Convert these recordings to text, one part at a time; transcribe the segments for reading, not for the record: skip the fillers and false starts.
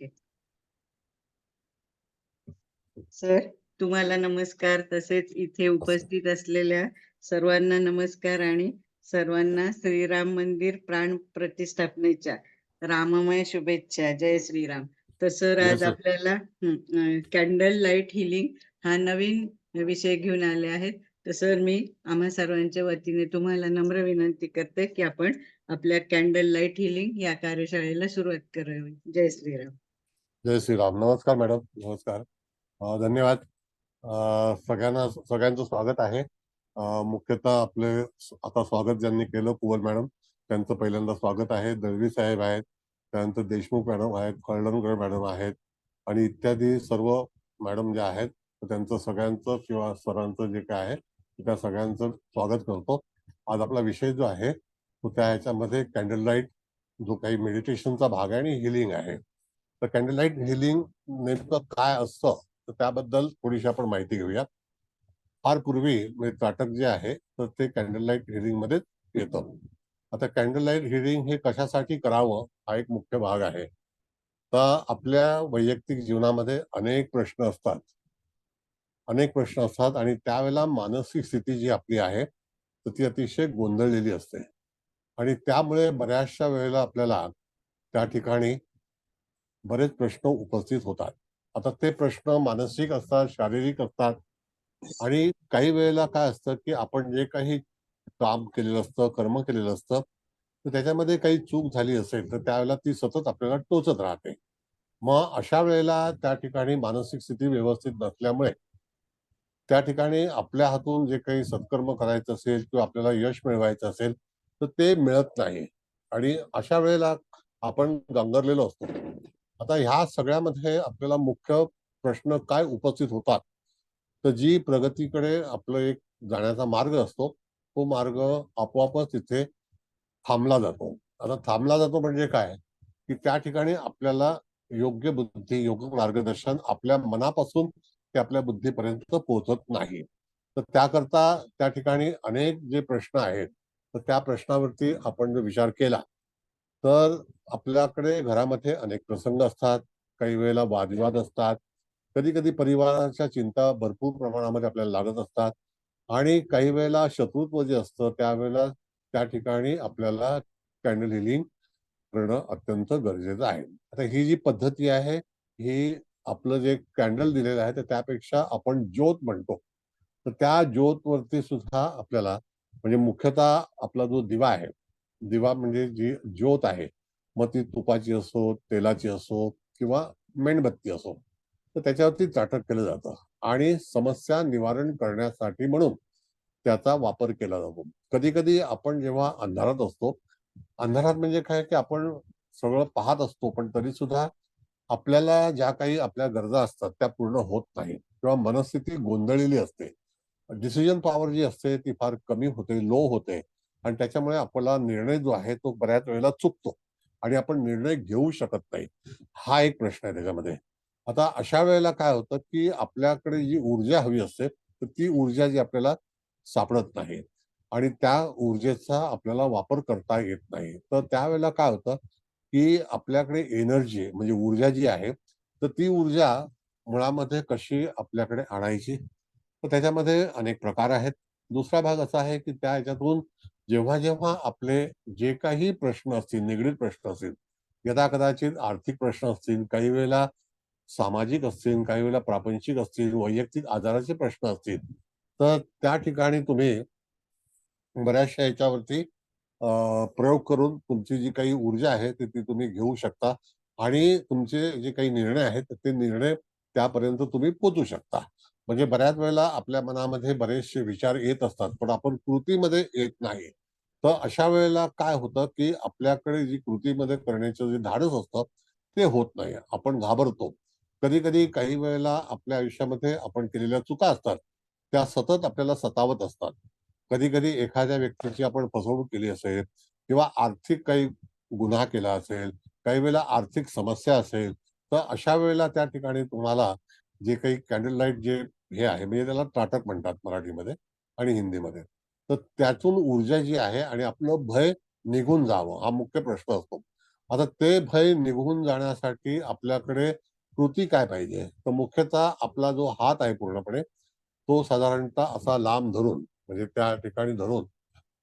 Okay. Sir, तुम्हाला नमस्कार. तसेच इथे उपस्थित असलेल्या सर्वांना नमस्कार आणि सर्वांना श्रीराम मंदिर प्राण प्रतिष्ठापनेच्या राममय शुभेच्छा. जय श्रीराम. तर सर, आज जय आपल्याला कॅन्डल लाईट हिलिंग हा नवीन विषय घेऊन आले आहेत. तर सर, मी आम्हा सर्वांच्या वतीने तुम्हाला नम्र विनंती करते की आपण आपल्या कॅन्डल लाईट हिलिंग या कार्यशाळेला सुरुवात करावी. जय श्रीराम. श्रीराम. नमस्कार मॅडम, नमस्कार. धन्यवाद. सगळ्यांचं स्वागत आहे. मुख्यतः आपले आता स्वागत ज्यांनी केलं, कुवल मॅडम, त्यांचं पहिल्यांदा स्वागत आहे. दळवी साहेब आहेत, त्यानंतर देशमुख मॅडम आहेत, कळणकर मॅडम आहेत आणि इत्यादी सर्व मॅडम जे आहेत, त्यांचं सगळ्यांचं किंवा सरांचं जे काय आहे त्या सगळ्यांचं स्वागत करतो. आज आपला विषय जो आहे तो त्या ह्याच्यामध्ये कॅन्डल लाईट जो काही मेडिटेशनचा भाग आहे आणि हिलिंग आहे. तर कॅन्डल लाईट हिलिंग नेमकं काय असतं तर त्याबद्दल थोडीशी आपण माहिती घेऊया. फार पूर्वी म्हणजे त्राटक जे आहे तर ते कॅन्डल लाईट हिलिंग मध्ये येतं. आता कॅन्डल लाईट हिलिंग हे कशासाठी करावं हा एक मुख्य भाग आहे. तर आपल्या वैयक्तिक जीवनामध्ये अनेक प्रश्न असतात आणि त्यावेळेला मानसिक स्थिती जी आपली आहे तर ती अतिशय गोंधळलेली असते आणि त्यामुळे बऱ्याचशा वेळेला आपल्याला त्या ठिकाणी बरेच प्रश्न उपस्थित होतात. आता ते प्रश्न मानसिक असतात, शारीरिक असतात आणि काही वेळेला काय असतं की आपण जे काही काम केलेलं असतं, कर्म केलेलं असतं, तर त्याच्यामध्ये काही चूक झाली असेल तर त्यावेळेला ती सतत आपल्याला टोचत राहते. मग अशा वेळेला त्या ठिकाणी मानसिक स्थिती व्यवस्थित नसल्यामुळे त्या ठिकाणी आपल्या हातून जे काही सत्कर्म करायचं असेल किंवा आपल्याला यश मिळवायचं असेल तर ते मिळत नाही आणि अशा वेळेला आपण गंगरलेलो असतो. आता ह्या सगळ्यामध्ये आपल्याला मुख्य प्रश्न काय उपस्थित होतात तर जी प्रगतीकडे आपलं एक जाण्याचा मार्ग असतो तो मार्ग आपोआपच तिथे थांबला जातो. आता थांबला जातो म्हणजे काय की त्या ठिकाणी आपल्याला योग्य बुद्धी, योग्य मार्गदर्शन आपल्या मनापासून ते आपल्या बुद्धीपर्यंत पोहोचत नाही. तर त्याकरता त्या ठिकाणी अनेक जे प्रश्न आहेत तर त्या प्रश्नावरती आपण जर विचार केला तर आपल्याकडे घरामध्ये अनेक प्रसंग असतात, काही वेळेला वादविवाद असतात, कधी कधी परिवाराच्या चिंता भरपूर प्रमाणामध्ये आपल्याला लागत असतात आणि काही वेळेला शत्रुत्व जे असतं त्यावेळेला त्या ठिकाणी आपल्याला कॅन्डल हिलिंग करणं अत्यंत गरजेचं आहे. आता ही जी पद्धती आहे ही आपलं जे कॅन्डल दिलेलं आहे तर त्यापेक्षा आपण ज्योत म्हणतो. तर त्या ज्योतवरती सुद्धा आपल्याला म्हणजे मुख्यतः आपला जो दिवा आहे, दिवा म्हणजे जी ज्योत आहे, मग ती तुपाची असो, तेलाची असो किंवा मेणबत्ती असो, तर त्याच्यावरती त्राटक केलं जातं आणि समस्या निवारण करण्यासाठी म्हणून त्याचा वापर केला जातो. कधी कधी आपण जेव्हा अंधारात असतो, अंधारात म्हणजे काय की आपण सगळं पाहत असतो पण तरी सुद्धा आपल्याला ज्या काही आपल्या गरजा असतात त्या पूर्ण होत नाही किंवा मनस्थिती गोंधळलेली असते. डिसिजन पॉवर जी असते ती फार कमी होते, लो होते आणि त्याच्यामुळे आपला निर्णय जो आहे तो बऱ्याच वेळेला चुकतो आणि आपण निर्णय घेऊ शकत नाही. हा एक प्रश्न आहे त्याच्यामध्ये. आता अशा वेळेला काय होतं की आपल्याकडे जी ऊर्जा हवी असते तर ती ऊर्जा जी आपल्याला सापडत नाही आणि त्या ऊर्जेचा आपल्याला वापर करता येत नाही. तर त्यावेळेला काय होतं की आपल्याकडे एनर्जी म्हणजे ऊर्जा जी आहे तर ती ऊर्जा मुळामध्ये कशी आपल्याकडे आणायची तर त्याच्यामध्ये अनेक प्रकार आहेत. दुसरा भाग असा आहे की त्या ह्याच्यातून जेव्हा जेव्हा आपले जे काही प्रश्न असतील, निगडीत प्रश्न असतील, यदाकदाचित आर्थिक प्रश्न असतील, काही वेळेला सामाजिक असतील, काही वेळेला प्रापंचिक असतील, वैयक्तिक आजाराचे प्रश्न असतील, तर त्या ठिकाणी तुम्ही बऱ्याचशा याच्यावरती प्रयोग करून तुमची जी काही ऊर्जा आहे ती तुम्ही घेऊ शकता आणि तुमचे जे काही निर्णय आहेत ते निर्णय त्यापर्यंत तुम्ही पोहोचू शकता. म्हणजे बऱ्याच वेळेला आपल्या मनामध्ये बरेचसे विचार येत असतात पण आपण कृतीमध्ये येत नाही. तर अशा वेळेला काय होतं की आपल्याकडे जी कृतीमध्ये करण्याचं जे धाडस असतं ते होत नाही, आपण घाबरतो. कधी कधी काही वेळेला आपल्या आयुष्यामध्ये आपण केलेल्या चुका असतात त्या सतत आपल्याला सतावत असतात. कधी कधी एखाद्या व्यक्तीची आपण फसवणूक केली असेल किंवा आर्थिक काही गुन्हा केला असेल, काही वेळेला आर्थिक समस्या असेल, तर अशा वेळेला त्या ठिकाणी तुम्हाला जे काही कॅन्डल लाईट जे हे आहे म्हणजे त्याला त्राटक म्हणतात मराठीमध्ये आणि हिंदीमध्ये, तर त्यातून ऊर्जा जी आहे आणि आपलं भय निघून जावं हा मुख्य प्रश्न असतो. आता ते भय निघून जाण्यासाठी आपल्याकडे कृती काय पाहिजे? तर मुख्यतः आपला जो हात आहे पूर्णपणे, तो साधारणतः असा लांब धरून म्हणजे त्या ठिकाणी धरून,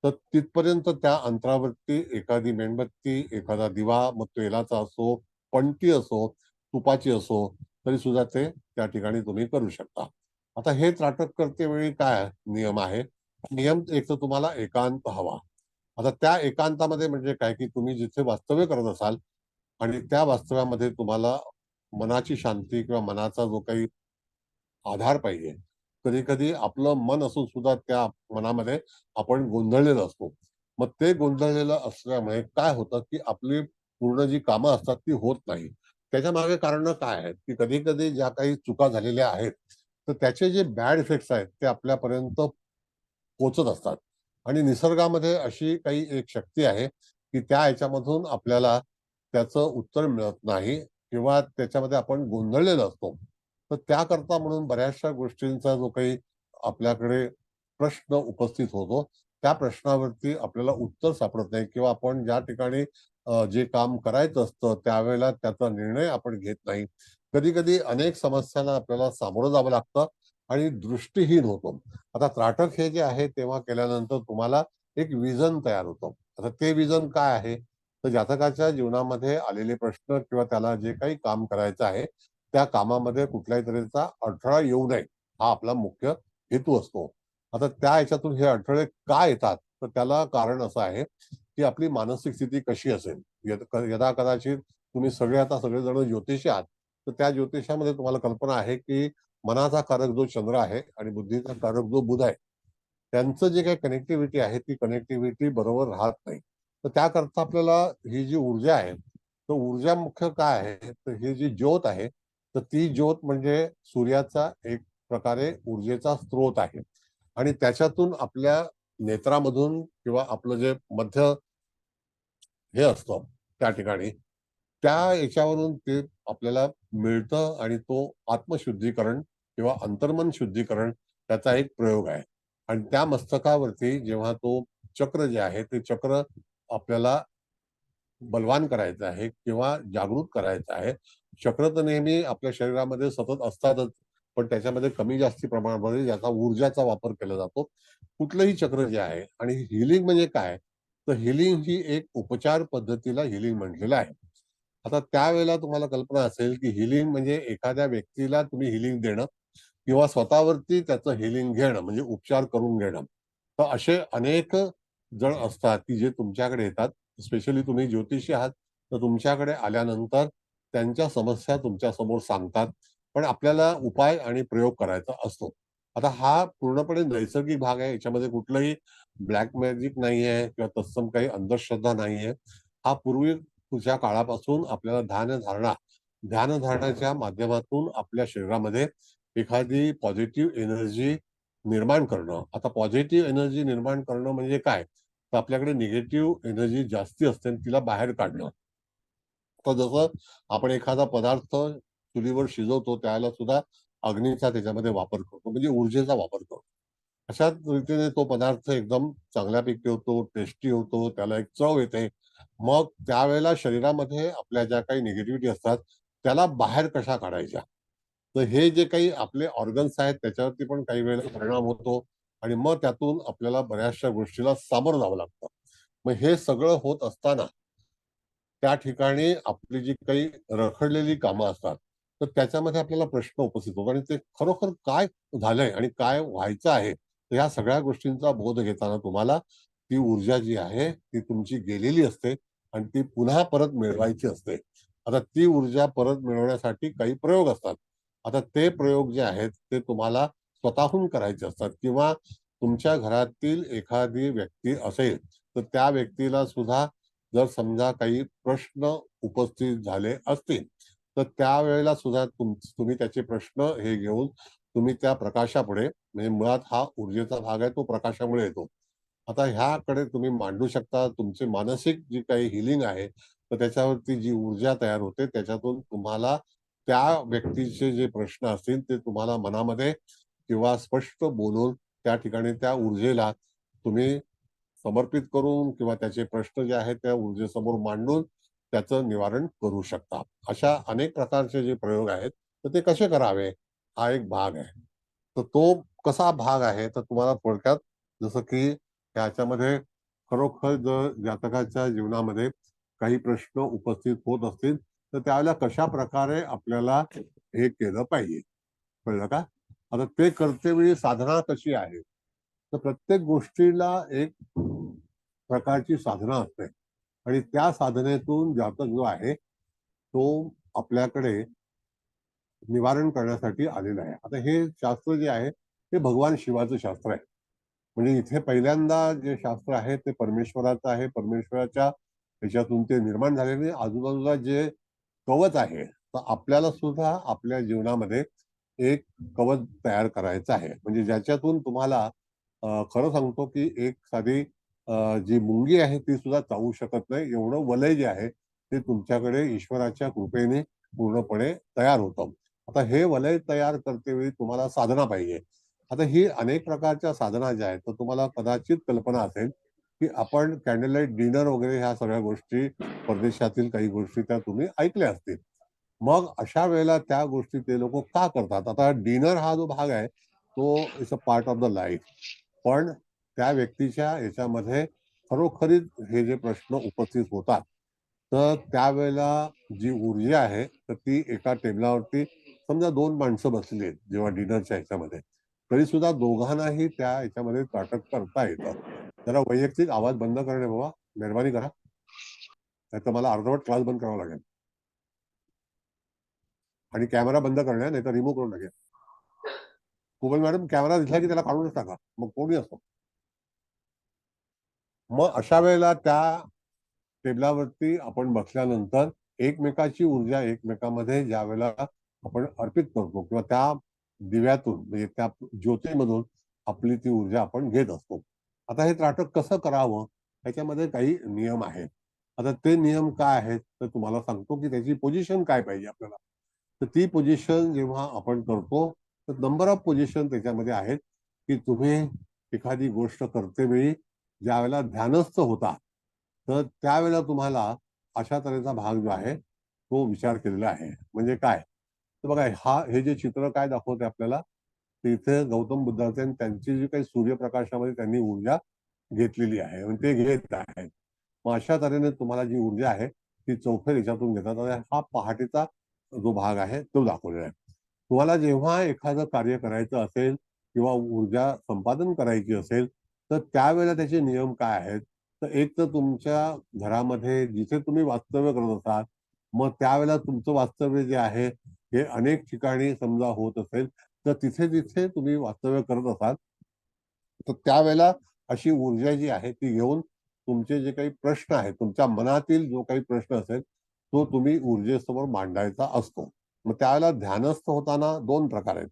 तर तिथपर्यंत त्या अंतरावरती एखादी मेणबत्ती, एखादा दिवा, मग तेलाचा असो, पणती असो, तुपाची असो, तरी सुद्धा ते त्या ठिकाणी तुम्ही करू शकता. आता हे त्राटक करते वेळी काय नियम आहे? नियम एक तर तुम्हाला एकांत हवा. आता त्या एकांतामध्ये म्हणजे काय, की तुम्ही जिथे वास्तव्य करत असाल आणि त्या वास्तव्यामध्ये तुम्हाला मनाची शांती किंवा मनाचा जो काही आधार पाहिजे. कधी-कधी आपलं मन असून सुद्धा त्या मनामध्ये आपण गोंधळलेलो असतो. मग ते गोंधळलेलं असल्यामुळे काय होतं, की आपली पूर्ण जी कामं असतात ती होत नाही. त्याच्यामागे कारणं काय आहेत, की कधी-कधी ज्या काही चुका झालेल्या आहेत, तर त्याचे जे बॅड इफेक्ट्स आहेत ते आपल्यापर्यंत पोहचत असतात. आणि निसर्गामध्ये अशी काही एक शक्ती आहे, की त्या ह्याच्यामधून आपल्याला त्याचं उत्तर मिळत नाही किंवा त्याच्यामध्ये आपण गोंधळलेलो असतो. तर त्याकरता म्हणून बऱ्याचशा गोष्टींचा जो काही आपल्याकडे प्रश्न उपस्थित होतो, त्या प्रश्नावरती आपल्याला उत्तर सापडत नाही किंवा आपण ज्या ठिकाणी जे काम करायचं असतं त्यावेळेला त्याचा निर्णय आपण घेत नाही. कधी-कधी अनेक समस्यांना आपल्याला सामोरं जावं लागतं आणि दृष्टीहीन होतो. आता त्राटक हे जे आहे तेव्हा केल्यानंतर तुम्हाला एक विजन तयार होतं. आता ते विजन काय आहे? तर जातकाच्या जीवनामध्ये आलेले प्रश्न किंवा त्याला जे काही काम करायचं आहे, त्या कामामध्ये कुठल्याही तऱ्हेचा अडथळा येऊ नये, हा आपला मुख्य हेतू असतो. आता त्या ह्याच्यातून हे अडथळे का येतात? तर त्याला कारण असं आहे, की आपली मानसिक स्थिती कशी असेल? यदाकदाचित तुम्ही आता सगळेजण ज्योतिषी आहात, तर त्या ज्योतिषामध्ये तुम्हाला कल्पना आहे, की मनाचा कारक जो चंद्र आहे आणि बुद्धीचा कारक जो बुध आहे, त्यांचं जे काही कनेक्टिव्हिटी आहे, ती कनेक्टिव्हिटी बरोबर राहत नाही. तर त्याकरता आपल्याला ही जी ऊर्जा आहे, तर ऊर्जा मुख्य काय आहे? तर ही जी ज्योत आहे, तर ती ज्योत म्हणजे सूर्याचा एक प्रकारे ऊर्जेचा स्रोत आहे आणि त्याच्यातून आपल्या नेत्रामधून किंवा आपलं जे मध्य हे असतं त्या ठिकाणी, त्या याच्यावरून ते आपल्याला मिळतं आणि तो आत्मशुद्धीकरण किंवा अंतर्मन शुद्धीकरण त्याचा एक प्रयोग आहे. आणि त्या मस्तकावरती जेव्हा तो चक्र जे आहे, ते चक्र आपल्याला बलवान करायचं आहे किंवा जागृत करायचं आहे. चक्र तर नेहमी आपल्या शरीरामध्ये सतत असतातच, पण त्याच्यामध्ये कमी जास्ती प्रमाणामध्ये याचा ऊर्जाचा वापर केला जातो. कुठलंही चक्र जे आहे आणि हीलिंग म्हणजे काय? तर हीलिंग ही एक उपचार पद्धतीला हीलिंग म्हटलेलं आहे. आता त्यावेळेला तुम्हाला कल्पना असेल, की हीलिंग म्हणजे एखाद्या व्यक्तीला तुम्ही हीलिंग देणं किंवा स्वतःवरती त्याचं हीलिंग घेणं म्हणजे उपचार करून घेणं. तर असे अनेक जण असतात, की जे तुमच्याकडे येतात. स्पेशली तुम्ही ज्योतिषी आहात, तर तुमच्याकडे आल्यानंतर त्यांच्या समस्या तुमच्यासमोर सांगतात. पण आपल्याला उपाय आणि प्रयोग करायचा असतो. आता हा पूर्णपणे नैसर्गिक भाग आहे. याच्यामध्ये कुठलंही ब्लॅक मॅजिक नाहीये किंवा तत्सम काही अंधश्रद्धा नाहीये. हा पूर्वीच्या काळापासून आपल्याला ध्यानधारणाच्या माध्यमातून आपल्या शरीरामध्ये एखादी पॉझिटिव्ह एनर्जी निर्माण करणं. आता पॉझिटिव्ह एनर्जी निर्माण करणं म्हणजे काय? तर आपल्याकडे निगेटिव्ह एनर्जी जास्ती असते आणि तिला बाहेर काढणं. तर जसं आपण एखादा पदार्थ चुलीवर शिजवतो त्यावेळेला सुद्धा अग्नीचा त्याच्यामध्ये वापर करतो म्हणजे ऊर्जेचा वापर करतो. अशाच रीतीने तो पदार्थ एकदम चांगल्यापैकी होतो, टेस्टी होतो, त्याला एक चव येते. मग त्यावेळेला शरीरामध्ये आपल्या ज्या काही निगेटिव्हिटी असतात, त्याला बाहेर कशा काढायच्या? तर हे जे काही आपले ऑर्गन्स आहेत त्याच्यावरती पण काही वेळेला परिणाम होतो आणि मग त्यातून आपल्याला बऱ्याचशा गोष्टीला सामोरं जावं लागतं. मग हे सगळं होत असताना त्या ठिकाणी आपली जी काही रखडलेली कामं असतात, तर त्याच्यामध्ये आपल्याला प्रश्न उपस्थित होतो आणि ते खरोखर काय झालंय आणि काय व्हायचं आहे? तर ह्या सगळ्या गोष्टींचा बोध घेताना तुम्हाला ती ऊर्जा जी आहे, ती तुमची गेलेली असते आणि ती पुन्हा परत मिळवायची असते. आता ती ऊर्जा परत मिळवण्यासाठी काही प्रयोग असतात. आता ते प्रयोग जे आहेत, ते तुम्हाला स्वतःहून करायचे असतात किंवा तुमच्या घरातील एखादी व्यक्ती असेल, तर त्या व्यक्तीला सुद्धा जर समजा काही प्रश्न उपस्थित झाले असतील, तर त्यावेळेला सुद्धा तुम्ही त्याचे प्रश्न हे घेऊन तुम्ही त्या प्रकाशापुढे म्हणजे मुळात हा ऊर्जेचा भाग आहे तो प्रकाशामुळे येतो. आता ह्याकडे तुम्ही मांडू शकता. तुमची मानसिक जी काही हीलिंग आहे, तर त्याच्यावरती जी ऊर्जा तयार होते त्याच्यातून तुम्हाला त्या व्यक्तीचे जे प्रश्न असतील ते तुम्हाला मनामध्ये किंवा स्पष्ट बोलून त्या ठिकाणी त्या ऊर्जेला तुम्ही समर्पित करून किंवा त्याचे प्रश्न जे आहेत त्या ऊर्जेसमोर मांडून त्याचं निवारण करू शकता. अशा अनेक प्रकारचे जे प्रयोग आहेत तर ते कसे करावे हा एक भाग आहे. तर तो कसा भाग आहे तर तुम्हाला थोडक्यात जसं की त्याच्यामध्ये खरोखर जर जातकाच्या जीवनामध्ये काही प्रश्न उपस्थित होत असतील तर त्यावेळेला कशा प्रकारे आपल्याला हे केलं पाहिजे, कळलं का? आता ते करतेवेळी साधना कशी आहे तर प्रत्येक गोष्टीला एक प्रकारची साधना असते आणि त्या साधनेतून जातक जो आहे तो आपल्याकडे निवारण करण्यासाठी आलेला आहे. आता हे शास्त्र जे आहे ते भगवान शिवाचं शास्त्र आहे. म्हणजे इथे पहिल्यांदा जे शास्त्र आहे ते परमेश्वराचं आहे. परमेश्वराच्या ह्याच्यातून ते निर्माण झालेले आजूबाजूला जे कवच आहे तर आपल्याला सुद्धा आपल्या जीवनामध्ये एक कवच तयार करायचं आहे. म्हणजे ज्याच्यातून तुम्हाला खरं सांगतो की एक साधी जी मुंगी आहे ती सुद्धा चावू शकत नाही एवढं वलय जे आहे ते तुमच्याकडे ईश्वराच्या कृपेने पूर्णपणे तयार होतं. आता हे वलय तयार करतेवेळी तुम्हाला साधना पाहिजे. आता ही अनेक प्रकारच्या साधना ज्या आहेत तर तुम्हाला कदाचित कल्पना असेल की आपण कॅन्डल लाईट डिनर वगैरे ह्या सगळ्या गोष्टी परदेशातील काही गोष्टी त्या तुम्ही ऐकल्या असतील. मग अशा वेळेला त्या गोष्टी ते लोक का करतात? आता डिनर हा जो भाग आहे तो is a part of the life. पण त्या व्यक्तीच्या याच्यामध्ये खरोखरीच हे जे प्रश्न उपस्थित होतात तर त्यावेळेला जी ऊर्जा आहे तर ती एका टेबलावरती समजा 2 माणसं बसलेली आहेत जेव्हा डिनरच्या ह्याच्यामध्ये तरी सुद्धा दोघांनाही त्या ह्याच्यामध्ये ताटक करता येतं. जरा वैयक्तिक आवाज बंद करणे बाबा, मेहरबानी करा. नाहीतर मला अर्धवट क्लास बंद करावा लागेल. आणि कॅमेरा बंद करण्या नाही तर रिमूव्ह करून टाकेल. कुबल मॅडम कॅमेरा दिसला की त्याला काढूनच टाका, मग कोणी असतो. मग अशा वेळेला त्या टेबलावरती आपण बसल्यानंतर एकमेकाची ऊर्जा एकमेकांमध्ये ज्या वेळेला आपण अर्पित करतो किंवा त्या दिव्यातून म्हणजे त्या ज्योतीमधून आपली ती ऊर्जा आपण घेत असतो. आता हे त्राटक कसं करावं त्याच्यामध्ये काही नियम आहेत. आता ते नियम काय आहेत तर तुम्हाला सांगतो की त्याची पोझिशन काय पाहिजे आपल्याला. तर ती पोझिशन जेव्हा आपण करतो तर नंबर ऑफ पोझिशन त्याच्यामध्ये आहेत की तुम्ही एखादी गोष्ट करतेवेळी ज्यावेळेला ध्यानस्थ होता तर त्यावेळेला तुम्हाला अशा तऱ्हेचा भाग जो आहे तो विचार केलेला आहे. म्हणजे काय तर बघा हे जे चित्र काय दाखवते आपल्याला ते इथे गौतम बुद्धाचे आणि त्यांची जी काही सूर्यप्रकाशामध्ये त्यांनी ऊर्जा घेतलेली आहे आणि ते घेत आहेत. मग अशा तऱ्हेने तुम्हाला जी ऊर्जा आहे ती चौफेर याच्यातून घेतात आणि हा पहाटेचा जो भाग आहे तो दाखवलेला आहे. तुम्हाला जेव्हा एखादं कार्य करायचं असेल किंवा ऊर्जा संपादन करायची असेल तर त्यावेळेला त्याचे नियम काय आहेत तर एक तर तुमच्या घरामध्ये जिथे तुम्ही वास्तव्य करत असाल मग त्यावेळेला तुमचं वास्तव्य जे आहे हे अनेक ठिकाणी समजा होत असेल तर तिथे जिथे तुम्ही वास्तव्य करत असाल तर त्यावेळेला अशी ऊर्जा जी आहे ती घेऊन तुमचे जे काही प्रश्न आहेत तुमच्या मनातील जो काही प्रश्न असेल तो तुम्ही ऊर्जेसमोर मांडायचा असतो. मग त्यावेळेला ध्यानस्थ होताना 2 प्रकार आहेत.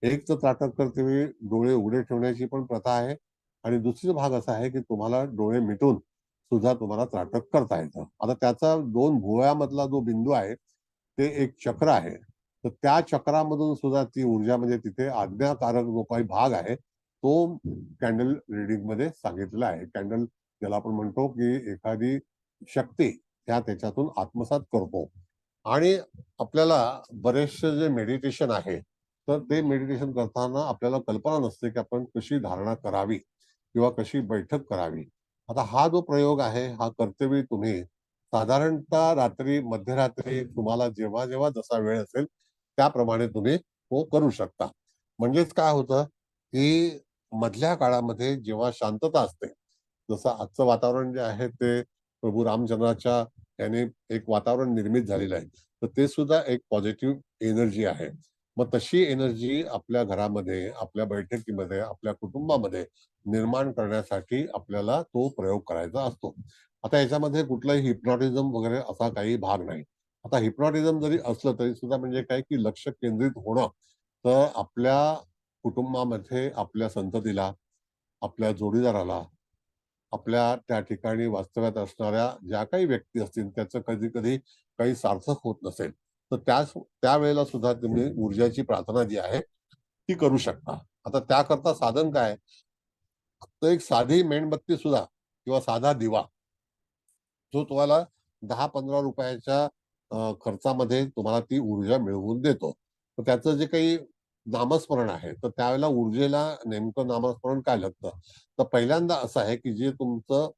एक तर त्राटक करतेवेळी डोळे उघडे ठेवण्याची पण प्रथा आहे आणि दुसरा भाग असा आहे की तुम्हाला डोळे मिटून सुद्धा तुम्हाला त्राटक करता येतं. आता त्याचा 2 भुवयामधला जो बिंदू आहे ते एक चक्र आहे. तर त्या चक्रामधून सुद्धा ती ऊर्जा म्हणजे तिथे आज्ञाकारक जो काही भाग आहे तो कॅन्डल रिडिंग मध्ये सांगितलेला आहे. कॅन्डल ज्याला आपण म्हणतो की एखादी शक्ती त्याच्यातून आत्मसात करतो. आणि आपल्याला बरेचसे जे मेडिटेशन आहे तर ते मेडिटेशन करताना आपल्याला कल्पना नसते की आपण कशी धारणा करावी किंवा कशी बैठक करावी. आता हा जो प्रयोग आहे हा करतेवेळी तुम्ही साधारणतः रात्री मध्यरात्री तुम्हाला जेव्हा जेव्हा जसा वेळ असेल त्याप्रमाणे तुम्ही तो करू शकता. म्हणजेच काय होतं की मधल्या काळामध्ये जेव्हा शांतता असते जसं आजचं वातावरण जे आहे ते प्रभू रामचंद्राच्या याने एक वातावरण निर्मित झालेलं आहे तर ते सुद्धा एक पॉझिटिव्ह एनर्जी आहे. मग तशी एनर्जी आपल्या घरामध्ये आपल्या बैठकीमध्ये आपल्या कुटुंबामध्ये निर्माण करण्यासाठी आपल्याला तो प्रयोग करायचा असतो. आता याच्यामध्ये कुठलाही हिप्नॉटिझम वगैरे असा काही भाग नाही. आता हिप्नॉटिझम जरी असलं तरी सुद्धा म्हणजे काय की लक्ष केंद्रित होणं तर आपल्या कुटुंबामध्ये आपल्या संततीला आपल्या जोडीदाराला आपल्या त्या ठिकाणी वास्तव्यात असणाऱ्या ज्या काही व्यक्ती असतील त्याचं कधी कधी काही सार्थक होत नसेल तर त्यावेळेला सुद्धा तुम्ही ऊर्जाची प्रार्थना जी आहे ती करू शकता. आता त्याकरता साधन काय तर एक साधी मेणबत्ती सुद्धा किंवा साधा दिवा जो तुम्हाला 10-15 रुपयाच्या खर्चामध्ये तुम्हाला ती ऊर्जा मिळवून देतो. तर त्याचं जे काही नामस्मरण आहे, तर त्यावेळेला ऊर्जेला नेमकं नामस्मरण काय लागतं? तर पहिल्यांदा असं आहे, की जे तुमचं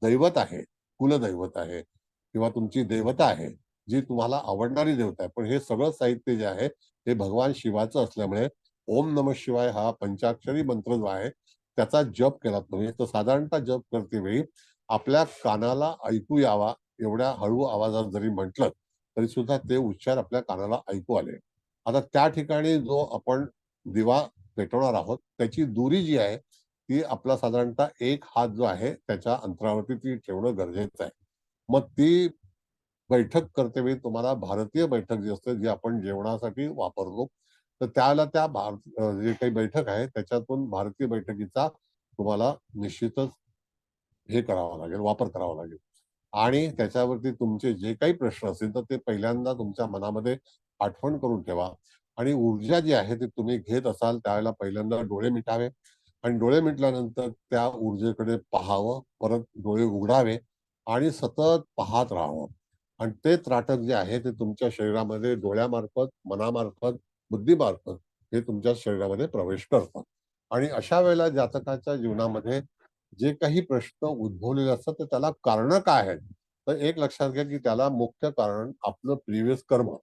दैवत आहे, कुलदैवत आहे किंवा तुमची देवता आहे, जी तुम्हाला आवडणारी देवता आहे. पण हे सगळं साहित्य जे आहे, ते भगवान शिवाचं असल्यामुळे ओम नमः शिवाय हा पंचाक्षरी मंत्र जो आहे, त्याचा जप केला तुम्ही, तर साधारणतः जप करते वेळी आपल्या कानाला ऐकू यावा एवढ्या हळू आवाजात जरी म्हटलं, तरी सुद्धा ते उच्चार आपल्या कानाला ऐकू आले. आता त्या ठिकाणी जो आपण दिवा पेटवणार आहोत, त्याची दुरी जी आहे, ती आपला साधारणतः 1 हात जो आहे, त्याच्या अंतरावरती ती ठेवणं गरजेचं आहे. मग ती बैठक करतेवेळी तुम्हाला भारतीय बैठक जी असते, जी आपण जेवणासाठी वापरतो, तर त्यावेळेला त्या जे काही बैठक आहे, त्याच्यातून भारतीय बैठकीचा तुम्हाला निश्चितच हे करावं लागेल, वापर करावा लागेल. आणि त्याच्यावरती तुमचे जे काही प्रश्न असतील, तर ते पहिल्यांदा तुमच्या मनामध्ये आठवण करून ठेवा. आणि ऊर्जा जी आहे, ती तुम्ही घेत असाल त्यावेळेला पहिल्यांदा डोळे मिटावे आणि डोळे मिटल्यानंतर त्या ऊर्जेकडे पाहावं, परत डोळे उघडावे आणि सतत पाहत राहावं. आणि ते त्राटक जे आहे, ते तुमच्या शरीरामध्ये डोळ्यामार्फत, मनामार्फत, बुद्धीमार्फत हे तुमच्या शरीरामध्ये प्रवेश करतं. आणि अशा वेळेला जातकाच्या जीवनामध्ये जे काही प्रश्न उद्भवलेले असतात, तर त्याला कारणं काय आहेत? तर एक लक्षात घ्या, की त्याला मुख्य कारण आपलं प्रिव्हियस कर्म.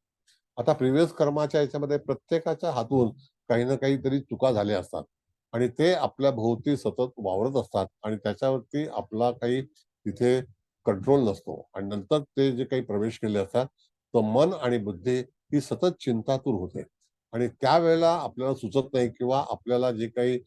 आता प्रिव्हियस कर्माच्या ह्याच्यामध्ये प्रत्येकाच्या हातून काही ना काहीतरी चुका झाल्या असतात आणि ते आपल्या भोवती सतत वावरत असतात आणि त्याच्यावरती आपला काही तिथे कंट्रोल नसतो आणि नंतर ते जे काही प्रवेश केले असतात, तर मन आणि बुद्धी ही सतत चिंतातूर होते आणि त्यावेळेला आपल्याला सुचत नाही किंवा आपल्याला जे काही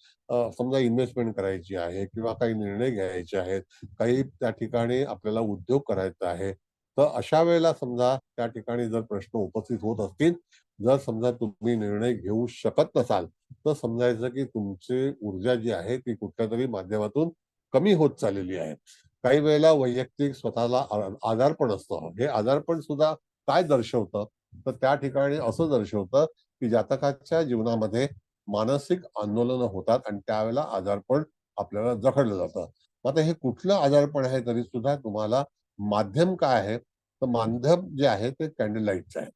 समजा इन्व्हेस्टमेंट करायची आहे किंवा काही निर्णय घ्यायचे आहेत, काही त्या ठिकाणी आपल्याला उद्योग करायचा आहे. तर अशा वेळेला समजा त्या ठिकाणी जर प्रश्न उपस्थित होत असतील, जर समजा तुम्ही निर्णय घेऊ शकत नसाल, तर समजायचं की तुमची ऊर्जा जी आहे ती कुठल्यातरी माध्यमातून कमी होत चाललेली आहे. काही वेळेला वैयक्तिक स्वतःला आजारपण असतं. हे आजारपण सुद्धा काय दर्शवतं? तर त्या ठिकाणी असं दर्शवतं, की जातकाच्या जीवनामध्ये मानसिक आंदोलनं होतात आणि त्यावेळेला आजारपण आपल्याला जखडलं जातं. मग आता हे कुठलं आजारपण आहे तरी सुद्धा तुम्हाला माध्यम काय आहे? तर माध्यम जे आहे ते कॅन्डल लाईटचं आहे.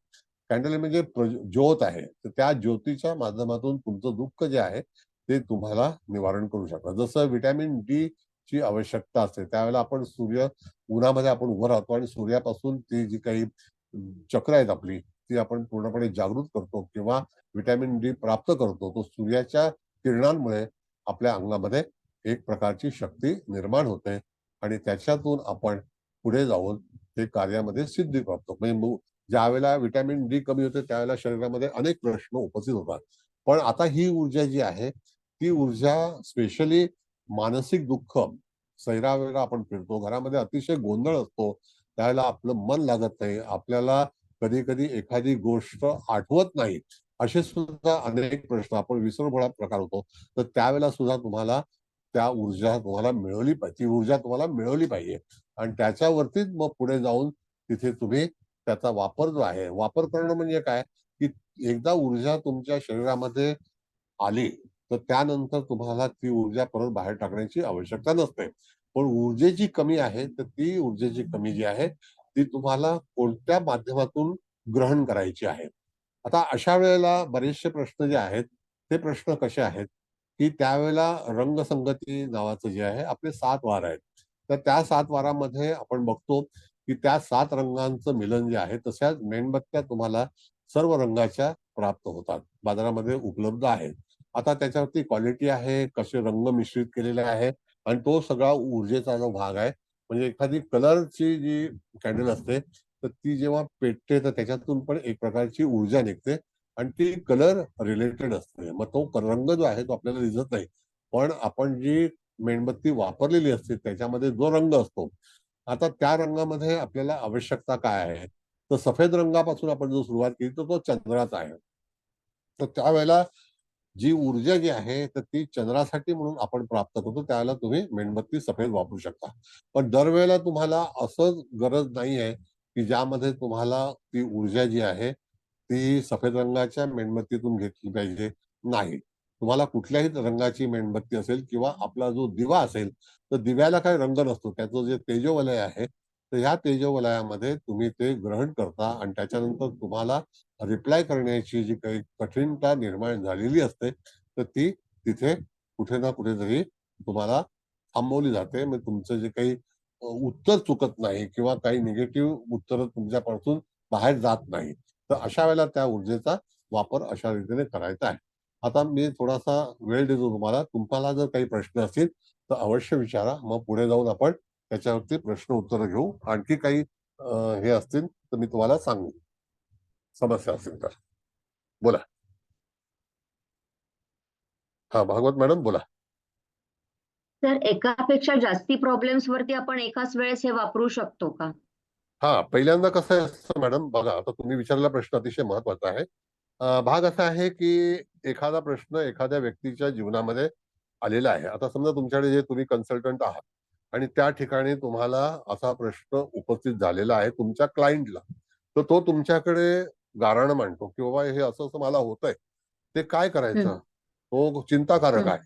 कॅन्डल म्हणजे ज्योत आहे. तर त्या ज्योतीच्या माध्यमातून तुमचं दुःख जे आहे, ते तुम्हाला निवारण करू शकतात. जसं व्हिटॅमिन डी ची आवश्यकता असते, त्यावेळेला आपण उन्हामध्ये आपण उभं राहतो आणि सूर्यापासून ती जी काही चक्र आहेत आपली, ती आपण पूर्णपणे जागृत करतो किंवा व्हिटॅमिन डी प्राप्त करतो. तो सूर्याच्या किरणांमुळे आपल्या अंगामध्ये एक प्रकारची शक्ती निर्माण होते आणि त्याच्यातून आपण पुढे जाऊन ते कार्यामध्ये सिद्धी प्राप्त म्हणजे ज्यावेळेला व्हिटॅमिन डी कमी होते त्यावेळेला शरीरामध्ये अनेक प्रश्न उपस्थित होतात. पण आता ही ऊर्जा जी आहे, ती ऊर्जा स्पेशली मानसिक दुःख, सैरावैरा आपण फिरतो, घरामध्ये अतिशय गोंधळ असतो, त्यावेळेला आपलं मन लागत नाही, आपल्याला कधी-कधी एखादी गोष्ट आठवत नाही. असे सुद्धा अनेक प्रश्न आपण विसरभोळा प्रकार होतो. तर त्यावेळेला सुद्धा तुम्हाला त्या ऊर्जा तुम्हाला मिळवली पाहिजे. ती ऊर्जा तुम्हाला मिळवली पाहिजे आणि त्याच्यावरतीच मग पुढे जाऊन तिथे तुम्ही त्याचा वापर जो आहे, वापर करणं म्हणजे काय, की एकदा ऊर्जा तुमच्या शरीरामध्ये आली, तर त्यानंतर तुम्हाला ती ऊर्जा परत बाहेर टाकण्याची आवश्यकता नसते. पण ऊर्जेची कमी आहे, तर ती ऊर्जेची कमी जी आहे, ती तुम्हाला कोणत्या माध्यमातून ग्रहण करायची आहे. आता अशा वेळेला बरेचसे प्रश्न जे आहेत, ते प्रश्न कसे आहेत, की त्यावेळेला रंगसंगती नावाचं जे आहे, आपले 7 वार आहेत. तर त्या 7 वारामध्ये आपण बघतो, की त्या 7 रंगांचं मिलन जे आहे, तशाच मेणबत्त्या तुम्हाला सर्व रंगाच्या प्राप्त होतात. बाजारामध्ये उपलब्ध आहेत. आता त्याच्यावरती क्वालिटी आहे, कसे रंग मिश्रित केलेले आहे आणि तो सगळा ऊर्जेचा जो भाग आहे. म्हणजे एखादी कलरची जी कॅन्डल असते, तर ती जेव्हा पेटते, तर त्याच्यातून पण एक प्रकारची ऊर्जा निघते आणि ती कलर रिलेटेड असते. मग तो रंग जो आहे, तो आपल्याला दिसत नाही. पण आपण जी मेणबत्ती वापरलेली असते, त्याच्यामध्ये जो रंग असतो, आता त्या रंगामध्ये आपल्याला आवश्यकता काय आहे? तर सफेद रंगापासून आपण जो सुरुवात केली, तर तो चंद्राचा आहे. तर त्यावेळेला जी ऊर्जा जी आहे, तर ती चंद्रासाठी म्हणून आपण प्राप्त करतो. त्यावेळेला तुम्ही मेणबत्ती सफेद वापरू शकता. पण दरवेळेला तुम्हाला असं गरज नाहीये, की ज्यामध्ये तुम्हाला ती ऊर्जा जी आहे, ती सफेद रंगाच्या मेणबत्तीतून घेतली पाहिजे. नाही. तुम्हाला कुठल्याही रंगाची मेणबत्ती असेल किंवा आपला जो दिवा असेल, तर दिव्याला काही रंग नसतो. त्याचं जे तेजोवलय आहे, तर ह्या तेजोवलयामध्ये तुम्ही ते ग्रहण करता आणि त्याच्यानंतर तुम्हाला रिप्लाय करण्याची जी काही कठीणता निर्माण झालेली असते, तर ती तिथे कुठे ना कुठेतरी तुम्हाला थांबवली जाते. मग तुमचं जे काही उत्तर चुकत नाही किंवा काही निगेटिव्ह उत्तर तुमच्यापासून बाहेर जात नाही. तर अशा वेळेला त्या ऊर्जेचा वापर अशा रीतीने करायचा आहे. आता मी थोडासा वेळ देतो तुम्हाला. तुम्हाला जर काही प्रश्न असतील तर अवश्य विचारा. मग पुढे जाऊन आपण त्याच्यावरती प्रश्न उत्तर घेऊ. आणखी काही हे असतील तर मी तुम्हाला सांगू. समस्या असेल तर. बोला. हां, भागवत मॅडम बोला. तर एकापेक्षा जास्ती प्रॉब्लेम्स वरती आपण एकाच वेळेस हे वापरू शकतो का? हां, पहिल्यांदा कसं असतं मॅडम बघा, आता तुम्ही विचारलेला प्रश्न अतिशय महत्वाचा आहे. भाग असा आहे की एखादा प्रश्न एखाद्या व्यक्तीच्या जीवनामध्ये आलेला आहे. आता समजा तुमच्याकडे जे तुम्ही कन्सल्टंट आहात आणि त्या ठिकाणी तुम्हाला असा प्रश्न उपस्थित झालेला आहे तुमच्या क्लायंटला. तर तो तुमच्याकडे गाऱ्हाणं मांडतो, की बाबा हे असं-असं मला होतंय. ते काय हं, करायचं? तो चिंताकारक हं, आहे.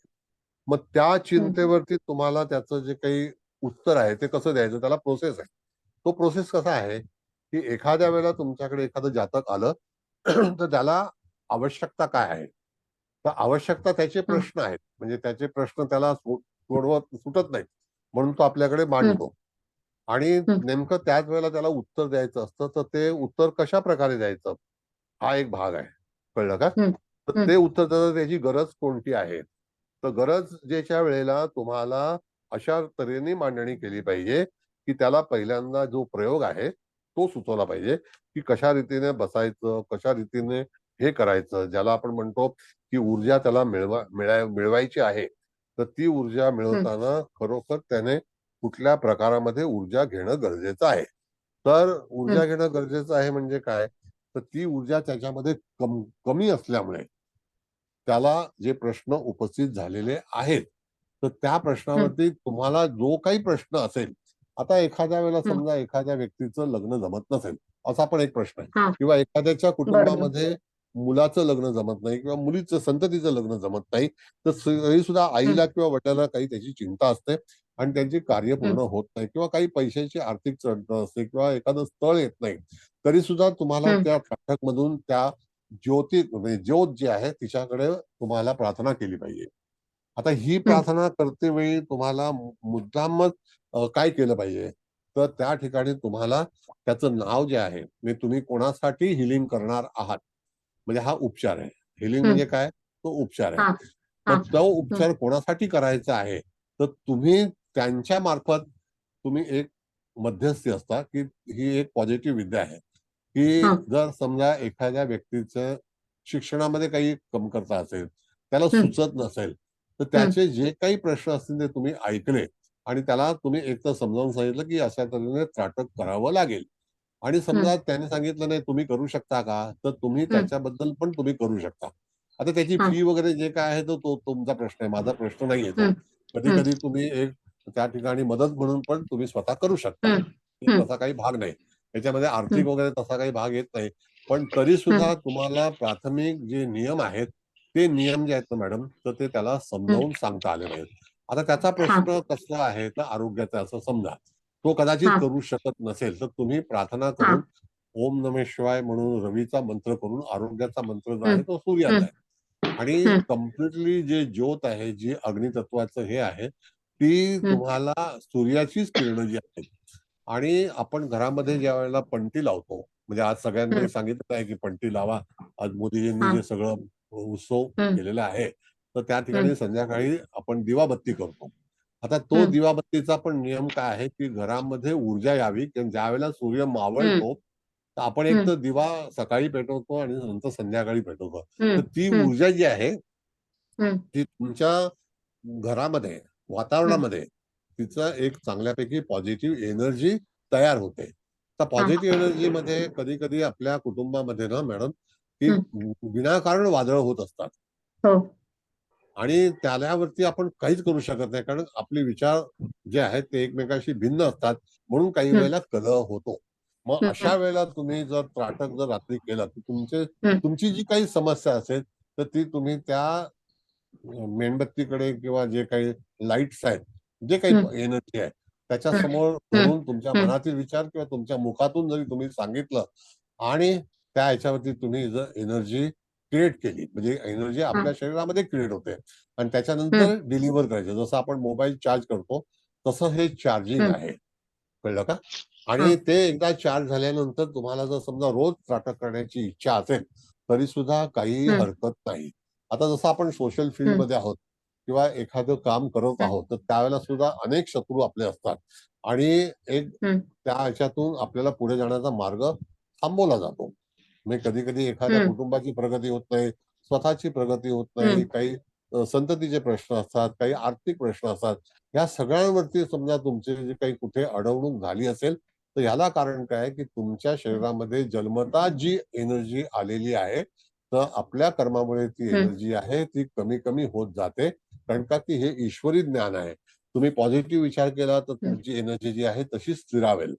मग त्या हं, चिंतेवरती तुम्हाला त्याचं जे काही उत्तर आहे ते कसं द्यायचं त्याला प्रोसेस आहे. तो प्रोसेस कसा आहे, की एखाद्या वेळेला तुमच्याकडे एखादं जातक आलं तर त्याला आवश्यकता काय आहे? तर आवश्यकता त्याचे हं, प्रश्न आहेत. म्हणजे त्याचे प्रश्न त्याला सोडवत सुटत नाहीत. म्हणून तो आपल्याकडे हं, मांडतो. आणि हं, नेमकं त्याच वेळेला त्याला उत्तर द्यायचं असतं, तर ते उत्तर कशाप्रकारे द्यायचं? हा एक भाग आहे. कळलं का? हं, तर हं, ते उत्तर देताना त्याची गरज कोणती आहे? तर गरजेच्या वेळेला तुम्हाला अशा तऱ्हेने मांडणी केली पाहिजे, की त्याला पहिल्यांदा जो प्रयोग आहे, तो सुचवला पाहिजे, की कशा रीतीने बसायचं, कशा रीतीने हे करायचं. ज्याला आपण म्हणतो, की ऊर्जा त्याला मिळवायची आहे. तर ती ऊर्जा हं, मिळवताना खरोखर त्याने कुठल्या प्रकारामध्ये ऊर्जा घेणं गरजेचं आहे. तर हं, ऊर्जा घेणं गरजेचं आहे म्हणजे काय? तर ती ऊर्जा त्याच्यामध्ये कमी असल्यामुळे त्याला जे प्रश्न उपस्थित झालेले आहेत, तर त्या हं, प्रश्नावरती तुम्हाला जो काही प्रश्न असेल, आता एखाद्या वेळेला हं. समजा एखाद्या व्यक्तीचं लग्न जमत नसेल, असा पण एक प्रश्न आहे हां, किंवा एखाद्याच्या बरोबर. कुटुंबामध्ये मुलाचं लग्न जमत नाही किंवा मुलीचं संततीचं लग्न जमत नाही, तर तरी सुद्धा हं, आईला किंवा वडिलांना काही त्याची चिंता असते आणि त्यांची कार्य हं, पूर्ण होत नाही किंवा काही पैशाची आर्थिक चणचण असते किंवा एखादं स्थळ येत नाही. तरी सुद्धा तुम्हाला हं, त्या पाठकमधून त्या म्हणजे ज्योत जी आहे तिच्याकडे तुम्हाला प्रार्थना केली पाहिजे. आता ही हं, प्रार्थना करतेवेळी तुम्हाला मुद्दामच काय केलं पाहिजे? तर त्या ठिकाणी तुम्हाला त्याचं नाव जे आहे, म्हणजे तुम्ही कोणासाठी हिलिंग करणार आहात, म्हणजे हा उपचार आहे. हिलिंग हं. म्हणजे काय? तो उपचार आहे. हां, मग हां. तो हं, उपचार कोणासाठी करायचा आहे? तर तुम्ही त्यांच्या मार्फत तुम्ही एक मध्यस्थी असता, की ही एक पॉझिटिव्ह विद्या आहे, की हां. जर समजा एखाद्या व्यक्तीचं शिक्षणामध्ये काही कमतरता असेल, त्याला हं, सुचत नसेल, तर हं, त्याचे जे काही प्रश्न असतील ते तुम्ही ऐकले आणि त्याला तुम्ही एकतर समजावून सांगितलं, की अशा तऱ्हेने त्राटक करावं लागेल. आणि हं, समजा त्याने सांगितलं, "नाही तुम्ही करू शकता का?" तर तुम्ही हं. त्याच्याबद्दल पण तुम्ही करू शकता. आता त्याची हां. फी वगैरे जे काय आहे तो तो तुमचा प्रश्न आहे. माझा प्रश्न नाहीये तो. हं, हं, कधी-कधी तुम्ही एक त्या ठिकाणी मदत म्हणून पण तुम्ही स्वतः करू शकता. हं, तर हं, तसा काही भाग नाही. त्याच्यामध्ये हं, आर्थिक वगैरे तसा काही भाग येत नाही. पण तरी हं, सुद्धा तुम्हाला प्राथमिक जे नियम आहेत, ते नियम जे आहेत ना मॅडम, तर ते त्याला हं. समजावून सांगता आले पाहिजेत. आता त्याचा हां, प्रश्न कसला आहे तर आरोग्याचा असं समजा. तो कदाचित हां, करू शकत नसेल, तर तुम्ही प्रार्थना हां. करून ओम नमः शिवाय म्हणून रवीचा मंत्र करून आरोग्याचा मंत्र जो हं, आहे तो सूर्याचा हं, आहे. आणि हं, कम्प्लिटली जे ज्योत आहे, जी अग्नितत्वाचं हे आहे, ती हं, तुम्हाला सूर्याचीच किरणं जी आहेत आणि आपण घरामध्ये ज्यावेळेला पणती लावतो, म्हणजे आज सगळ्यांनी हं. सांगितलं आहे, की पणती लावा. आज मोदीजींनी हां. जे सगळं उत्सव हं, केलेला आहे, तर त्या हं, ठिकाणी संध्याकाळी आपण दिवाबत्ती करतो. आता तो हं, दिवाबत्तीचा पण नियम काय आहे, की घरामध्ये ऊर्जा यावी, की ज्यावेळेला सूर्य हं, मावळतो, तर आपण एक हं, तर दिवा सकाळी पेटवतो आणि नंतर संध्याकाळी पेटवतो. हं, तर ती हं, ऊर्जा जी आहे, हं, ती तुमच्या घरामध्ये, हं. वातावरणामध्ये तिचं एक चांगल्यापैकी पॉझिटिव्ह एनर्जी तयार होते. तर हां. पॉझिटिव्ह एनर्जीमध्ये कधी-कधी आपल्या कुटुंबामध्ये ना मॅडम, की हं. विनाकारण वादळं होत असतात. हो. आणि त्याल्यावरती आपण काहीच करू शकत नाही. कारण आपले विचार जे आहेत ते एकमेकांशी भिन्न असतात. म्हणून काही हं, वेळेला कलह होतो. मग हं, अशा वेळेला तुम्ही जर त्राटक जर रात्री केलं, तर हं, तुमची जी काही समस्या असेल, तर ती तुम्ही त्या मेणबत्तीकडे किंवा जे काही लाईट्स आहेत, जे काही हं, एनर्जी आहे, त्याच्यासमोर हम्म. धरून तुमच्या हम्म. मनातील विचार किंवा तुमच्या मुखातून जरी तुम्ही सांगितलं आणि त्या ह्याच्यावरती तुम्ही जर एनर्जी क्रिएट केली, म्हणजे एनर्जी आपल्या शरीरामध्ये क्रिएट होते आणि त्याच्यानंतर डिलिव्हर करायचं. जसं आपण मोबाईल चार्ज करतो तसं हे चार्जिंग आहे, कळलं का? आणि ते एकदा चार्ज झाल्यानंतर तुम्हाला जर समजा रोज नाटक करण्याची इच्छा असेल तरी सुद्धा काही हरकत नाही. आता जसं आपण सोशल फील्डमध्ये आहोत किंवा एखादं काम करत आहोत तर त्यावेळेला सुद्धा अनेक शत्रू आपले असतात आणि एक त्या ह्याच्यातून आपल्याला पुढे जाण्याचा मार्ग थांबवला जातो. म्हणजे कधी कधी एखाद्या कुटुंबाची प्रगती होत नाही, स्वतःची प्रगती होत नाही, काही संततीचे प्रश्न असतात, काही आर्थिक प्रश्न असतात. या सगळ्यांवरती समजा तुमचे जे काही कुठे अडवणूक झाली असेल तर याला कारण काय की तुमच्या शरीरामध्ये जन्मता जी एनर्जी आलेली आहे तर आपल्या कर्मामुळे ती एनर्जी आहे ती कमी कमी होत जाते. कारण का की हे ईश्वरी ज्ञान आहे. तुम्ही पॉझिटिव्ह विचार केला तर तुमची एनर्जी जी आहे तशीच स्थिरावेल.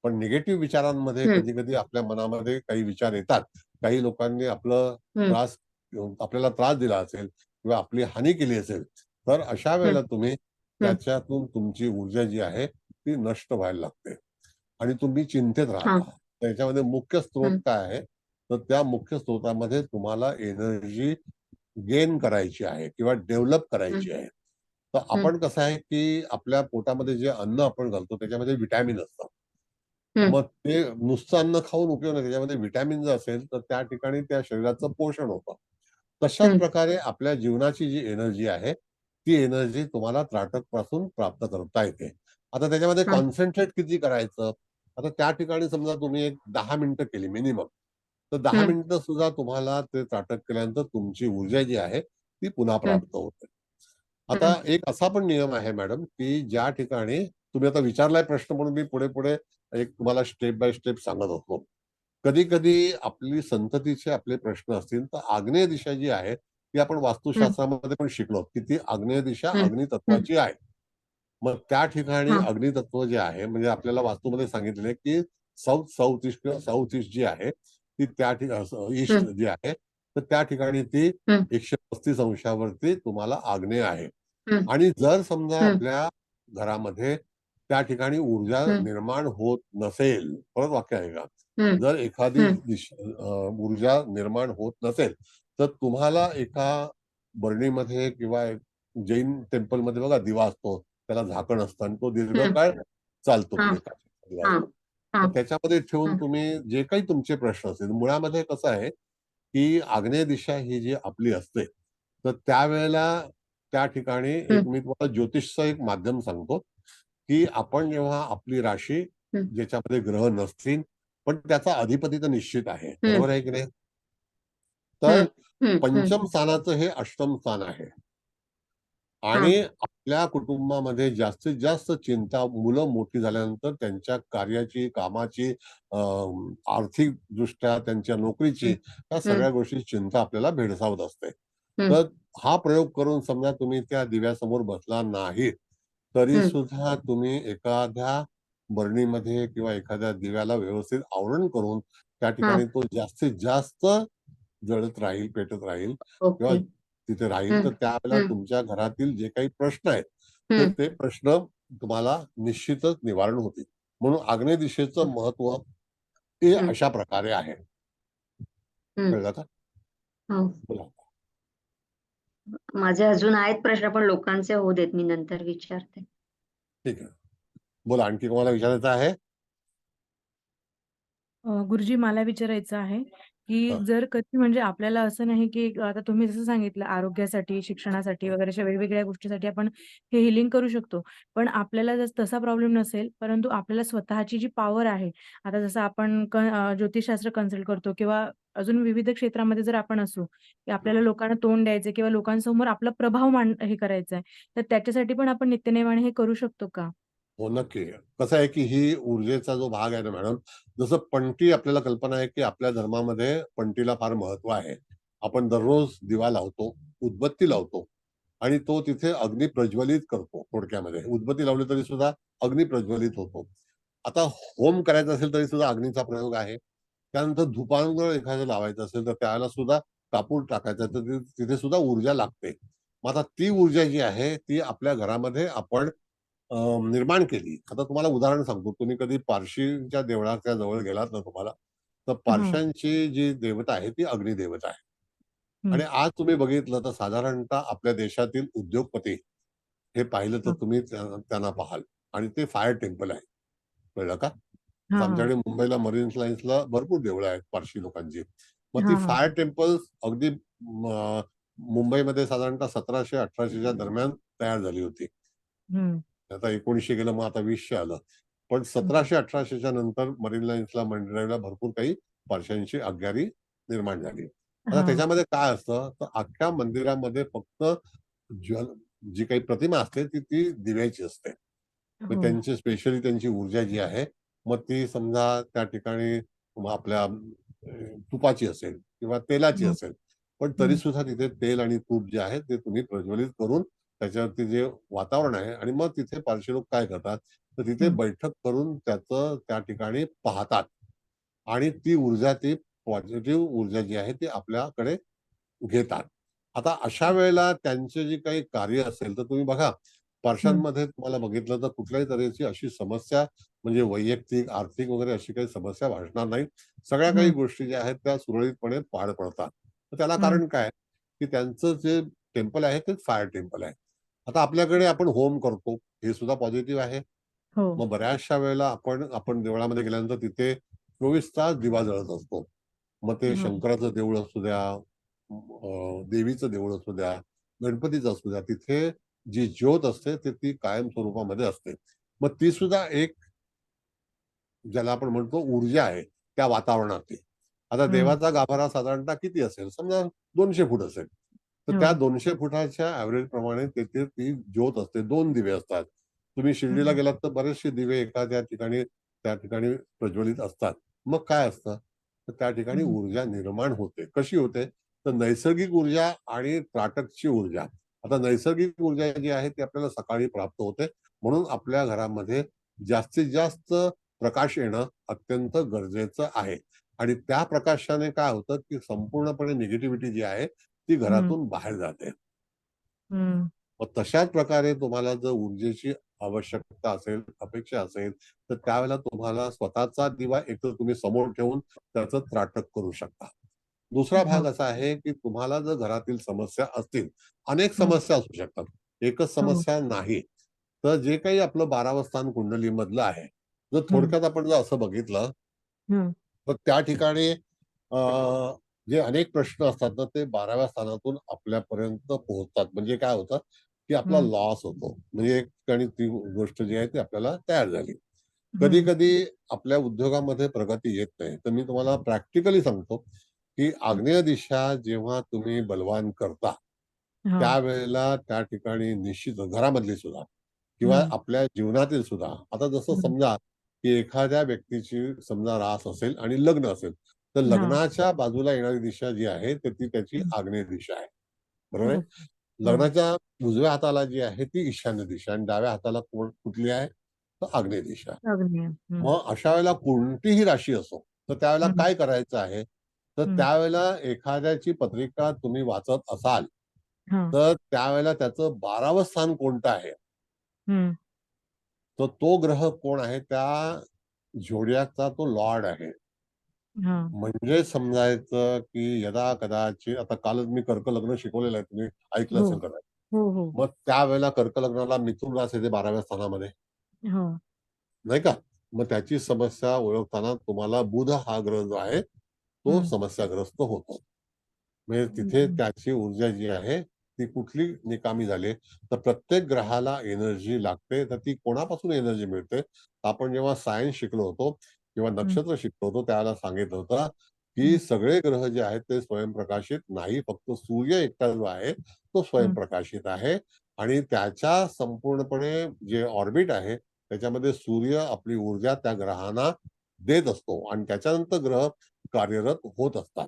पण निगेटिव्ह विचारांमध्ये कधी कधी आपल्या मनामध्ये काही विचार येतात. काही लोकांनी आपल्याला त्रास दिला असेल किंवा आपली हानी केली असेल तर अशा वेळेला तुम्ही त्याच्यातून तुमची ऊर्जा जी आहे ती नष्ट व्हायला लागते आणि तुम्ही चिंतेत राहता. त्याच्यामध्ये मुख्य स्रोत काय आहे तर त्या मुख्य स्रोतामध्ये तुम्हाला एनर्जी गेन करायची आहे किंवा डेव्हलप करायची आहे. तर आपण कसं आहे की आपल्या पोटामध्ये जे अन्न आपण घालतो त्याच्यामध्ये विटॅमिन असतात. मग ते नुसतं अन्न खाऊन उपयोग नाही, त्याच्यामध्ये विटॅमिन जर असेल तर त्या ठिकाणी त्या शरीराचं पोषण होतं. तशाच प्रकारे आपल्या जीवनाची जी एनर्जी आहे ती एनर्जी तुम्हाला त्राटक पासून प्राप्त करता येते. आता त्याच्यामध्ये कॉन्सन्ट्रेट किती करायचं, आता त्या ठिकाणी समजा तुम्ही एक 10 मिनिटं केली मिनिमम तर 10 मिनिटं सुद्धा तुम्हाला ते त्राटक केल्यानंतर तुमची ऊर्जा जी आहे ती पुन्हा प्राप्त होते. आता एक असा पण नियम आहे मॅडम की ज्या ठिकाणी तुम्ही आता विचारलाय प्रश्न म्हणून मी पुढे पुढे एक तुम्हाला स्टेप बाय स्टेप सांगत होतो. कधी कधी आपली संततीचे आपले प्रश्न असतील तर आग्नेय दिशा जी आहे ती आपण वास्तुशास्त्रामध्ये पण शिकलो की ती आग्नेय दिशा अग्नितत्वाची आहे. मग त्या ठिकाणी अग्नितत्व जे आहे म्हणजे आपल्याला वास्तूमध्ये सांगितले की साऊथ ईस्ट जी आहे ती त्या ठिकाणी ईस्ट जी आहे तर त्या ठिकाणी ती 135 अंशावरती तुम्हाला आग्नेय आहे. आणि जर समजा आपल्या घरामध्ये त्या ठिकाणी ऊर्जा निर्माण होत नसेल, परत वाक्य आहे का, जर एखादी ऊर्जा निर्माण होत नसेल तर तुम्हाला एका बरणीमध्ये किंवा जैन टेम्पलमध्ये बघा दिवा असतो, त्याला झाकण असतं आणि तो दीर्घकाळ चालतो, म्हणजे काचेचा दिवा असतो. तर त्याच्यामध्ये ठेवून तुम्ही जे काही तुमचे प्रश्न असतील, मुळामध्ये कसं आहे की आग्नेय दिशा ही जी आपली असते तर त्यावेळेला त्या ठिकाणी एक मी तुम्हाला ज्योतिषचं एक माध्यम सांगतो की आपण जेव्हा आपली राशी ज्याच्यामध्ये ग्रह नसतील पण त्याचा अधिपती तर निश्चित आहे, बरोबर आहे की नाही? तर पंचम स्थानाचं हे अष्टम स्थान आहे आणि आपल्या कुटुंबामध्ये जास्तीत जास्त चिंता मुलं मोठी झाल्यानंतर त्यांच्या कार्याची, कामाची, आर्थिक दृष्ट्या त्यांच्या नोकरीची, या सगळ्या गोष्टी चिंता आपल्याला भेडसावत असते. तर हा प्रयोग करून समजा तुम्ही त्या दिव्यासमोर बसला नाही तरी सुद्धा तुम्ही एखाद्या बरणीमध्ये किंवा एखाद्या दिव्याला व्यवस्थित आवरण करून त्या ठिकाणी तो जास्तीत जास्त जळत राहील, पेटत राहील किंवा तिथे राहील. तर त्यावेळेला तुमच्या घरातील जे काही प्रश्न आहेत तर ते प्रश्न तुम्हाला निश्चितच निवारण होतील. म्हणून आग्नेय दिशेचं महत्व हे अशा प्रकारे आहे. कळलं का? बोला. माझे अजून आहेत प्रश्न पण लोकांचे होऊ देत, मी नंतर विचारते. ठीक आहे, बोला. आणखी कोणाला विचारायचं आहे? गुरुजी मला विचारायचं आहे, की जर कधी म्हणजे आपल्याला असं नाही, की आता तुम्ही जसं सांगितलं आरोग्यासाठी, शिक्षणासाठी वगैरे अशा वेगवेगळ्या गोष्टीसाठी आपण हे हीलिंग करू शकतो. पण आपल्याला जर तसा प्रॉब्लेम नसेल, परंतु आपल्याला स्वतःची जी पॉवर आहे, आता जसं आपण ज्योतिषशास्त्र कन्सल्ट करतो किंवा अजून विविध क्षेत्रामध्ये जर आपण असू, की आपल्याला लोकांना तोंड द्यायचं किंवा लोकांसमोर आपला प्रभाव हे करायचा आहे, तर त्याच्यासाठी पण आपण नित्यनेमाने हे करू शकतो का? हो, नक्की. कसं आहे की ही ऊर्जेचा जो भाग आहे ना मॅडम, जसं पणती आपल्याला कल्पना आहे की आपल्या धर्मामध्ये पणतीला फार महत्व आहे. आपण दररोज दिवा लावतो, उदबत्ती लावतो आणि तो तिथे अग्नी प्रज्वलित करतो थोडक्यामध्ये. उदबत्ती लावली तरी सुद्धा अग्नी प्रज्वलित होतो. आता होम करायचा असेल तरी सुद्धा अग्नीचा प्रयोग आहे. त्यानंतर धूपांगर एखादं लावायचं असेल तर त्याला सुद्धा कापूर टाकायचा तर तिथे सुद्धा ऊर्जा लागते. मग आता ती ऊर्जा जी आहे ती आपल्या घरामध्ये आपण निर्माण केली. आता तुम्हाला उदाहरण सांगतो. तुम्ही कधी पारशीच्या देवळाच्या जवळ गेलात ना तुम्हाला, तर पारशांची जी देवता आहे ती अग्निदेवता आहे. आणि आज तुम्ही बघितलं तर साधारणतः आपल्या देशातील उद्योगपती हे पाहिलं तर तुम्ही त्यांना पाहाल आणि ते फायर टेम्पल आहे. कळलं का? तर आमच्याकडे मुंबईला मरीन लाईन्सला भरपूर देवळं आहेत पारशी लोकांची. मग ती फायर टेम्पल्स अगदी मुंबईमध्ये साधारणतः 1700-1800च्या दरम्यान तयार झाली होती. आता 1900 गेलं, मग आता 2000 आलं. पण 1700-1800च्या नंतर मरीन लाईन्सला मंडळाला भरपूर काही पारशांची आज्ञारी निर्माण झाली. आता त्याच्यामध्ये काय असतं, तर अख्ख्या मंदिरामध्ये फक्त जी काही प्रतिमा असते ती दिव्याची असते. मग त्यांची स्पेशली त्यांची ऊर्जा जी आहे, मग ती समजा त्या ठिकाणी आपल्या तुपाची असेल किंवा तेलाची असेल. पण तरी सुद्धा तिथे तेल आणि तूप जे आहे ते तुम्ही प्रज्वलित करून त्याच्यावरती जे वातावरण आहे आणि मग तिथे पारशी लोक काय करतात, तर तिथे बैठक करून त्याचं त्या ठिकाणी पाहतात आणि ती ऊर्जा, ती पॉझिटिव्ह ऊर्जा जी आहे ती आपल्याकडे घेतात. आता अशा वेळेला त्यांचे जे काही कार्य असेल तर तुम्ही बघा, पारशांमध्ये तुम्हाला बघितलं तर कुठल्याही तऱ्हेची अशी समस्या म्हणजे वैयक्तिक, आर्थिक वगैरे अशी काही समस्या भासणार नाही. सगळ्या काही गोष्टी ज्या आहेत त्या सुरळीतपणे पार पडतात. तर त्याला कारण काय, की त्यांचं जे टेम्पल आहे ते फायर टेम्पल आहे. आता आपल्याकडे आपण होम करतो, हे सुद्धा पॉझिटिव्ह आहे. मग बऱ्याचशा वेळेला आपण देवळामध्ये गेल्यानंतर तिथे 24 तास दिवा जळत असतो. मग ते शंकराचं देऊळ असू द्या, देवीचं देऊळ असू द्या, गणपतीचं असू द्या, तिथे जी ज्योत असते ती कायम स्वरूपामध्ये असते. मग ती सुद्धा एक ज्याला आपण म्हणतो ऊर्जा आहे त्या वातावरणातली. आता देवाचा गाभारा साधारणतः किती असेल, समजा 200 फूट असेल, तर त्या 200 फुटाच्या ऍव्हरेज प्रमाणे तिथे ती ज्योत असते. 2 दिवे असतात. तुम्ही शिर्डीला गेलात तर बरेचसे दिवे एखाद्या ठिकाणी त्या ठिकाणी प्रज्वलित असतात. मग काय असतं, तर त्या ठिकाणी ऊर्जा निर्माण होते. कशी होते, तर नैसर्गिक ऊर्जा आणि त्राटकची ऊर्जा. आता नैसर्गिक ऊर्जा जी आहे ती आपल्याला सकाळी प्राप्त होते, म्हणून आपल्या घरामध्ये जास्तीत जास्त प्रकाश येणं अत्यंत गरजेचं आहे. आणि त्या प्रकाशाने काय होतं, की संपूर्णपणे निगेटिव्हिटी जी आहे ती घरातून बाहेर जाते. मग तशाच प्रकारे तुम्हाला जर ऊर्जेची आवश्यकता असेल, अपेक्षा असेल, तर त्यावेळेला तुम्हाला स्वतःचा दिवा एकतर तुम्ही समोर ठेवून त्याचं त्राटक करू शकता. दुसरा भाग असा आहे, की तुम्हाला जर घरातील समस्या असतील, अनेक समस्या असू शकतात. एकच समस्या नाही. तर जे काही आपलं 12वं स्थान कुंडलीमधलं आहे, जर थोडक्यात आपण जर असं बघितलं, तर त्या ठिकाणी जे अनेक प्रश्न असतात ना, ते 12व्या स्थानातून आपल्यापर्यंत पोहोचतात. म्हणजे काय होतं, की आपला लॉस होतो. म्हणजे एक ठिकाणी ती गोष्ट जी आहे ती आपल्याला तयार झाली. कधी-कधी आपल्या उद्योगामध्ये प्रगती येत नाही. तर मी तुम्हाला प्रॅक्टिकली सांगतो, की आग्नेय दिशा जेव्हा तुम्ही बलवान करता, त्यावेळेला त्या ठिकाणी निश्चित घरामधली सुद्धा किंवा आपल्या जीवनातील सुद्धा, आता जसं समजा, की एखाद्या व्यक्तीची समजा रास असेल आणि लग्न असेल, तर लग्नाच्या बाजूला येणारी दिशा जी आहे, तर ती त्याची आग्नेय दिशा आहे. बरोबर आहे? लग्नाच्या उजव्या हाताला जी आहे ती ईशान्य दिशा आणि डाव्या हाताला कुठली आहे? तर आग्नेय दिशा. मग अशा वेळेला कोणतीही राशी असो, तर त्यावेळेला काय करायचं आहे? तर त्यावेळेला एखाद्याची पत्रिका तुम्ही वाचत असाल, तर त्यावेळेला त्याचं 12वं स्थान कोणतं आहे? तर तो ग्रह कोण आहे? त्या झोडियाकचा तो लॉर्ड आहे. म्हणजे समजायचं, की यदा कदाचित, आता कालच मी कर्क लग्न शिकवलेलं आहे, तुम्ही ऐकलं असेल कदाचित. मग त्यावेळेला कर्क लग्नाला मिथुन रास येते 12व्या स्थानामध्ये, नाही का? मग त्याची समस्या ओळखताना तुम्हाला बुध हा ग्रह जो आहे, तो समस्याग्रस्त होतो. म्हणजे तिथे त्याची ऊर्जा जी आहे, ती कुठली निकामी झाली, तर प्रत्येक ग्रहाला एनर्जी लागते. तर ती कोणापासून एनर्जी मिळते? आपण जेव्हा सायन्स शिकलो होतो किंवा नक्षत्र शिकलो होतो, त्यावेळेला सांगितलं होतं, की सगळे ग्रह जे आहेत ते स्वयंप्रकाशित नाही. फक्त सूर्य एकटा जो आहे, तो स्वयंप्रकाशित आहे आणि त्याच्या संपूर्णपणे जे ऑर्बिट आहे, त्याच्यामध्ये सूर्य आपली ऊर्जा त्या ग्रहांना देत असतो आणि त्याच्यानंतर ग्रह कार्यरत होत असतात.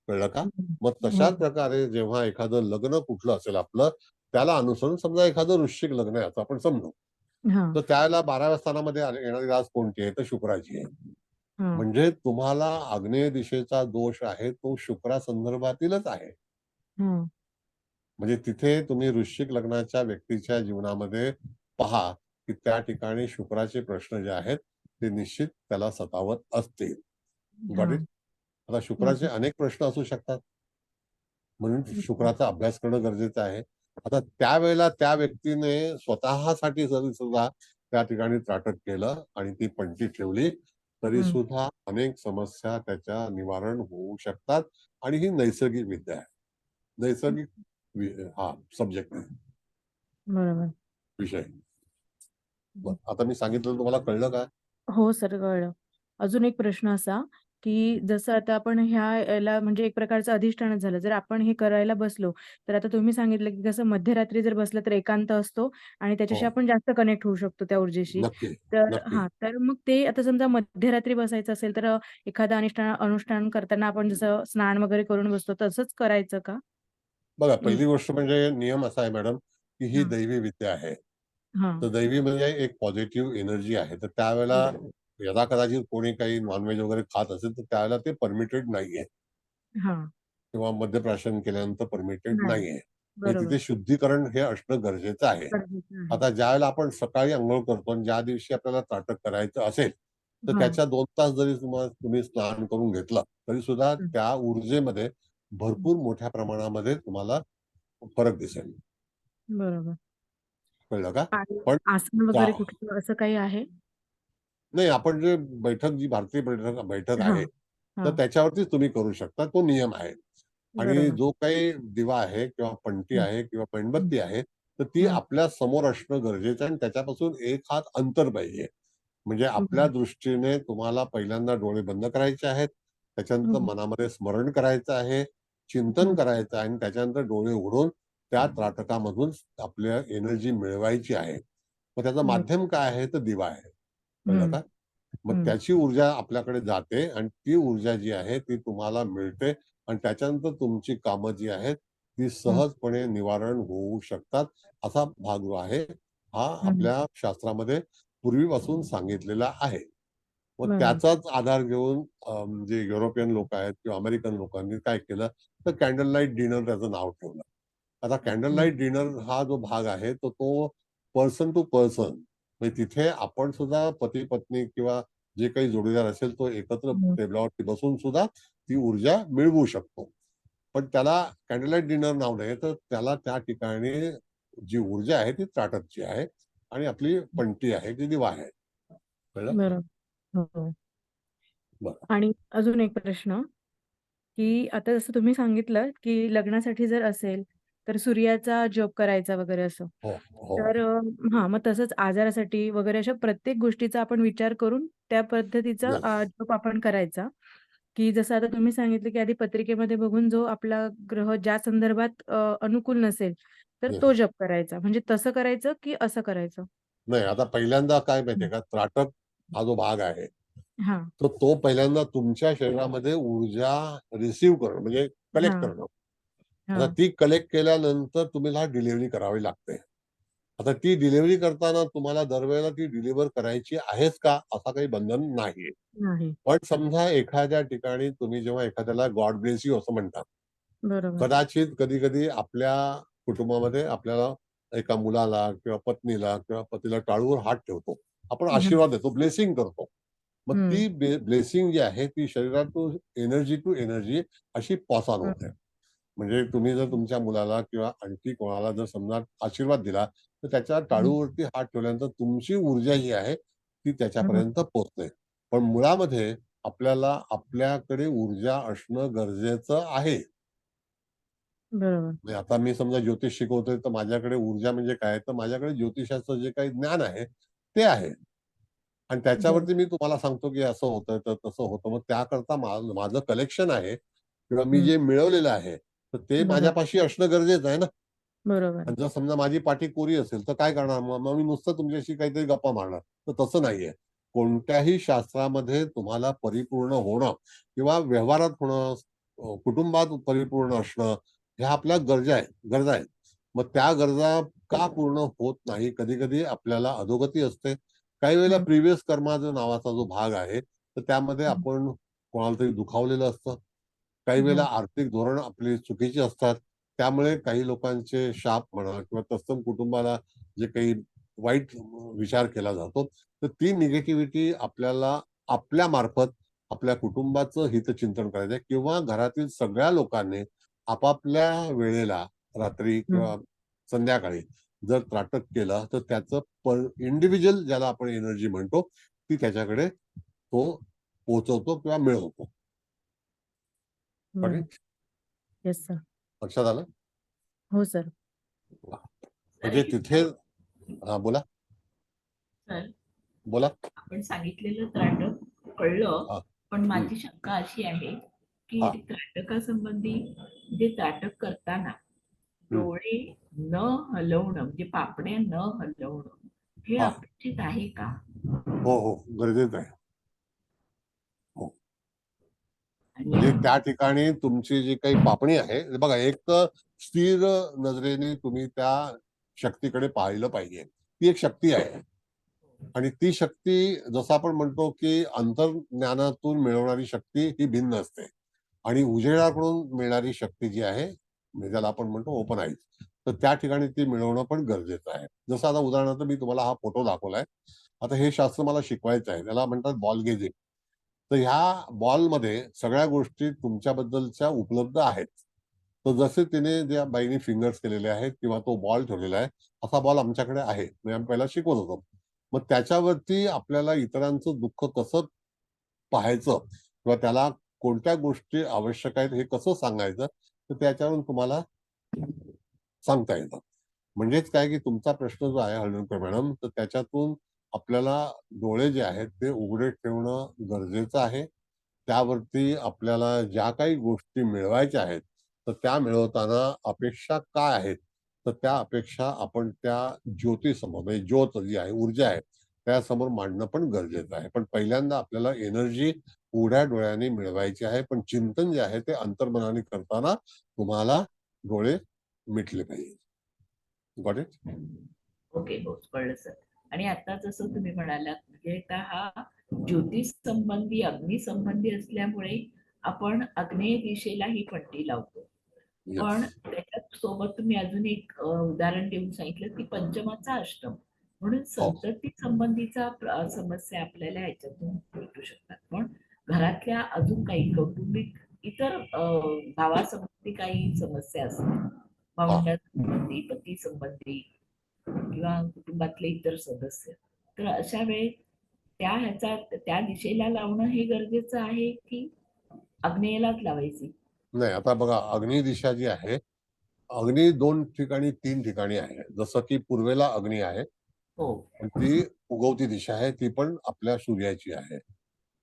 कळलं का? मग तशाच प्रकारे जेव्हा एखादं लग्न कुठलं असेल आपलं, त्याला अनुसरून समजा एखादं वृश्चिक लग्न आहे असं आपण समजू. तर त्यावेळेला 12व्या स्थानामध्ये येणारी रास कोणती आहे? तर शुक्राची आहे. म्हणजे तुम्हाला आग्नेय दिशेचा दोष आहे, तो शुक्रासंदर्भातीलच आहे. म्हणजे तिथे तुम्ही वृश्चिक लग्नाच्या व्यक्तीच्या जीवनामध्ये पहा, की त्या ठिकाणी शुक्राचे प्रश्न जे आहेत ते निश्चित त्याला सतावत असतील. Got it? हा आता शुक्राचे अनेक प्रश्न असू शकतात, म्हणून शुक्राचा अभ्यास करणं गरजेचं आहे. आता त्यावेळेला त्या व्यक्तीने स्वतःसाठी जरी सुद्धा त्या ठिकाणी त्राटक केलं आणि ती पणती ठेवली तरी सुद्धा अनेक समस्या त्याच्या निवारण होऊ शकतात. आणि ही नैसर्गिक विद्या आहे, नैसर्गिक हा सब्जेक्ट आहे, बरोबर. विषय. आता मी सांगितलं तुम्हाला कळलं का? हो सर, कळलं. अजून एक प्रश्न असा, की जसं आता आपण याला म्हणजे एक प्रकारचं अधिष्ठानच झालं. जर आपण हे करायला बसलो, तर आता तुम्ही सांगितलं, की कसं मध्यरात्री जर बसलं तर एकांत असतो आणि त्याच्याशी हो, आपण जास्त कनेक्ट होऊ शकतो त्या ऊर्जेशी. नक्की, तर नक्की. तर मग ते आता समजा मध्यरात्री बसायचं असेल, तर एखादं अनुष्ठान करताना आपण जसं स्नान वगैरे करून बसतो, तसंच करायचं का? बघा, म्हणजे पहिली गोष्ट म्हणजे नियम असा आहे मॅडम, की ही हां, दैवी विद्या आहे. हां. तर दैवी म्हणजे एक पॉझिटिव्ह एनर्जी आहे. तर त्यावेळेला यदाकदाचित कोणी काही नॉनव्हेज वगैरे खात असेल तर त्यावेळेला ते परमिटेड नाहीये, हां. किंवा मद्यप्राशन केल्यानंतर परमिटेड नाही. नाहीये. म्हणजे बरोबर. तिथे शुद्धीकरण हे असणं गरजेचं आहे. गरजेचं आहे. आता ज्यावेळेला आपण सकाळी अंघोळ करतो आणि ज्या दिवशी आपल्याला त्राटक करायचं असेल, तर हां. त्याच्या 2 तास जरी तुम्ही स्नान करून घेतलं, तरी सुद्धा हं. त्या ऊर्जेमध्ये भरपूर मोठ्या प्रमाणामध्ये तुम्हाला फरक दिसेल. बरोबर. कळलं का? आणि पण आसन त्या वगैरे कुठलं असं काही आहे? नाही, आपण जे जी भारतीय बैठक हां, आहे, तर हां. त्याच्यावरतीच तुम्ही करू शकता. तो नियम आहे. आणि बरोबर. जो काही दिवा आहे किंवा पणती हं, आहे किंवा हं, मेणबत्ती आहे, तर ती हं. आपल्या समोर असणं गरजेचं आहे आणि त्याच्यापासून 1 हात अंतर पाहिजे. म्हणजे आपल्या बरं. दृष्टीने तुम्हाला पहिल्यांदा डोळे बंद करायचे आहेत. त्याच्यानंतर हं, मनामध्ये स्मरण करायचं आहे, चिंतन हं, करायचं आहे आणि त्याच्यानंतर डोळे उघडून त्या त्राटकामधून आपल्या एनर्जी मिळवायची आहे. मग त्याचं बरं. माध्यम काय आहे? तर दिवा आहे. कळलं हं, का? मग हं, त्याची ऊर्जा आपल्याकडे जाते आणि ती ऊर्जा जी आहे ती तुम्हाला मिळते आणि त्याच्यानंतर तुमची कामं जी आहेत ती हं, सहजपणे निवारण होऊ शकतात. असा भाग जो आहे, हा हं. आपल्या शास्त्रामध्ये पूर्वीपासून सांगितलेला आहे. मग बरं. त्याचाच आधार घेऊन जे युरोपियन लोक आहेत किंवा अमेरिकन लोकांनी काय केलं, तर कॅन्डल लाईट डिनर त्याचं नाव ठेवलं. आता कॅन्डल हं, लाईट डिनर हा जो भाग आहे, तो पर्सन टू पर्सन, म्हणजे तिथे आपण सुद्धा पती पत्नी किंवा जे काही जोडीदार असेल तो एकत्र हं. टेबलावरती बसून सुद्धा ती ऊर्जा मिळवू शकतो. पण त्याला कॅन्डल लाईट डिनर नाव नाही, तर त्याला त्या ठिकाणी जी ऊर्जा आहे ती त्राटकची आहे आणि आपली पणती आहे ती दिवा आहे. कळलं? बरं. हो, हो. बरं. आणि अजून एक प्रश्न, की आता जसं तुम्ही सांगितलं, की लग्नासाठी जर असेल, तर सूर्याचा जप करायचा वगैरे असं. हो, हो. तर हां, मग तसंच आजारासाठी वगैरे अशा प्रत्येक गोष्टीचा आपण विचार करून त्या पद्धतीचा येस, जप आपण करायचा. की जसं आता तुम्ही सांगितलं, की आधी पत्रिकेमध्ये बघून जो आपला ग्रह ज्या संदर्भात अनुकूल नसेल, तर येस. तो जप करायचा. म्हणजे तसं करायचं की असं करायचं? नाही, आता पहिल्यांदा काय हं. माहितीये का, त्राटक हा जो भाग आहे, हां, तर तो पहिल्यांदा तुमच्या शरीरामध्ये ऊर्जा रिसीव्ह करणं म्हणजे कलेक्ट हां, करणं. आता हां. ती कलेक्ट केल्यानंतर तुम्हाला डिलिव्हरी करावी लागते. आता ती डिलिव्हरी करताना तुम्हाला दरवेळेला ती डिलिव्हर करायची आहेच का, असा काही बंधन नाही. नाही. पण समजा एखाद्या ठिकाणी तुम्ही जेव्हा एखाद्याला गॉड ब्लेस यू असं म्हणता, बरोबर. कदाचित कधी-कधी आपल्या कुटुंबामध्ये आपल्याला एका मुलाला किंवा पत्नीला किंवा पतीला टाळूवर हात ठेवतो. आपण हं, आशीर्वाद देतो, ब्लेसिंग करतो. मग हं, ती ब्लेसिंग जी आहे ती शरीरातून एनर्जी टू एनर्जी अशी पॉस ऑन हं, होते. म्हणजे तुम्ही जर तुमच्या मुलाला किंवा आणखी कोणाला जर समजा आशीर्वाद दिला, तर त्याच्या हं, टाळूवरती हात ठेवल्यानंतर तुमची ऊर्जा जी आहे, ती हं. त्याच्यापर्यंत पोहोचते. पण मुळामध्ये आपल्याला आपल्याकडे ऊर्जा असणं गरजेचं आहे. बरोबर. म्हणजे आता मी समजा ज्योतिष शिकवतोय, तर माझ्याकडे ऊर्जा म्हणजे काय? तर माझ्याकडे ज्योतिषाचं जे काही ज्ञान आहे, ते आहे. आणि बरं. त्याच्यावरती मी तुम्हाला सांगतो, की असं होतं, तर तसं होतं. मग त्याकरता माझं कलेक्शन आहे किंवा मी हं. जे मिळवलेलं आहे, तर ते बरोबर, माझ्यापाशी असणं गरजेचं आहे ना. बरोबर. आणि जर समजा माझी पाठी कोरी असेल, तर काय करणार मग? मग मी नुसतं तुमच्याशी काहीतरी गप्पा मारणार. तर तसं नाहीये. कोणत्याही शास्त्रामध्ये तुम्हाला परिपूर्ण होणं किंवा व्यवहारात होणं, कुटुंबात परिपूर्ण असणं, ह्या आपल्या गरजा आहेत. मग त्या गरजा का पूर्ण होत नाही? कधी-कधी आपल्याला अधोगती असते. काही वेळेला हं, प्रिव्हियस कर्मा नावाचा जो भाग आहे, तर त्यामध्ये हं. आपण कोणाला तरी दुखावलेलं असतं. काही वेळेला हो. आर्थिक धोरणं आपली चुकीची असतात. त्यामुळे काही लोकांचे शाप म्हणा किंवा तत्सम कुटुंबाला जे काही वाईट विचार केला जातो. तर ती निगेटिव्हिटी आपल्याला आपल्या मार्फत आपल्या कुटुंबाचं हितचिंतन करायचं आहे किंवा घरातील सगळ्या लोकांनी आपापल्या वेळेला रात्री किंवा संध्याकाळी जर त्राटक केलं तर त्याचं इंडिव्हिज्युअल ज्याला आपण एनर्जी म्हणतो ती त्याच्याकडे तो पोहोचवतो किंवा मिळवतो. Yes sir. लक्षात आलं? हो सर. म्हणजे तिथे हा बोला सर बोला. आपण सांगितलेलं त्राटक कळलं, हा. पण माझी शंका अशी आहे की हा. त्राटकासंबंधी जे त्राटक करताना डोळे न हलवणं म्हणजे पापण्या न हलवणं हे हा. अपेक्षित आहे का? हो हो गरजेचं आहे. म्हणजे आणि त्या ठिकाणी तुमची जी काही पापणी आहे बघा, एक तर स्थिर नजरेने तुम्ही त्या शक्तीकडे पाहिलं पाहिजे. ती एक शक्ती आहे आणि ती शक्ती जसं आपण म्हणतो की अंतर्ज्ञानातून मिळवणारी शक्ती ही भिन्न असते आणि उजेडाकडून मिळणारी शक्ती जी आहे म्हणजे ज्याला आपण म्हणतो ओपन आईज, तर त्या ठिकाणी ती मिळवणं पण गरजेचं आहे. जसं आता उदाहरणार्थ मी तुम्हाला हा फोटो दाखवलाय. आता हे शास्त्र मला शिकवायचं आहे, त्याला म्हणतात बॉल गेजिंग. तर ह्या बॉलमध्ये सगळ्या गोष्टी तुमच्याबद्दलच्या उपलब्ध आहेत. तर जसे तिने ज्या बाईने फिंगर्स केलेले आहेत किंवा तो बॉल ठेवलेला आहे, असा बॉल आमच्याकडे आहे. म्हणजे आम्ही पहिला शिकवत होतो. मग त्याच्यावरती आपल्याला इतरांचं दुःख कसं पाहायचं किंवा त्याला कोणत्या गोष्टी आवश्यक आहेत हे कसं सांगायचं, तर त्याच्यावरून तुम्हाला सांगता येतं. म्हणजेच काय की तुमचा प्रश्न जो आहे हळदणकर मॅडम, तर त्याच्यातून आपल्याला डोळे जे आहेत ते उघडे ठेवणं गरजेचं आहे. त्यावरती आपल्याला ज्या काही गोष्टी मिळवायच्या आहेत, तर त्या मिळवताना अपेक्षा काय आहेत, तर त्या अपेक्षा आपण त्या ज्योतीसमोर म्हणजे ज्योत जी आहे, ऊर्जा आहे, त्यासमोर मांडणं पण गरजेचं आहे. पण पहिल्यांदा आपल्याला एनर्जी उघड्या डोळ्यांनी मिळवायची आहे. पण चिंतन जे आहे ते अंतर्मनाने करताना तुम्हाला डोळे मिटले पाहिजे. Got it? ओके, हो कळलं सर. आणि आता जसं तुम्ही म्हणालात म्हणजे का हा ज्योतिष संबंधी अग्नी संबंधी असल्यामुळे आपण आग्नेय दिशेलाही पट्टी लावतो. पण त्याच्यात सोबत तुम्ही अजून एक उदाहरण देऊन सांगितलं की पंचमाचा अष्टम म्हणून संतती संबंधीचा समस्या आपल्याला ह्याच्यातून भेटू शकतात. पण घरातल्या अजून काही कौटुंबिक इतर भावासंबंधी काही समस्या असतात, भावंडांसंबंधी, पती संबंधी किंवा कुटुंबातले इतर सदस्य, तर अशा वेळी त्या दिशेला लावणं हे गरजेचं आहे की आग्नेयलाच लावायची? नाही, आता बघा अग्नी दिशा जी आहे, अग्नी 2 ठिकाणी 3 ठिकाणी आहे. जसं की पूर्वेला अग्नी आहे. हो. ती उगवती दिशा आहे, ती पण आपल्या सूर्याची आहे.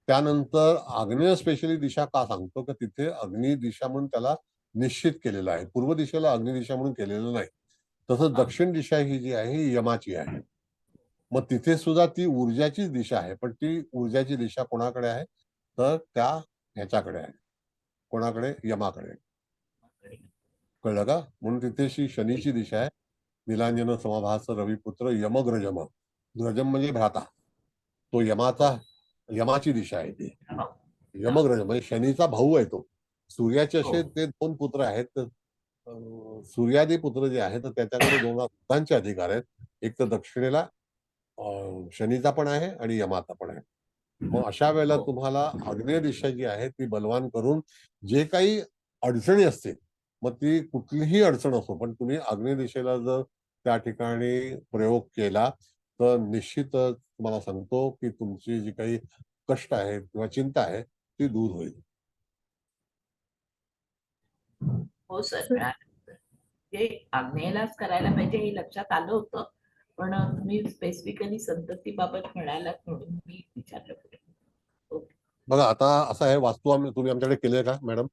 त्यानंतर आग्नेय स्पेशली दिशा का सांगतो की तिथे अग्नी दिशा म्हणून त्याला निश्चित केलेलं आहे. पूर्व दिशेला अग्नी दिशा म्हणून केलेलं नाही. तसं दक्षिण दिशा ही जी आहे ही यमाची आहे. मग तिथे सुद्धा ती ऊर्जाचीच दिशा आहे, पण ती ऊर्जाची दिशा कोणाकडे आहे, तर त्या ह्याच्याकडे आहे. कोणाकडे? यमाकडे. कळलं का? म्हणून तिथे शनीची दिशा आहे. नीलांजन समभास रविपुत्र यमग्रजम. ग्रजम म्हणजे भ्राता. तो यमाची दिशा आहे ती. यमग्रजम म्हणजे शनीचा भाऊ आहे तो. सूर्याचे असे ते 2 पुत्र आहेत. सूर्यादी पुत्र जे आहेत तर त्याच्याकडे 2 युद्धांचे अधिकार आहेत. एक तर दक्षिणेला शनीचा पण आहे आणि यमाचा पण आहे. मग अशा वेळेला तुम्हाला आग्नेय दिशा जी आहे ती बलवान करून जे काही अडचणी असतील, मग ती कुठलीही अडचण असो, पण तुम्ही आग्नेय दिशेला जर त्या ठिकाणी प्रयोग केला तर निश्चितच तुम्हाला सांगतो की तुमची जी काही कष्ट आहेत किंवा चिंता आहे ती दूर होईल. हो सर. ते आग्नेयलाच करायला पाहिजे हे लक्षात आलं होतं, पण तुम्ही स्पेसिफिकली संततीबाबत म्हणालात म्हणून मी विचारलं पुढे. ओके. बघा आता असं आहे, वास्तू तुम्ही आमच्याकडे केले का मॅडम?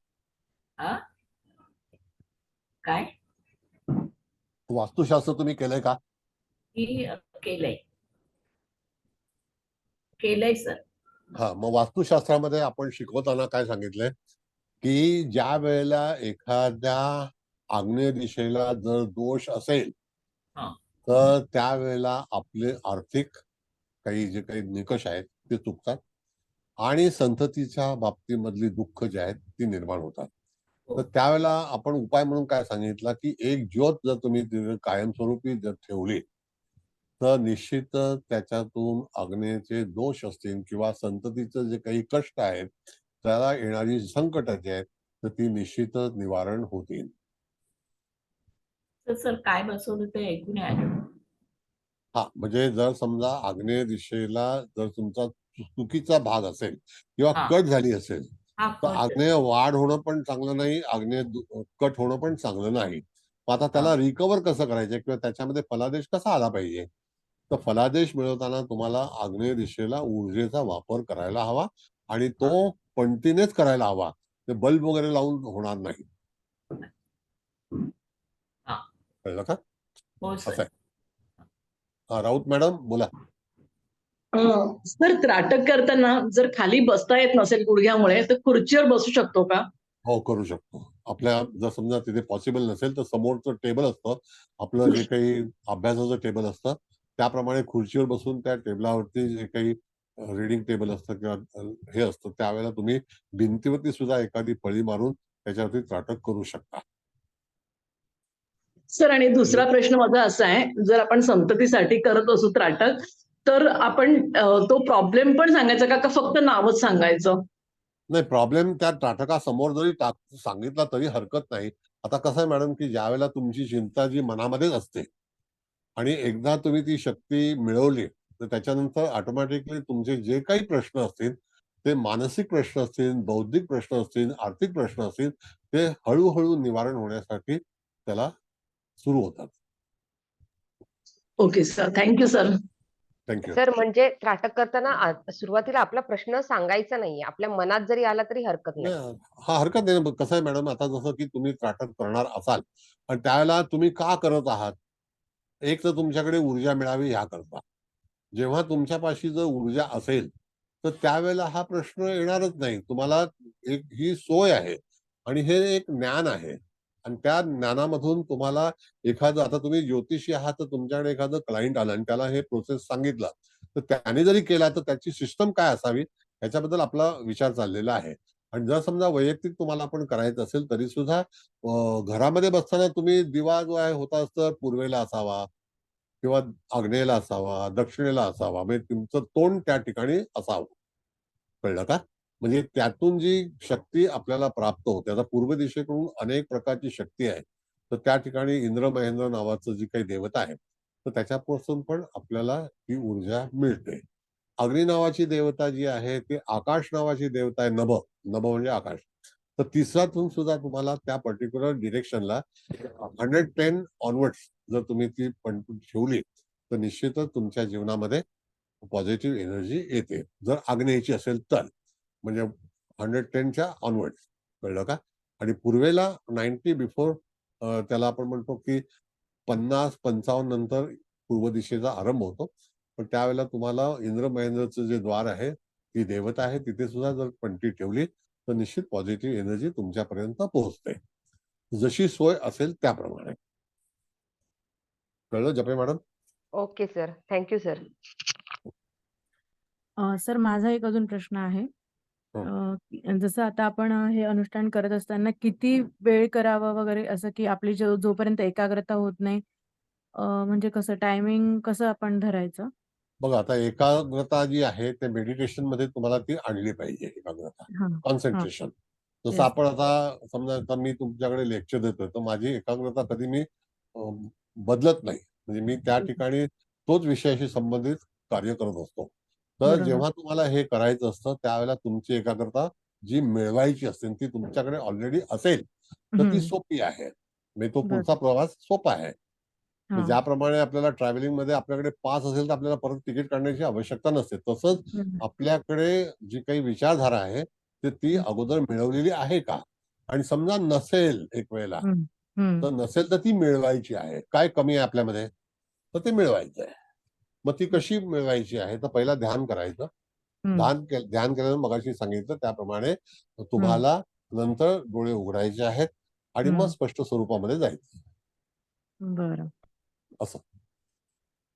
काय? वास्तुशास्त्र तुम्ही केलंय का? की केलंय सर. हा, मग वास्तुशास्त्रामध्ये आपण शिकवताना काय सांगितलंय की ज्या वेळेला एखाद्या आग्नेय दिशेला जर दोष असेल तर त्यावेळेला आपले आर्थिक काही जे काही निकष आहेत ते चुकतात आणि संततीच्या बाबतीमधली दुःख जे आहेत ती निर्माण होतात. तर त्यावेळेला आपण उपाय म्हणून काय सांगितलं की एक ज्योत जर तुम्ही कायमस्वरूपी जर ठेवली तर निश्चितच त्याच्यातून आग्नेयचे दोष असतील किंवा संततीचं जे काही कष्ट आहेत, त्याला येणारी संकट जी आहेत, तर ती निश्चितच निवारण होतील. तर सर काय बसवलं ते ऐकून आलं. हा, म्हणजे जर समजा आग्नेय दिशेला जर तुमचा चुकीचा भाग असेल किंवा हा कट झाली असेल, हा तर कट आग्नेय वाढ होणं पण चांगलं नाही, आग्नेय कट होणं पण चांगलं नाही. मग आता हा त्याला रिकव्हर कसं करायचं किंवा त्याच्यामध्ये फलादेश कसा आला पाहिजे? तर फलादेश मिळवताना तुम्हाला आग्नेय दिशेला ऊर्जेचा वापर करायला हवा आणि हा तो पणतीनेच करायला हवा. ते बल्ब वगैरे लावून होणार नाही. हा कळलं का? हो असं सर. आहे. राऊत मॅडम बोला. सर त्राटक करताना जर खाली बसता येत नसेल गुडघ्यामुळे तर खुर्चीवर बसू शकतो का? हो, करू शकतो. आपल्या जर समजा तिथे पॉसिबल नसेल तर समोरचं टेबल असतं. आपलं जे काही अभ्यासाचं टेबल असतं, त्याप्रमाणे खुर्चीवर बसून त्या टेबलावरती जे काही रीडिंग टेबल असतं किंवा हे असतं, त्यावेळेला तुम्ही भिंतीवरती सुद्धा एखादी फळी मारून त्याच्यावरती त्राटक करू शकता. सर आणि दुसरा प्रश्न माझा असा आहे, जर आपण संततीसाठी करत असू त्राटक, तर आपण तो प्रॉब्लेम पण सांगायचा का फक्त नावच सांगायचं? नाही, प्रॉब्लेम त्या त्राटकासमोर जरी सांगितला तरी हरकत नाही. आता कसं आहे मॅडम, की ज्यावेळेला तुमची चिंता जी मनामध्येच असते आणि एकदा तुम्ही ती शक्ती मिळवली, तर त्याच्यानंतर ऑटोमॅटिकली तुमचे जे काही प्रश्न असतील, ते मानसिक प्रश्न असतील, बौद्धिक प्रश्न असतील, आर्थिक प्रश्न असतील, ते हळूहळू निवारण होण्यासाठी त्याला सुरू होतात. Okay sir, thank you sir. Thank you. Sir म्हणजे त्राटक करताना सुरुवातीला आपला प्रश्न सांगायचा नाहीये. आपल्या मनात जरी आला तरी हरकत नाही. नाही, हा हरकत नाही ना. कसं आहे मॅडम, आता जसं की तुम्ही त्राटक करणार असाल आणि त्यावेळेला तुम्ही का करत आहात? एक तर तुमच्याकडे ऊर्जा मिळावी ह्याकरता. जेव्हा तुमच्यापाशी जर ऊर्जा असेल, तर त्यावेळेला हा प्रश्न येणारच नाही. तुम्हाला एक ही सोय आहे आणि हे एक ज्ञान आहे आणि त्या ज्ञानामधून तुम्हाला एखादं, आता तुम्ही ज्योतिषी आहात, तर तुमच्याकडे एखादं क्लायंट आलं आणि त्याला हे प्रोसेस सांगितलं, तर त्याने जरी केला तर त्याची सिस्टम काय असावी ह्याच्याबद्दल आपला विचार चाललेला आहे. आणि जर समजा वैयक्तिक तुम्हाला पण करायचं असेल तरी सुद्धा घरामध्ये बसताना तुम्ही दिवा जो आहे होता तर पूर्वेला असावा किंवा आग्नेयेला असावा, दक्षिणेला असावा, म्हणजे तुमचं तोंड त्या ठिकाणी असावं. कळलं का? म्हणजे त्यातून जी शक्ती आपल्याला प्राप्त होते. आता पूर्व दिशेकडून अनेक प्रकारची शक्ती आहे. तर त्या ठिकाणी इंद्र महेंद्र नावाचं जी काही देवता आहे, तर त्याच्यापासून पण आपल्याला ही ऊर्जा मिळते. अग्नी नावाची देवता जी आहे, ती आकाश नावाची देवता आहे. नभ, नभ म्हणजे आकाश. तर तिसऱ्यातून सुद्धा तुम्हाला त्या पर्टिक्युलर डिरेक्शनला 110 ऑनवर्ड्स जर तुम्ही ती पण ठेवली, तर निश्चितच तुमच्या जीवनामध्ये पॉझिटिव्ह एनर्जी येते. जर आग्नेयची असेल तर. म्हणजे 110च्या ऑनवर्ड्स. कळलं का? आणि पूर्वेला 90 बिफोर, त्याला आपण म्हणतो की 50-55 नंतर पूर्व दिशेचा आरंभ होतो. पण त्यावेळेला तुम्हाला इंद्र महेंद्रचं जे द्वार आहे, ती देवता आहे, तिथे सुद्धा जर पणती ठेवली, तर निश्चित पॉझिटिव्ह एनर्जी तुमच्यापर्यंत पोहोचते. जशी सोय असेल त्याप्रमाणे. कळलं जपे madam? Okay sir. Thank you sir. Sir माझा एक अजून प्रश्न आहे. जसं आता आपण हे अनुष्ठान करत असताना किती वेळ करावं वगैरे, असं की आपली जोपर्यंत एकाग्रता होत नाही, म्हणजे कसं टायमिंग कसं आपण धरायचं? बघा, आता एकाग्रता जी आहे ते मेडिटेशन मध्ये तुम्हाला ती आणली पाहिजे, एकाग्रता, हां, हां. कॉन्सन्ट्रेशन. जसं येस. आपण आता समजा आता मी तुमच्याकडे लेक्चर देतोय, तर माझी एकाग्रता कधी मी बदलत नाही. म्हणजे मी त्या ठिकाणी तोच विषयाशी संबंधित कार्य करत असतो. तर बरोबर. जेव्हा तुम्हाला हे करायचं असतं त्यावेळेला तुमची एकाग्रता जी मिळवायची असते ती तुमच्याकडे ऑलरेडी असेल, तर ती हं. सोपी आहे. म्हणजे तो पुढचा बरं. प्रवास सोपा आहे. हां. ज्याप्रमाणे आपल्याला ट्रॅव्हलिंगमध्ये आपल्याकडे पास असेल तर आपल्याला परत तिकीट काढण्याची आवश्यकता नसते. तसंच हं, आपल्याकडे जी काही विचारधारा आहे, तर ती हं, अगोदर मिळवलेली आहे का? आणि समजा नसेल एक वेळेला, हं, हं, तर नसेल तर ती मिळवायची आहे. काय कमी आहे आपल्यामध्ये? तर ते मिळवायचं आहे. मग ती कशी मिळवायची आहे? तर पहिला ध्यान करायचं. हं, ध्यान केल्यानं मगाशी सांगितलं त्याप्रमाणे हं, तुम्हाला नंतर डोळे उघडायचे आहेत आणि मग हं. स्पष्ट स्वरूपामध्ये जायचं. बरं. असं.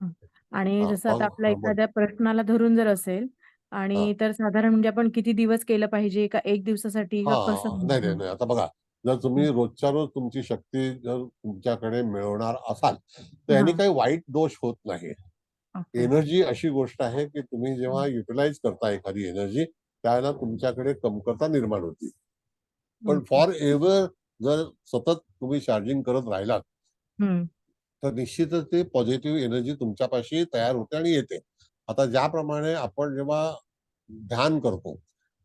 हं. आणि हां, जसं आता मग आपल्या बोला. एखाद्या प्रश्नाला धरून जर असेल हां. आणि तर साधारण म्हणजे आपण किती दिवस केलं पाहिजे, का 1 दिवसासाठी, का कसं? नाही, नाही, नाही. आता बघा, जर तुम्ही हं. रोजच्या रोज तुमची शक्ती जर तुमच्याकडे मिळवणार असाल, तर ह्यानी हां. काही वाईट दोष होत नाही. ओके. एनर्जी अशी गोष्ट आहे की तुम्ही जेव्हा युटिलाइज करता एखादी एनर्जी, त्यावेळेला तुमच्याकडे कमतरता निर्माण होती. पण ओके. फॉर एव्हर जर सतत तुम्ही चार्जिंग करत राहिलात, हम्म. तर निश्चितच ते पॉझिटिव्ह एनर्जी तुमच्यापाशी तयार होते आणि येते. आता ज्याप्रमाणे आपण जेव्हा ध्यान करतो,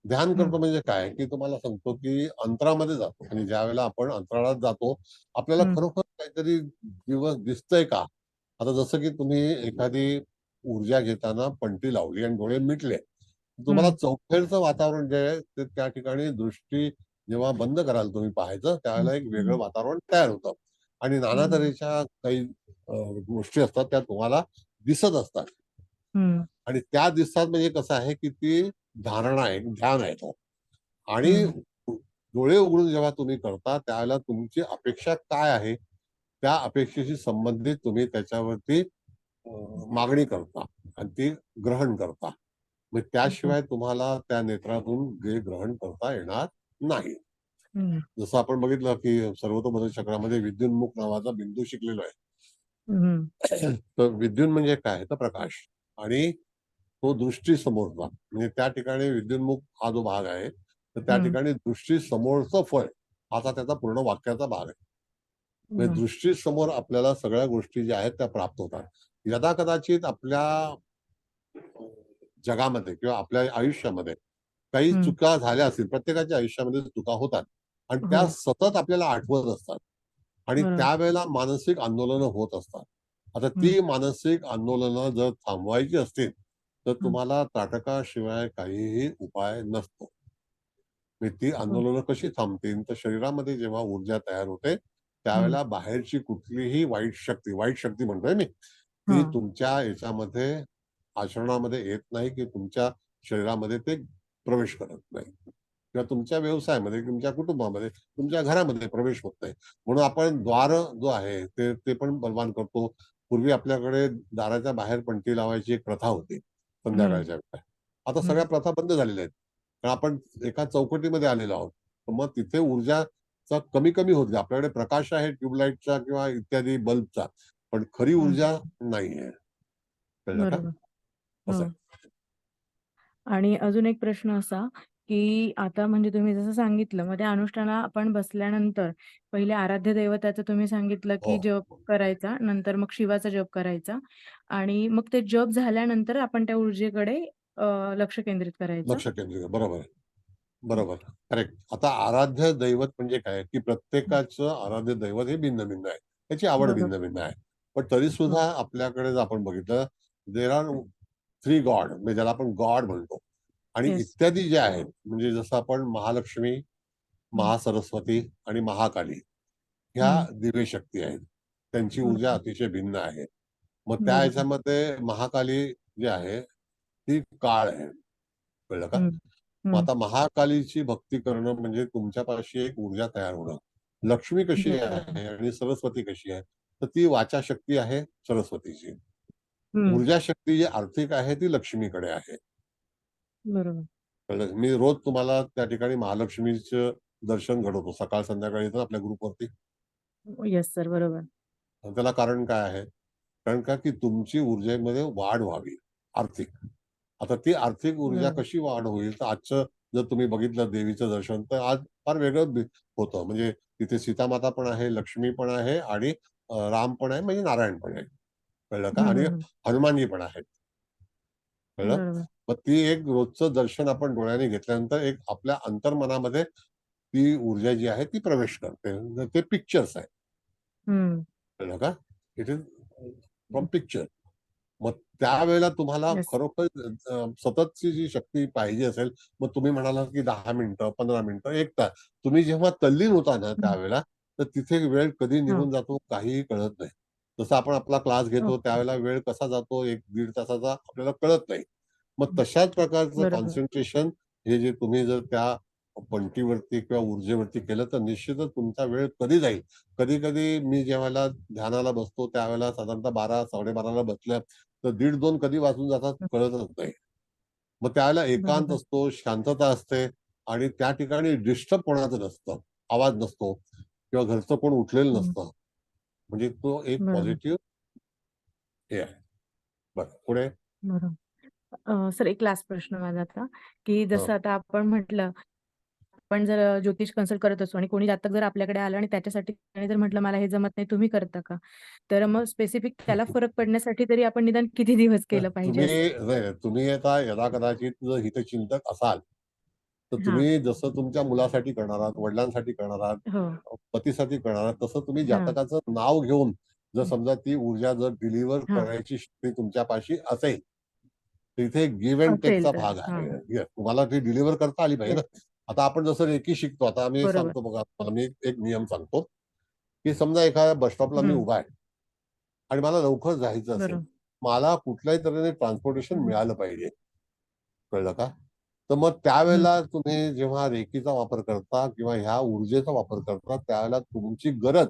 म्हणजे काय, की तुम्हाला सांगतो की अंतरामध्ये जातो आणि ज्यावेळेला आपण अंतराळात जातो, आपल्याला हम्म. खरोखर काहीतरी दिवस दिसतंय का? आता जसं की तुम्ही एखादी ऊर्जा घेताना पणती लावली आणि डोळे मिटले, तुम्हाला हम्म. चौफेरचं वातावरण जे आहे ते त्या ठिकाणी दृष्टी जेव्हा बंद कराल तुम्ही पाहायचं, त्यावेळेला एक वेगळं हम्म. वातावरण तयार होतं आणि नाना बरोबर. तऱ्हेच्या काही गोष्टी असतात त्या तुम्हाला दिसत असतात हम्म. आणि त्या दिसतात म्हणजे कसं आहे की ती धारणा आहे, ध्यान आहे तो. आणि हम्म. डोळे उघडून जेव्हा तुम्ही करता त्यावेळेला तुमची अपेक्षा काय आहे, त्या अपेक्षेशी संबंधित तुम्ही त्याच्यावरती मागणी करता आणि ती ग्रहण करता. मग त्याशिवाय तुम्हाला त्या नेत्रातून ते ग्रहण करता येणार नाही. हम्म. जसं आपण बघितलं की सर्वतोमुख चक्रामध्ये विद्युन्मुख नावाचा बिंदू शिकलेलो आहे. हम्म. तर विद्युन म्हणजे काय, तर प्रकाश आणि तो दृष्टी समोरचा, म्हणजे त्या ठिकाणी विद्युन्मुख हा जो भाग आहे, तर त्या हम्म. ठिकाणी दृष्टी समोरचं फळ असा त्याचा पूर्ण वाक्याचा भाग आहे. म्हणजे हम्म. दृष्टी समोर आपल्याला सगळ्या गोष्टी ज्या आहेत त्या प्राप्त होतात. यदाकदाचित आपल्या जगामध्ये किंवा आपल्या आयुष्यामध्ये काही हम्म. चुका झाल्या असतील, प्रत्येकाच्या आयुष्यामध्ये चुका होतात आणि त्या हो. सतत आपल्याला आठवत असतात आणि बरोबर. त्यावेळेला मानसिक आंदोलनं होत असतात. आता हम्म. ती मानसिक आंदोलनं जर थांबवायची असतील, तर हम्म. तुम्हाला त्राटकाशिवाय काहीही उपाय नसतो. म्हणजे ती हो. आंदोलनं कशी थांबतील, तर शरीरामध्ये जेव्हा ऊर्जा तयार होते, हम्म. त्यावेळेला बाहेरची कुठलीही वाईट शक्ती म्हणतोय मी, हा. ती तुमच्या याच्यामध्ये आचरणामध्ये येत नाही, की तुमच्या शरीरामध्ये ते प्रवेश करत नाही किंवा तुमच्या व्यवसायामध्ये, तुमच्या कुटुंबामध्ये, तुमच्या घरामध्ये प्रवेश होत नाही. म्हणून आपण द्वार जो आहे ते पण बलवान करतो. पूर्वी आपल्याकडे दाराच्या बाहेर पणती लावायची एक प्रथा होती हम्म. संध्याकाळच्या वेळेला. आता हम्म. सगळ्या प्रथा बंद झालेल्या आहेत. कारण आपण एका चौकटीमध्ये आलेलो आहोत. तर मग तिथे ऊर्जाचा कमी होत. आपल्याकडे प्रकाश आहे ट्यूबलाईटचा किंवा इत्यादी बल्बचा, पण खरी हम्म. ऊर्जा नाहीये. कळलं का? बरोबर. असं हो. आहे. आणि अजून एक प्रश्न असा, की आता म्हणजे तुम्ही जसं सांगितलं, मग त्या अनुष्ठानाला आपण बसल्यानंतर पहिले आराध्य दैवताचं तुम्ही सांगितलं, हो. की जप करायचा, नंतर मग शिवाचा जप करायचा आणि मग ते जप झाल्यानंतर आपण त्या ऊर्जेकडे लक्ष केंद्रित करायचं. लक्ष केंद्रित बरोबर आहे. बरोबर. करेक्ट. आता आराध्य दैवत म्हणजे काय, की प्रत्येकाचं आराध्य दैवत हे भिन्न-भिन्न आहे. त्याची आवड बरोबर. भिन्न-भिन्न आहे. पण तरी हो. सुद्धा आपल्याकडे जर आपण बघितलं, देअर आर 3 गॉड म्हणजे ज्याला आपण गॉड म्हणतो आणि येस. इत्यादी जे आहेत, म्हणजे जसं आपण महालक्ष्मी, हं. महासरस्वती आणि महाकाली ह्या हं. दिव्य शक्ती आहेत. त्यांची ऊर्जा बरोबर. अतिशय भिन्न आहे. मग त्या बरोबर. ह्याच्यामध्ये महाकाली जी आहे, ती काळ आहे. कळलं का? हं. मग हं. आता महाकालीची भक्ती करणं म्हणजे तुमच्यापाशी एक ऊर्जा तयार होणं. लक्ष्मी कशी बरोबर. आहे आणि सरस्वती कशी आहे? तर ती वाचा शक्ती आहे सरस्वतीची. हं. ऊर्जा शक्ती जी आर्थिक आहे ती लक्ष्मीकडे आहे. बरोबर. कळलं? मी रोज तुम्हाला त्या ठिकाणी महालक्ष्मीचं दर्शन घडवतो. सकाळ संध्याकाळी येतं आपल्या ग्रुपवरती. Yes sir. बरोबर. त्याला कारण काय आहे? कारण का की तुमची ऊर्जेमध्ये वाढ व्हावी आर्थिक. आता ती आर्थिक ऊर्जा बरोबर. कशी वाढ होईल? तर आजचं जर तुम्ही बघितलं देवीचं दर्शन, तर आज फार वेगळं होतं. म्हणजे तिथे सीतामाता पण आहे, लक्ष्मी पण आहे आणि राम पण आहे, म्हणजे नारायण पण आहे. कळलं का? हं, आणि हं, हं. हनुमानजी पण आहेत. कळलं? बरोबर. मग ती एक रोजचं दर्शन आपण डोळ्याने घेतल्यानंतर एक आपल्या अंतर्मनामध्ये ती ऊर्जा जी आहे ती प्रवेश करते. ते पिक्चर्स आहे. हं. कळलं का? It is from picture. मग त्यावेळेला तुम्हाला येस. खरोखर सततची जी शक्ती पाहिजे असेल, मग तुम्ही म्हणालात की 10 मिनिटं, 15 मिनिटं, 1 तास. तुम्ही जेव्हा तल्लीन होता ना हं. त्यावेळेला, तर तिथे वेळ कधी हां. निघून जातो काहीही कळत नाही. जसं आपण आपला क्लास घेतो ओके. त्यावेळेला वेळ कसा जातो 1-1.5 तासाचा आपल्याला कळत नाही. मग तशाच प्रकारचं बरोबर. कॉन्सन्ट्रेशन हे जे तुम्ही जर त्या पणतीवरती किंवा ऊर्जेवरती केलं, तर निश्चितच तुमचा वेळ कधी जाईल. कधी-कधी मी जेव्हा ध्यानाला बसतो त्यावेळेला साधारणतः 12, 12:30ला बसल्या तर 1:30-2 कधी वाजून जातात हं. कळतच नाही. मग त्यावेळेला एकांत बरोबर. असतो, शांतता असते आणि त्या ठिकाणी डिस्टर्ब कोणाचं नसतं. आवाज नसतो किंवा घरचं कोण उठलेलं हं. नसतं. म्हणजे तो एक बरोबर. पॉझिटिव्ह हे आहे. बरं, पुढे. बरोबर. सर एक लास्ट प्रश्न माझा आता, की हं. जसं आता आपण म्हटलं, आपण जर ज्योतिष कन्सल्ट करत असू आणि कोणी जातक जर आपल्याकडे आलं आणि त्याच्यासाठी त्याने जर म्हटलं मला हे जमत नाही, तुम्ही करता का? तर मग स्पेसिफिक त्याला फरक पडण्यासाठी तरी आपण निदान किती दिवस तर केलं पाहिजे तुम्ही असं? नाही, तुम्ही आता यदाकदाचित जर हितचिंतक असाल, तर हां. तुम्ही जसं तुमच्या मुलासाठी करणार आहात, वडिलांसाठी करणार आहात, हो. पतीसाठी करणार आहात, तसं तुम्ही हां. जातकाचं नाव घेऊन जर समजा ती ऊर्जा जर डिलिव्हर हां. करायची शक्ती तुमच्यापाशी असेल, तर इथे गिव्ह अँड असेल टेकचा तर. भाग हां. आहे. Yes, तुम्हाला ती डिलिव्हर करता आली पाहिजे येस. ना. आता आपण जसं रेकी शिकतो, आता आम्ही बरोबर. सांगतो बघा, तुम्हाला मी एक नियम सांगतो, की समजा एखाद्या बस स्टॉपला मी हं. उभा आहे आणि मला लवकर जायचं असेल, बरोबर. मला कुठल्याही तऱ्हेने ट्रान्सपोर्टेशन हं. मिळालं पाहिजे. कळलं का? तर मग हं. त्यावेळेला तुम्ही जेव्हा रेकीचा वापर करता किंवा ह्या ऊर्जेचा वापर करता, त्यावेळेला तुमची गरज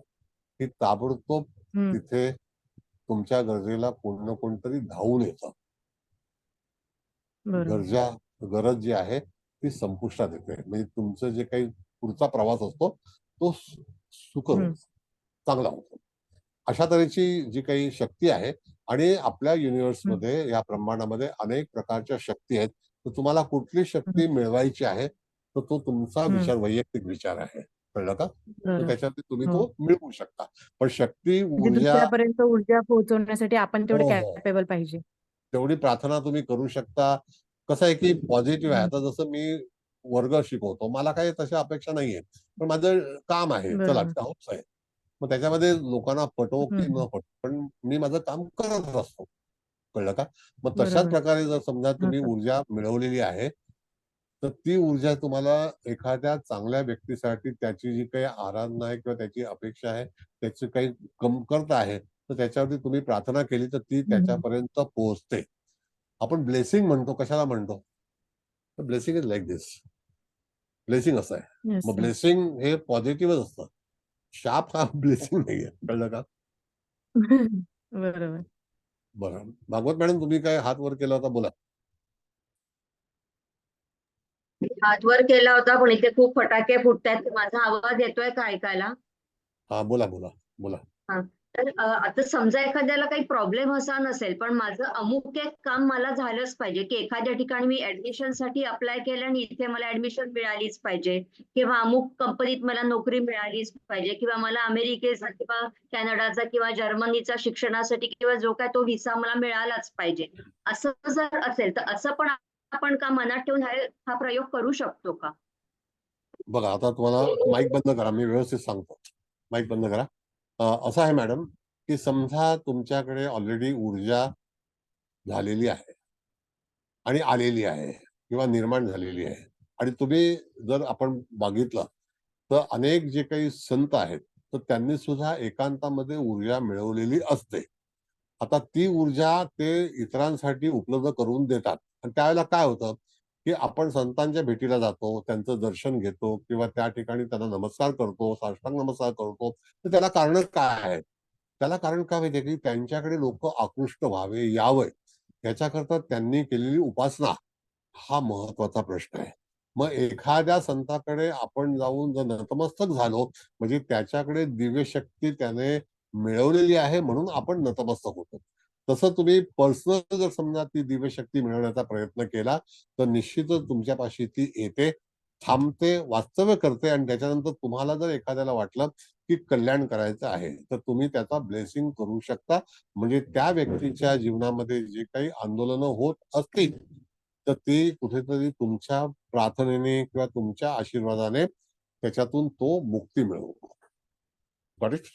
ही ताबडतोब हं. तिथे तुमच्या गरजेला कोण ना कोणतरी धावून येतं. बरोबर. गरज जी आहे ती संपुष्टात येते. म्हणजे तुमचं जे काही पुढचा प्रवास असतो तो सुकर हं. होतो, चांगला होतो. अशा तऱ्हेची जी काही शक्ती आहे आणि आपल्या हं. युनिव्हर्समध्ये या ब्रह्मांडामध्ये अनेक प्रकारच्या शक्ती आहेत. तर तुम्हाला कुठली हं. शक्ती मिळवायची आहे, तर तो तुमचा हं. विचार, वैयक्तिक विचार आहे. कळलं का? तर बरोबर. त्याच्यावरती तुम्ही हो. तो मिळवू शकता. पण शक्ती, म्हणजे ऊर्जा दुसऱ्यापर्यंत ऊर्जा पोहोचवण्यासाठी आपण हो, तेवढे हो. कॅपेबल पाहिजे. तेवढी प्रार्थना तुम्ही करू शकता. कसं आहे, की पॉझिटिव्ह आहे. हं. आता जसं मी वर्ग शिकवतो. मला काही तशा अपेक्षा नाहीये. पण माझं काम आहे. चला बरोबर. हौस आहे. मग त्याच्यामध्ये लोकांना पटो हं. की न पटो, पण मी माझं काम करत असतो. कळलं का? मग तशाच बरोबर. प्रकारे जर समजा तुम्ही होतं. ऊर्जा मिळवलेली आहे, तर ती ऊर्जा तुम्हाला एखाद्या चांगल्या व्यक्तीसाठी त्याची जी काही आराधना आहे किंवा त्याची अपेक्षा आहे, त्याची काही कमतरता आहे, तर त्याच्यावरती तुम्ही प्रार्थना केली तर ती हं. त्याच्यापर्यंत पोहोचते. आपण ब्लेसिंग म्हणतो, कशाला म्हणतो? तर blessing is like this. Blessing असं आहे. येस मग सर. ब्लेसिंग हे पॉझिटिव्हच असतं. शाप हा ब्लेसिंग नाहीये. कळलं का? बरोबर. बरं. भागवत मॅडम, तुम्ही काय हात वर केला होता, बोला. मी हात वर केला होता, पण इथे खूप फटाके फुटतायत. माझा आवाज येतोय का ऐकायला? हा, बोला बोला बोला. हां. तर आता समजा एखाद्याला काही प्रॉब्लेम असा नसेल, पण माझं अमुक एक काम मला झालंच पाहिजे, की एखाद्या ठिकाणी मी ॲडमिशनसाठी अप्लाय केलं आणि इथे मला ॲडमिशन मिळालीच पाहिजे किंवा अमुक कंपनीत मला नोकरी मिळालीच पाहिजे किंवा मला अमेरिकेचा किंवा कॅनडाचा किंवा जर्मनीचा शिक्षणासाठी किंवा जो काय तो व्हिसा मला मिळालाच पाहिजे. असं जर असेल, तर असं पण आपण का मनात ठेवून हा प्रयोग करू शकतो का? बघा, आता तुम्हाला माईक बंद करा, मी व्यवस्थित सांगतो. माईक बंद करा. असं आहे मॅडम, की समजा तुमच्याकडे ऑलरेडी ऊर्जा झालेली आहे आणि आलेली आहे किंवा निर्माण झालेली आहे आणि तुम्ही जर आपण बघितलं तर अनेक जे काही संत आहेत, तर त्यांनी सुद्धा एकांतामध्ये ऊर्जा मिळवलेली असते. आता ती ऊर्जा ते इतरांसाठी उपलब्ध करून देतात आणि त्यावेळेला काय होतं, की आपण संतांच्या भेटीला जातो, त्यांचं दर्शन घेतो किंवा त्या ठिकाणी त्यांना नमस्कार करतो, साष्टांग नमस्कार करतो. तर त्याला कारण काय आहे? त्याला कारण काय माहितीये, की त्यांच्याकडे लोक आकृष्ट व्हावे, यावं, याच्याकरता त्यांनी केलेली उपासना हा महत्वाचा प्रश्न आहे. मग एखाद्या संताकडे आपण जाऊन जर नतमस्तक झालो, म्हणजे त्याच्याकडे दिव्य शक्ती त्याने मिळवलेली आहे म्हणून आपण नतमस्तक होतो. तसं तुम्ही पर्सनल जर समजा ती दिव्य शक्ती मिळवण्याचा प्रयत्न केला, तर निश्चितच तुमच्यापाशी ती येते, थांबते, वास्तव्य करते आणि त्याच्यानंतर तुम्हाला जर एखाद्याला वाटलं, की कल्याण करायचं आहे, तर तुम्ही त्याचा ब्लेसिंग करू शकता. म्हणजे त्या व्यक्तीच्या जीवनामध्ये जे काही आंदोलनं होत असतील, तर ती कुठेतरी तुमच्या प्रार्थनेने किंवा तुमच्या आशीर्वादाने त्याच्यातून तो मुक्ती मिळवतो. Got it?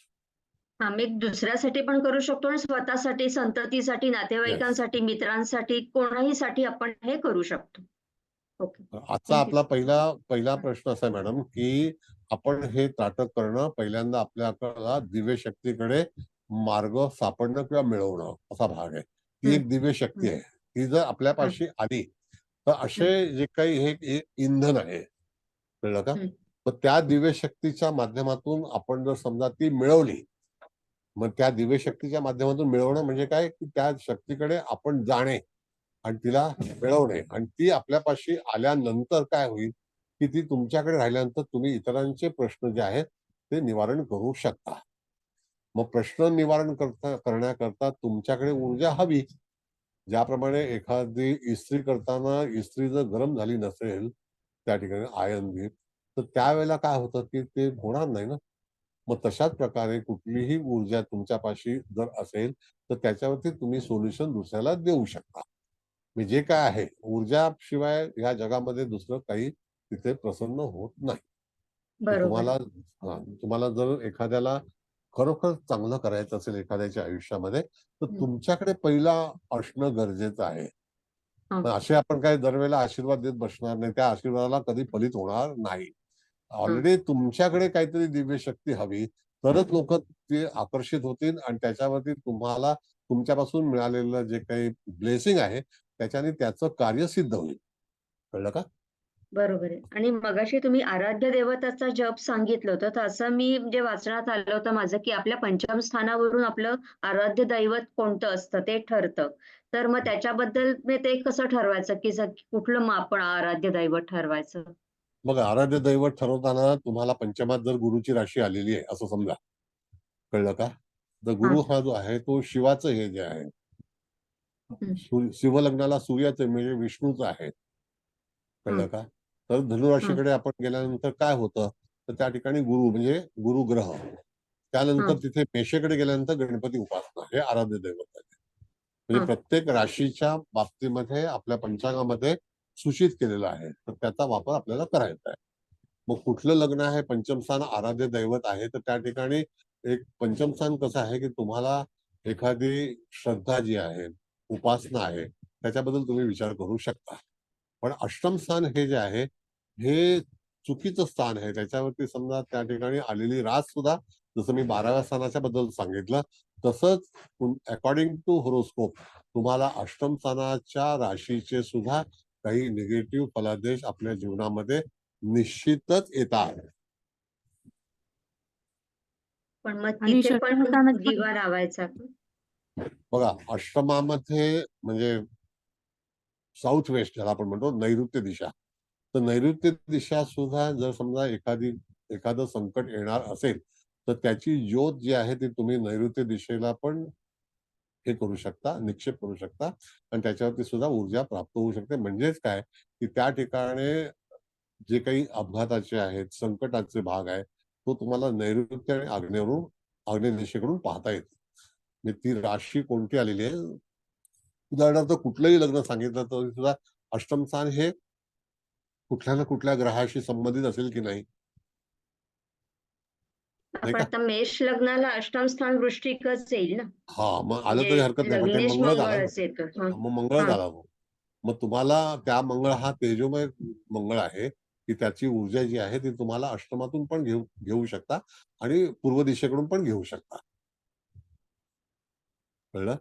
हां, मी दुसऱ्यासाठी पण करू शकतो आणि स्वतःसाठी, संततीसाठी, येस. नातेवाईकांसाठी, मित्रांसाठी, कोणाहीसाठी आपण हे करू शकतो. ओके. आजचा थँक यू. आपला पहिला प्रश्न असा आहे मॅडम, की आपण हे त्राटक करणं, पहिल्यांदा आपल्याला दिव्य शक्तीकडे मार्ग सापडणं किंवा मिळवणं असा भाग आहे. ती हं, एक दिव्य शक्ती हं, आहे. ती जर हं, आपल्यापाशी आली, तर असे हं, जे काही हे हे इंधन आहे, कळलं का? हं, मग त्या दिव्य शक्तीच्या माध्यमातून आपण जर समजा ती मिळवली, मग त्या दिव्य शक्तीच्या माध्यमातून मिळवणं म्हणजे काय, की त्या शक्तीकडे आपण जाणे आणि तिला मिळवणे आणि ती आपल्यापाशी आल्यानंतर काय होईल, की ती तुमच्याकडे राहिल्यानंतर तुम्ही इतरांचे प्रश्न जे आहेत ते निवारण करू शकता. मग प्रश्न निवारण करण्याकरता तुमच्याकडे ऊर्जा हवी. ज्याप्रमाणे एखादी इस्त्री करताना इस्त्री जर गरम झाली नसेल त्या ठिकाणी आयर्न बी, तर त्यावेळेला काय होतं की ते होणार नाही ना. मग तशाच प्रकारे कुठलीही ऊर्जा तुमच्यापाशी जर असेल तर त्याच्यावरती तुम्ही सोल्युशन दुसऱ्याला देऊ शकता. म्हणजे जे काय आहे ऊर्जाशिवाय या जगामध्ये दुसरं काही तिथे प्रसन्न होत नाही. तर बरोबर. तुम्हाला जर एखाद्याला खरोखर चांगलं करायचं असेल एखाद्याच्या आयुष्यामध्ये तर हं. तुमच्याकडे पहिला असणं गरजेचं आहे. हां. पण असे आपण काही दरवेळेला आशीर्वाद देत बसणार नाही. त्या आशीर्वादाला कधी फलित होणार नाही. ऑलरेडी तुमच्याकडे काहीतरी दिव्य शक्ती हवी, तरच लोक ते आकर्षित होतील आणि त्याच्यावरती तुम्हाला तुमच्यापासून मिळालेलं जे काही ब्लेसिंग आहे त्याच्याने त्याचं कार्य सिद्ध होईल. कळलं का? बरोबर आहे. आणि मगाशी तुम्ही आराध्य दैवताचा जप सांगितलं होतं, तर असं मी म्हणजे वाचनात आलं होतं माझं, की आपल्या पंचम स्थानावरून आपलं आराध्य दैवत कोणतं असतं ते ठरतं. तर मग त्याच्याबद्दल मी ते कसं ठरवायचं, की कुठलं मग आपण आराध्य दैवत ठरवायचं? बघा आराध्य दैवत ठरवताना तुम्हाला पंचमात जर गुरुची राशी आलेली आहे असं समजा. कळलं का? तर हां. गुरु हा जो आहे तो शिवाचं हे जे आहे हं. शिवलग्नाला सूर्याचं म्हणजे विष्णूचं आहे. हं. कळलं का? तर हं. धनुराशीकडे आपण गेल्यानंतर काय होतं, तर त्या ठिकाणी गुरु म्हणजे गुरुग्रह. त्यानंतर हां. तिथे मेषेकडे गेल्यानंतर गणपती उपासना हे आराध्य दैवत आहे. म्हणजे हां. प्रत्येक राशीच्या बाबतीमध्ये आपल्या पंचांगामध्ये सूचित केलेलं आहे. तर त्याचा वापर आपल्याला करायचा आहे. मग कुठलं लग्न आहे, पंचमस्थान आराध्य दैवत आहे, तर त्या ठिकाणी एक पंचमस्थान कसं आहे, की तुम्हाला एखादी श्रद्धा जी आहे, उपासना आहे, त्याच्याबद्दल तुम्ही विचार करू शकता. पण अष्टम स्थान हे जे आहे, हे चुकीचं स्थान आहे. त्याच्यावरती समजा त्या ठिकाणी आलेली रास सुद्धा जसं मी 12व्या स्थानाच्या बद्दल सांगितलं, तसंच अकॉर्डिंग टू होरोस्कोप तुम्हाला अष्टम स्थानाच्या राशीचे सुद्धा काही निगेटिव्ह फलादेश आपल्या जीवनामध्ये निश्चितच येतात. पण मग आणि तिथे षष्ठ पण स्थानात पण दिवा लावायचा का? बघा अष्टमामध्ये म्हणजे साऊथ वेस्ट ज्याला आपण म्हणतो नैऋत्य दिशा. तर नैऋत्य दिशा सुद्धा जर समजा एखादं संकट येणार असेल, तर त्याची ज्योत जी आहे ती तुम्ही नैऋत्य दिशेला पण हे करू शकता, निक्षेप करू शकता आणि त्याच्यावरती सुद्धा ऊर्जा प्राप्त होऊ शकते. म्हणजेच काय, की त्या ठिकाणी जे काही अपघाताचे आहेत, संकटाचे भाग आहे, तो तुम्हाला नैऋत्य आणि आग्नेय दिशेकडून पाहता येतो. म्हणजे ती राशी कोणती आलेली आहे, उदाहरणार्थ कुठलंही लग्न सांगितलं तरी सुद्धा अष्टम स्थान हे कुठल्या ना कुठल्या ग्रहाशी संबंधित असेल की नाही? नाही पण का? आता मेष लग्नाला अष्टम स्थान वृश्चिकच येईल ना? हां, मग आलं तरी हरकत म्हणजे नाही. पण ते लग्नेश मंगळ झाला ना. मंगळच येतो. हां. मग मंगळ हां. झाला तो. मग तुम्हाला त्या मंगळ हा तेजोमय मंगळ आहे, की त्याची ऊर्जा जी आहे ती तुम्हाला अष्टमातून पण घेऊ घेऊ शकता आणि पूर्व दिशेकडून पण घेऊ शकता. कळलं?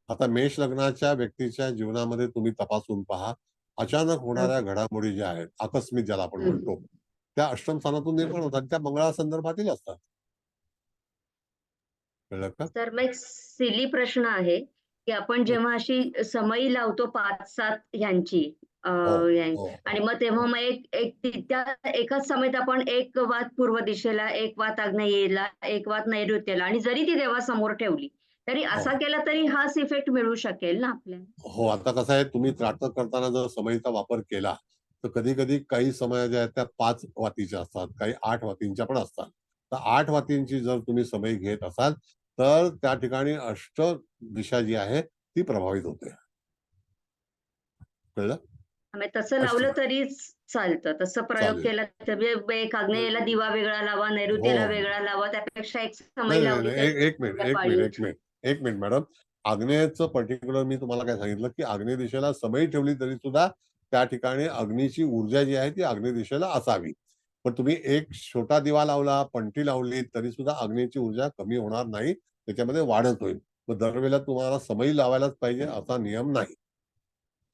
आता मेष लग्नाच्या व्यक्तीच्या जीवनामध्ये तुम्ही तपासून पहा. अचानक हां. होणाऱ्या घडामोडी ज्या आहेत, आकस्मिक ज्याला आपण हं. म्हणतो, त्या अष्टम स्थानातून निर्माण होतात. त्या मंगळासंदर्भातील असतात. कळलं का? तर मग एक सिली प्रश्न आहे, की आपण हं. जेव्हा अशी समई लावतो 5-7 ह्यांची हो, ह्या हो, आणि हो. मग तेव्हा मग त्या एकाच समयेत आपण एक वात पूर्व दिशेला, एक वात आग्नेयेला, एक वात नैऋत्येला आणि जरी ती देवासमोर ठेवली, तरी हो. असा केला तरी हाच इफेक्ट मिळू शकेल ना आपल्याला? हो, आता कसं आहे तुम्ही त्राटक करताना जर समईचा वापर केला, तर कधी-कधी काही समया ज्या आहेत त्या 5 वातीच्या असतात, काही 8 वातींच्या पण असतात. तर 8 वातींची जर तुम्ही समई घेत असाल, तर त्या ठिकाणी अष्ट दिशा जी आहे ती प्रभावित होते. कळलं? मग तसं अष्ट लावलं तरीच चालतं. तसं प्रयोग चालेल. केला तर म्हणजे एक आग्नेयेला दिवा वेगळा लावा, हो, नैऋत्येला हो. वेगळा लावा. त्यापेक्षा एक नाही, समई नाही, लावली नाही. तरी एक मिनिट, त्या एक मिनिट, एक पाळीची. मिनिट. एक मिनिट मॅडम. आग्नेयचं पर्टिक्युलर मी तुम्हाला काय सांगितलं, की आग्नेय दिशेला समई ठेवली तरी सुद्धा त्या ठिकाणी अग्नीची ऊर्जा जी आहे ती आग्नेय दिशेला असावी. पण तुम्ही एक छोटा दिवा लावला, पणती लावली तरी सुद्धा अग्नीची ऊर्जा कमी होणार नाही. त्याच्यामध्ये वाढच होईल. मग दरवेळेला तुम्हाला समई लावायलाच पाहिजे असा नियम नाही.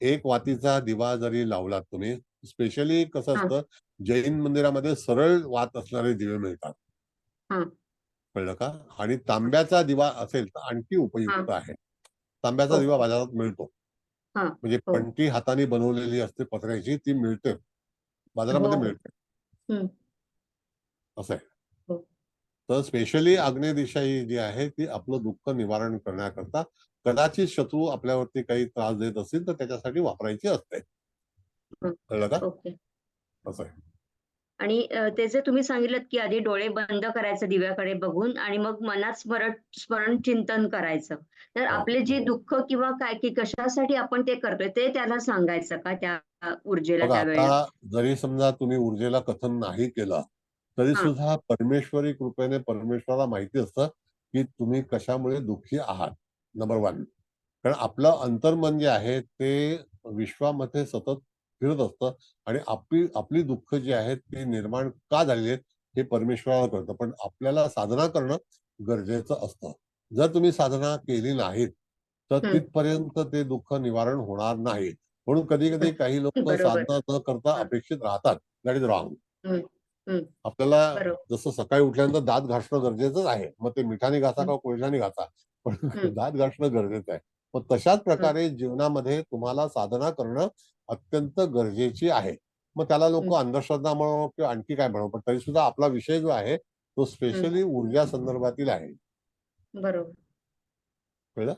एक वातीचा दिवा जरी लावलात तुम्ही, स्पेशली कसं हां, असतं, जैन मंदिरामध्ये सरळ वात असणारे दिवे मिळतात. हां, कळलं का? आणि तांब्याचा दिवा असेल तर आणखी हां. उपयुक्त आहे. तांब्याचा दिवा ओके. बाजारात मिळतो. हां. म्हणजे हो. पणती हाताने बनवलेली असते पत्र्याची, ती मिळते. हो, बाजारामध्ये हो. मिळते. हं. असं आहे. हो. तर स्पेशली आग्नेय दिशा ही जी आहे ती आपलं दुःख निवारण करण्याकरता कदाचित शत्रू आपल्यावरती काही त्रास देत असतील तर त्याच्यासाठी वापरायची असते. कळलं का? ओके. असं आहे. आणि ते जे तुम्ही सांगितलं की आधी डोळे बंद करायचे दिव्याकडे बघून आणि मग मनात स्मरण चिंतन करायचं. तर हो. आपले जे दुःख किंवा काय की कशासाठी आपण ते करतोय ते त्याला सांगायचं का त्या ऊर्जेला बघा त्यावेळेला? आता जरी समजा तुम्ही ऊर्जेला कथन नाही केलं तरी हां. सुद्धा परमेश्वरी कृपेने परमेश्वराला माहिती असतं की तुम्ही कशामुळे दुःखी आहात. नंबर 1. कारण आपलं अंतर्मन जे आहे ते विश्वामध्ये सतत फिरत असतं आणि आपली दुःख जी आहेत ती निर्माण का झालेली आहेत हे परमेश्वराला कळतं. पण आपल्याला साधना करणं गरजेचं असतं. जर तुम्ही साधना केली नाहीत तर हं. तिथपर्यंत ते दुःख निवारण होणार नाही. म्हणून कधी कधी काही लोक बरोबर. साधना न करता हां. अपेक्षित राहतात. That is wrong. हं. हं. आपल्याला बरोबर. जसं सकाळी उठल्यानंतर दात घासणं गरजेचंच आहे. मग ते मिठाने घासा हं. का कोयत्याने घासा, पण हं. दात घासणं गरजेचं आहे. मग तशाच हं. प्रकारे जीवनामध्ये तुम्हाला साधना करणं अत्यंत गरजेची आहे. मग त्याला लोक हं. अंधश्रद्धा म्हणो किंवा आणखी काय म्हणो, पण तरी सुद्धा आपला विषय जो आहे तो हं. स्पेशली ऊर्जा संदर्भातील आहे. बरोबर. कळलं?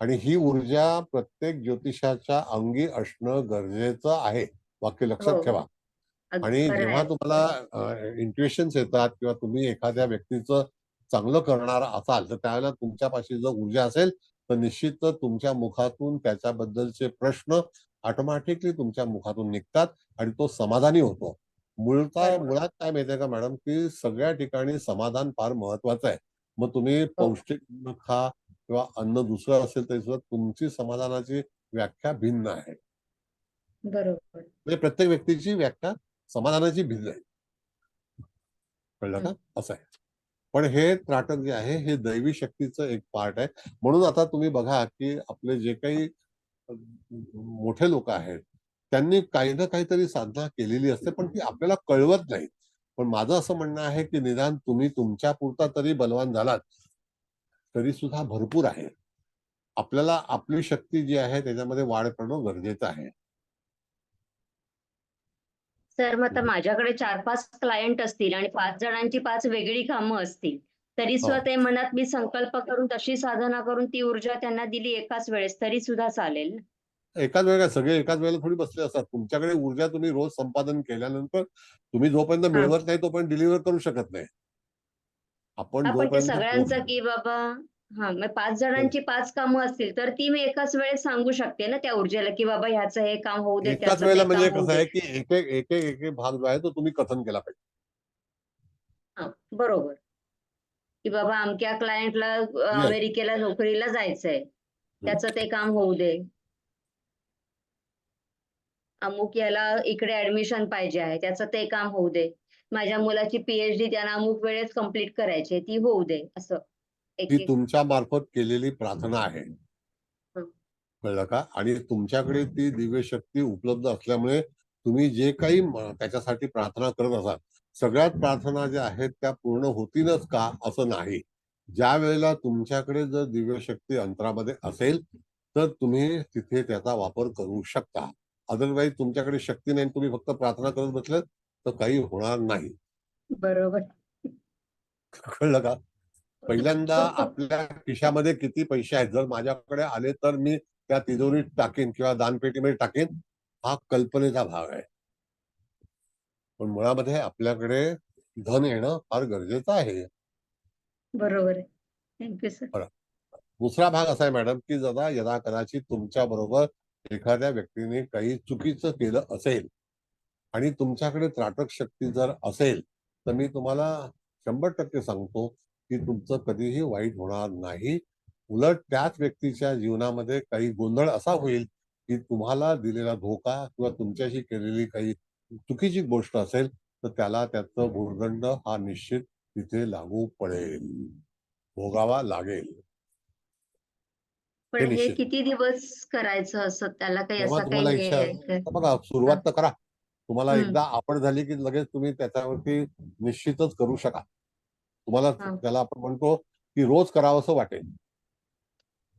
आणि ही ऊर्जा प्रत्येक ज्योतिषाच्या अंगी असणं गरजेचं आहे. वाक्य लक्षात हो, ठेवा. हो. अगदी आणि खरं जेव्हा आहे. तुम्हाला इंट्युइशन्स येतात किंवा तुम्ही एखाद्या व्यक्तीचं चांगलं करणार असाल तर त्यावेळेला तुमच्यापाशी जर ऊर्जा असेल तर निश्चितच तुमच्या मुखातून त्याच्याबद्दलचे प्रश्न ऑटोमॅटिकली तुमच्या मुखातून निघतात आणि तो समाधानी होतो. बरोबर. मुळात काय माहितीये का मॅडम की सगळ्या ठिकाणी समाधान फार महत्वाचं आहे. मग तुम्ही हो. पौष्टिक अन्न खा किंवा अन्न दुसरं असेल तरी सुद्धा तुमची समाधानाची व्याख्या भिन्न आहे. बरोबर. म्हणजे प्रत्येक व्यक्तीची व्याख्या समाधानाची भिन्न आहे. कळलं का? हं. असं आहे. पण हे त्राटक जे आहे हे दैवी शक्तीचं एक पार्ट आहे. म्हणून आता तुम्ही बघा की आपले जे काही मोठे लोक आहेत त्यांनी काही ना काहीतरी साधना केलेली असते पण ती आपल्याला कळवत नाही. पण माझं असं म्हणणं आहे की निदान तुम्ही तुमच्या पुरता तरी बलवान झालात तरी सुद्धा भरपूर आहे. आपल्याला आपली शक्ती जी आहे त्याच्यामध्ये वाढ करणं गरजेचं आहे. सर मग आता माझ्याकडे 4-5 क्लायंट असतील आणि 5 जणांची 5 वेगळी कामं असतील. तरी हो. सुद्धा ते मनात मी संकल्प करून तशी साधना करून ती ऊर्जा त्यांना दिली एकाच वेळेस तरी सुद्धा चालेल ना? एकाच वेळेला सगळे एकाच वेळेला थोडी बसले असतात. तुमच्याकडे ऊर्जा तुम्ही रोज संपादन केल्यानंतर तुम्ही जोपर्यंत हां. मिळवत नाही तोपर्यंत डिलिव्हर करू शकत नाही. आपण हां, पण ते जोपर्यंत सगळ्यांचं की बाबा हां, मग 5 जणांची 5 कामं असतील, तर ती मी एकाच वेळेस सांगू शकते ना त्या ऊर्जेला, की बाबा ह्याचं हे काम होऊ दे, एकाच त्याचं वेळेला ते म्हणजे काम होऊ कसं दे. आहे, की एक भाग जो आहे तो तुम्ही कथन केला पाहिजे. हां, बरोबर. की बाबा अमक्या क्लायंटला येस. अमेरिकेला नोकरीला जायचंय. हं. त्याचं ते काम होऊ दे. अमुक याला इकडे ॲडमिशन पाहिजे आहे, त्याचं ते काम होऊ दे. माझ्या मुलाची पी-एच-डी त्याला अमुक वेळेत कंप्लीट करायची आहे, ती होऊ दे. असं ती एक-एक तुमच्या मार्फत केलेली प्रार्थना आहे. हं, कळलं का? आणि तुमच्याकडे ती दिव्य शक्ती उपलब्ध असल्यामुळे तुम्ही जे काही त्याच्यासाठी प्रार्थना करत असाल, सगळ्याच प्रार्थना ज्या आहेत त्या पूर्ण होतीलच का? असं नाही. ज्यावेळेला तुमच्याकडे जर दिव्य शक्ती अंतरामध्ये असेल, तर तुम्ही तिथे त्याचा वापर करू शकता. अदरवाईज तुमच्याकडे शक्ती नाही आणि तुम्ही फक्त प्रार्थना करत बसलेत, तर काही होणार नाही. बरोबर. कळलं का? पहिल्यांदा आपल्या खिशामध्ये किती पैसे आहेत, जर माझ्याकडे आले तर मी त्या तिजोरीत टाकीन किंवा दानपेटीमध्ये टाकीन, हा कल्पनेचा भाग आहे. पण मुळामध्ये आपल्याकडे धन येणं फार गरजेचं आहे. बरोबर आहे. Thank you sir. बरं. दुसरा भाग असा आहे मॅडम, की यदा कदाचित तुमच्याबरोबर एखाद्या व्यक्तीने काही चुकीचं केलं असेल आणि तुमच्याकडे त्राटक शक्ती जर असेल, तर मी तुम्हाला 100% सांगतो, की तुमचं कधीही वाईट होणार नाही. उलट त्याच व्यक्तीच्या जीवनामध्ये काही गोंधळ असा होईल, की तुम्हाला दिलेला धोका किंवा तुमच्याशी केलेली काही चुकीची गोष्ट असेल, तर त्याला त्याचं भुर्दंड हा निश्चित तिथे लागू पडेल. भोगावा लागेल. पण हे हे निश्चित. किती दिवस करायचं असं त्याला काही तेव्हा असा काही तुम्हाला हे इच्छा आहे का? तर बघा सुरुवात हां. तर करा. तुम्हाला हं. एकदा आवड झाली, की लगेच तुम्ही त्याच्यावरती निश्चितच करू शकाल. तुम्हाला हां, त्याला आपण म्हणतो, की रोज करावंसं वाटेल.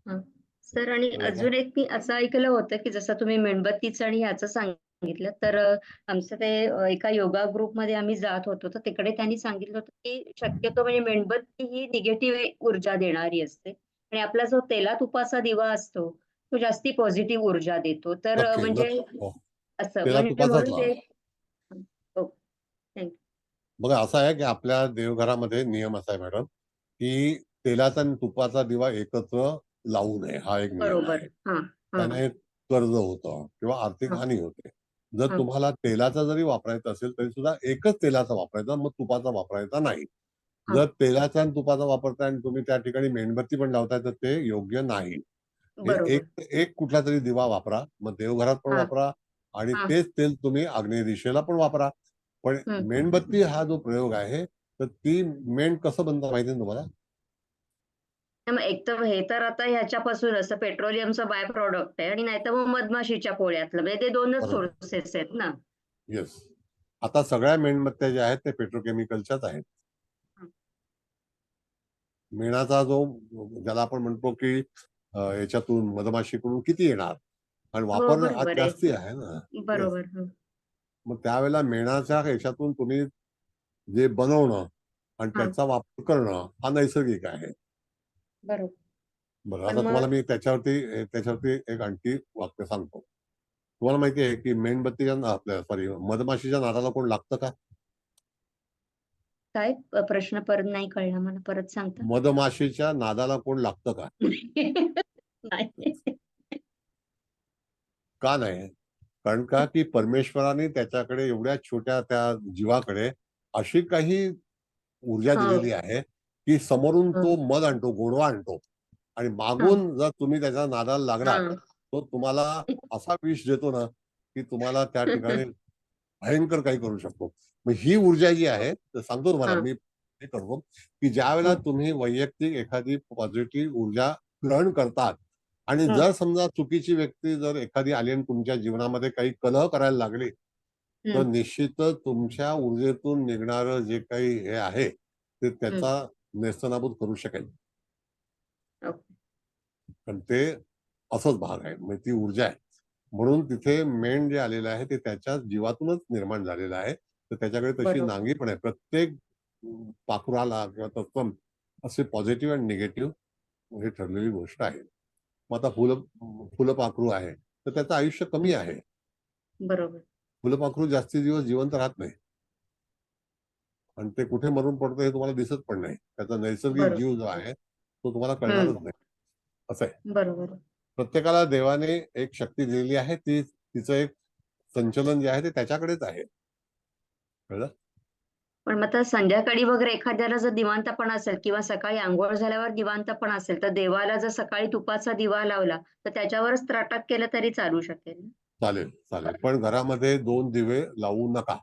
हां. सर आणि कळलं का? अजून एक मी असं ऐकलं होतं, की जसं तुम्ही मेणबत्तीचं आणि ह्याचं सांगितलं, तर आमचं ते एका योगा ग्रुपमध्ये आम्ही जात होतो, तर तिकडे त्यांनी सांगितलं होतं, की शक्यतो म्हणजे मेणबत्ती ही निगेटिव्ह ऊर्जा देणारी असते. आणि आपला जो तेला तुपाचा दिवा असतो तो जास्ती पॉझिटिव्ह ऊर्जा देतो. तर नक्की म्हणजे हो. असं तेला म्हणजे तुपाचाच म्हणून लावा. ते हो, थँक्यू. बघा असं आहे की आपल्या देवघरामध्ये नियम असा आहे मॅडम, की तेलाचा आणि तुपाचा दिवा एकत्र लावू नये, हा एक नियम बरोबर. आहे. हां, हां, त्याने कर्ज होतं किंवा आर्थिक हां, हानी होते. जर हां, तुम्हाला तेलाचा जरी वापरायचा असेल तरी सुद्धा एकच तेलाचा वापरायचा, मग तुपाचा वापरायचा नाही. हां. जर तेलाचा आणि तुपाचा वापरताय आणि तुम्ही त्या ठिकाणी मेणबत्ती पण लावताय तर ते योग्य नाही. हे बरोबर. एक एक कुठला तरी दिवा वापरा, मग देवघरात पण हां, वापरा आणि हां. तेच तेल तुम्ही आग्नेय दिशेला पण वापरा. पण हं. मेणबत्ती हा जो प्रयोग आहे, तर ती मेण कसं बनतं माहिती आहे ना तुम्हाला? मग एक तर हे तर आता ह्याच्यापासून असं पेट्रोलियमचं बाय प्रॉडक्ट आहे आणि नाहीतर मग मधमाशीच्या पोळ्यातलं म्हणजे ते 2च बरोबर. सोर्सेस आहेत ना. येस. आता सगळ्या मेणबत्त्या ज्या आहेत ते पेट्रोकेमिकलच्याच आहेत. हं. मेणाचा जो ज्याला आपण म्हणतो की याच्यातून मधमाशीकडून किती येणार आणि हो, वापर आज बरोबर आहे. जास्ती आहे ना. येस. बरोबर. हं. मग त्यावेळेला मेणाच्या ह्याच्यातून तुम्ही जे बनवणं आणि हां, त्याचा वापर करणं हा नैसर्गिक आहे. बरोबर. बरं, पण आता तुम्हाला मग मी त्याच्यावरती एक आणखी वाक्य सांगतो. तुम्हाला माहिती आहे की आपल्या सॉरी मधमाशीच्या नादाला कोण लागतं का? काय प्रश्न परत नाही कळला मला. परत सांगता? मधमाशीच्या नादाला कोण लागतं का? नाही. का नाही? कारण का की परमेश्वराने त्याच्याकडे एवढ्या छोट्या त्या जीवाकडे अशी काही ऊर्जा हो. दिलेली आहे, की समोरून हं, तो मध आणतो, गोडवा आणतो आणि हं, मागून जर तुम्ही त्याच्या नादाला लागलात, हं. तो तुम्हाला असा विष देतो ना, की तुम्हाला त्या ठिकाणी भयंकर काही करू शकतो. मग ही ऊर्जा जी आहे, तर सांगतो तुम्हाला हं, मी हे करतो, की ज्यावेळेला हं, तुम्ही वैयक्तिक एखादी पॉझिटिव्ह ऊर्जा ग्रहण करतात आणि हं, जर समजा चुकीची व्यक्ती जर एखादी आली आणि तुमच्या जीवनामध्ये काही कलह करायला लागली, तर हं, निश्चितच तुमच्या ऊर्जेतून निघणारं जे काही हे आहे, ते हं. त्याचा नेस्तनाबूत करू शकेल. ओके. पण ते असंच भाग आहे. म्हणजे ती ऊर्जा आहे. म्हणून तिथे मेण जे आलेलं आहे, ते त्याच्या जीवातूनच निर्माण झालेलं आहे. तर त्याच्याकडे तशी बरोबर. नांगी पण आहे. प्रत्येक पाखराला किंवा तत्सम असे पॉझिटिव्ह आणि निगेटिव्ह हे ठरलेली गोष्ट आहे. मग आता फुलपाखरू आहे, तर त्याचं आयुष्य कमी हं, आहे. बरोबर. फुलपाखरू जास्ती दिवस जिवंत राहत नाही आणि ते कुठे मरून पडतं हे तुम्हाला दिसत पण नाही. त्याचा नैसर्गिक बरोबर. जीव जो आहे, तो तुम्हाला हं, कळणारच नाही. असं आहे. बरोबर. प्रत्येकाला देवाने एक शक्ती दिलेली आहे. तिचं एक संचलन जे आहे ते त्याच्याकडेच आहे. कळलं? पण मग आता संध्याकाळी वगैरे एखाद्याला जर दिवांतपणा असेल किंवा सकाळी अंघोळ झाल्यावर दिवांतपणा असेल, तर देवाला जर सकाळी तुपाचा दिवा लावला, तर त्याच्यावरच त्राटक केलं तरी चालू शकेल ना? चालेल, चालेल. पण घरामध्ये 2 दिवे लावू नका.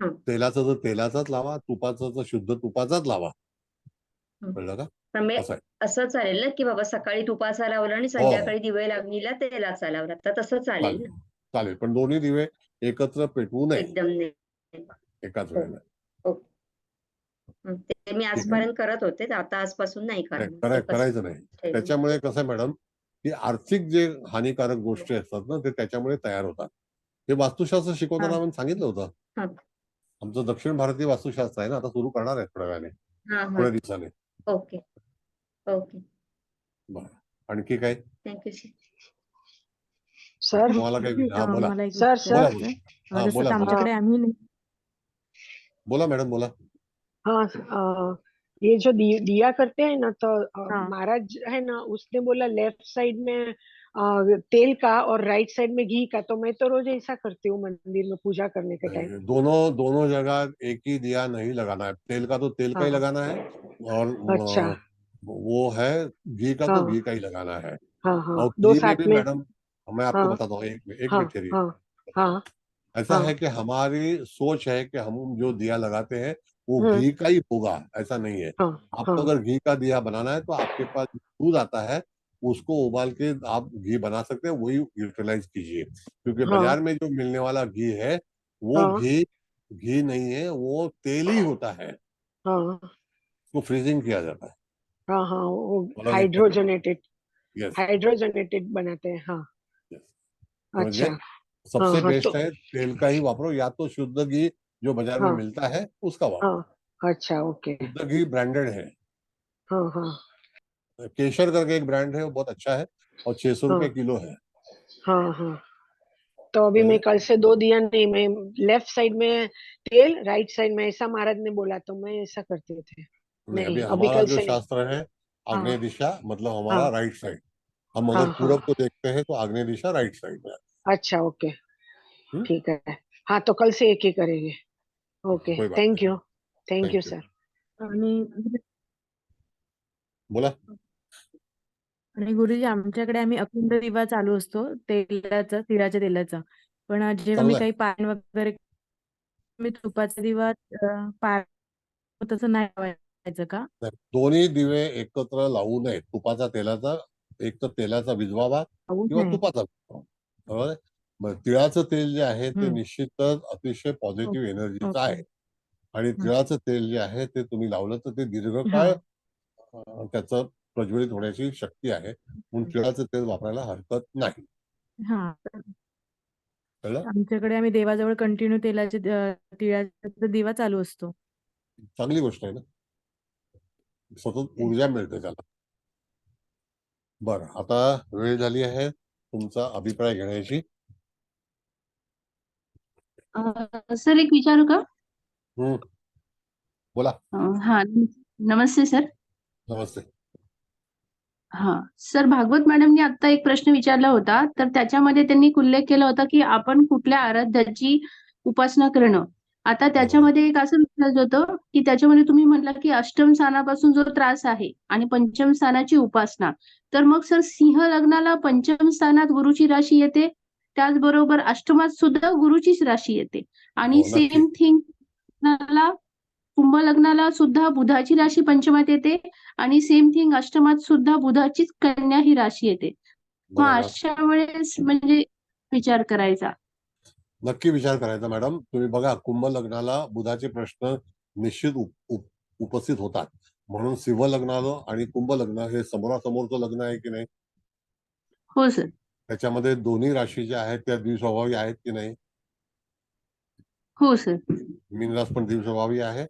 हं, तेलाचा जर तेलाचाच लावा, तुपाचा तर शुद्ध तुपाचाच लावा. हं. कळलं का? पण मी असं आहे. असं चालेल ना, की बाबा सकाळी तुपाचा लावला आणि हो, हो. संध्याकाळी दिवे लागणीला तेलाचा लावला, तर तसं चालेल चालेल. ना? चालेल. पण दोन्ही दिवे एकत्र पेटवू नये एकदम नाही. एकाच हो, वेळेला. हो. हं, ते मी ठीक आहे. आजपर्यंत करत होते. तर आता आजपासून नाही नाही, करणार. एकच करायचं नाही. ठेवेन. त्याच्यामुळे कसं आहे मॅडम, की आर्थिक जे हानिकारक गोष्टी असतात ना, ते त्याच्यामुळे तयार होतात. हे वास्तुशास्त्र शिकवताना हां, आपण सांगितलं होतं. हां, आमचं दक्षिण भारतीय वास्तुशास्त्र आहे ना, आता सुरू करणार आहे थोड्या वेळाने, हां, हां. थोड्या दिवसाने. Okay, okay. बरं. आणखी काय? Thank you sir. सर तुम्हाला काही हां, बोला. मला एक सर बोला, सर विचारायचं बोला. आहे. हां, जसं बोला, आता बोला. हाँ आमच्याकडे आम्ही बोला मॅडम, बोला. हाँ ये जो दिया करते हैं ना तो हाँ महाराज है ना उसने बोला लेफ्ट साइड में तेल का और राइट साइड में घी का, तो मैं तो रोज ऐसा करती हूँ मंदिर में पूजा करने के टाइम। नहीं, दोनों दोनों जगह एक ही दिया नहीं लगाना है। तेल का तो तेल का ही हाँ लगाना है और अच्छा वो है घी का तो हाँ घी का ही लगाना है। हाँ हाँ और दो घी में भी साथ में। मैडम मैं आपको हाँ बताता हूँ, एक हाँ मिनट ठहरिए। हाँ हाँ ऐसा हाँ है कि हमारी सोच है कि हम जो दिया लगाते हैं वो हम्म, घी का ही होगा, ऐसा नहीं है। हाँ आपको हाँ अगर घी का दिया बनाना है तो आपके पास दूध आता है, उसको उबाल के आप घी बना सकते हैं, वही यूटिलाइज कीजिए। क्योंकि हाँ बाजार में जो मिलने वाला घी है वो हाँ घी नहीं है, वो तेल ही होता है। हाँ उसको फ्रीजिंग किया जाता है, हाँ हाँ वो अलग एक करके। हाइड्रोजनेटेड यस, हाइड्रोजनेटेड बनाते हैं। हाँ यस। समझ अच्छा गए? हाँ सबसे हाँ बेस्ट तो है तेल का ही वापरो, या तो शुद्ध घी जो बाजार में हाँ मिलता है उसका वापरो। हाँ अच्छा ओके शुद्ध घी ब्रांडेड है। हाँ हाँ केशर करके एक ब्रांड है, वो बहुत अच्छा है और 600 हाँ रुपए किलो है। हाँ हाँ। तो अभी समझे? मैं कल से 2 दिया नहीं, मैं लेफ्ट साइड में तेल, राइट साइड में, ऐसा महाराज ने बोला तो मैं ऐसा करते थे। नहीं, अभी नहीं, अभी हमारा कल जो से नहीं। शास्त्र है हाँ आग्नेय दिशा, मतलब हमारा हाँ राइट साइड। हम हाँ अगर पूरब हाँ। को देखते हैं तो आग्नेय दिशा राइट साइड में है। अच्छा, ओके, हम्म? ठीक है। हाँ, तो कल से एक ही करेंगे। ओके, कोई बात थैंक नहीं। You, thank you thank you. Sir. आणि बोला। आणि गुरुजी आमच्याकडे आम्ही अखंड दिवा चालू असतो तेलाचा, तिळाच्या तेलाचा. पण जेव्हा मी चांगलं आहे. काही पारायण वगैरे मी तुपाचा दिवा तसं नाही लावायचं का? नाही, दोन्ही दिवे एकत्र लावू नये. तुपाचा तेलाचा, एक तर तेलाचा विझवावा लावू किंवा नये. तुपाचा विझवावा. बरोबर आहे? मग तिळाचं तेल जे आहे ते हं. निश्चितच अतिशय पॉझिटिव्ह ओके, एनर्जीचं ओके. आहे आणि हं. तिळाचं तेल जे आहे ते तुम्ही लावलं तर ते दीर्घकाळ हां. त्याचं प्रज्वलित होण्याची शक्ती आहे, म्हणून तिळाचं तेल वापरायला हरकत नाही. हां. कळलं? आमच्याकडे आम्ही देवाजवळ कंटिन्यू तिळाचा दिवा चालू असतो. चांगली गोष्ट आहे ना, सतत ऊर्जा मिळते त्याला. बरं, आता वेळ झाली आहे तुमचा अभिप्राय घेण्याची. सर एक विचारू का? हम्म, बोला. हा, नमस्ते सर. नमस्ते. हा सर, भागवत मॅडमनी आता एक प्रश्न विचारला होता, तर त्याच्यामध्ये त्यांनी उल्लेख केला होता की आपण कुठल्या आराध्याची उपासना करणं. आता बरोबर. त्याच्यामध्ये एक असं विचारायचं होतं की त्याच्यामध्ये तुम्ही म्हटलं की अष्टम स्थानापासून जो त्रास आहे आणि पंचम स्थानाची उपासना, तर मग सर सिंह लग्नाला पंचम स्थानात गुरुची राशी येते, त्याचबरोबर अष्टमात सुद्धा गुरुचीच राशी येते आणि हो, नक्की. सेम थिंग कुंभ लग्नाला सुद्धा बुधाची राशी पंचमात येते आणि सेम थिंग अष्टमात सुद्धा बुधाचीच कन्या ही राशी येते. मग बरोबर. अशा वेळेस म्हणजे विचार करायचा. नक्की विचार करायचा मॅडम. तुम्ही बघा, कुंभ लग्नाला बुधाचे प्रश्न निश्चित उपस्थित होतात, म्हणून सिंह लग्नाला आणि कुंभ लग्न हे समोरासमोरचं लग्न आहे की नाही? हो सर. त्याच्यामध्ये दोन्ही राशी ज्या आहेत त्या द्विस्वभावी आहेत की नाही? हो सर. मीन रास पण द्विस्वभावी आहे,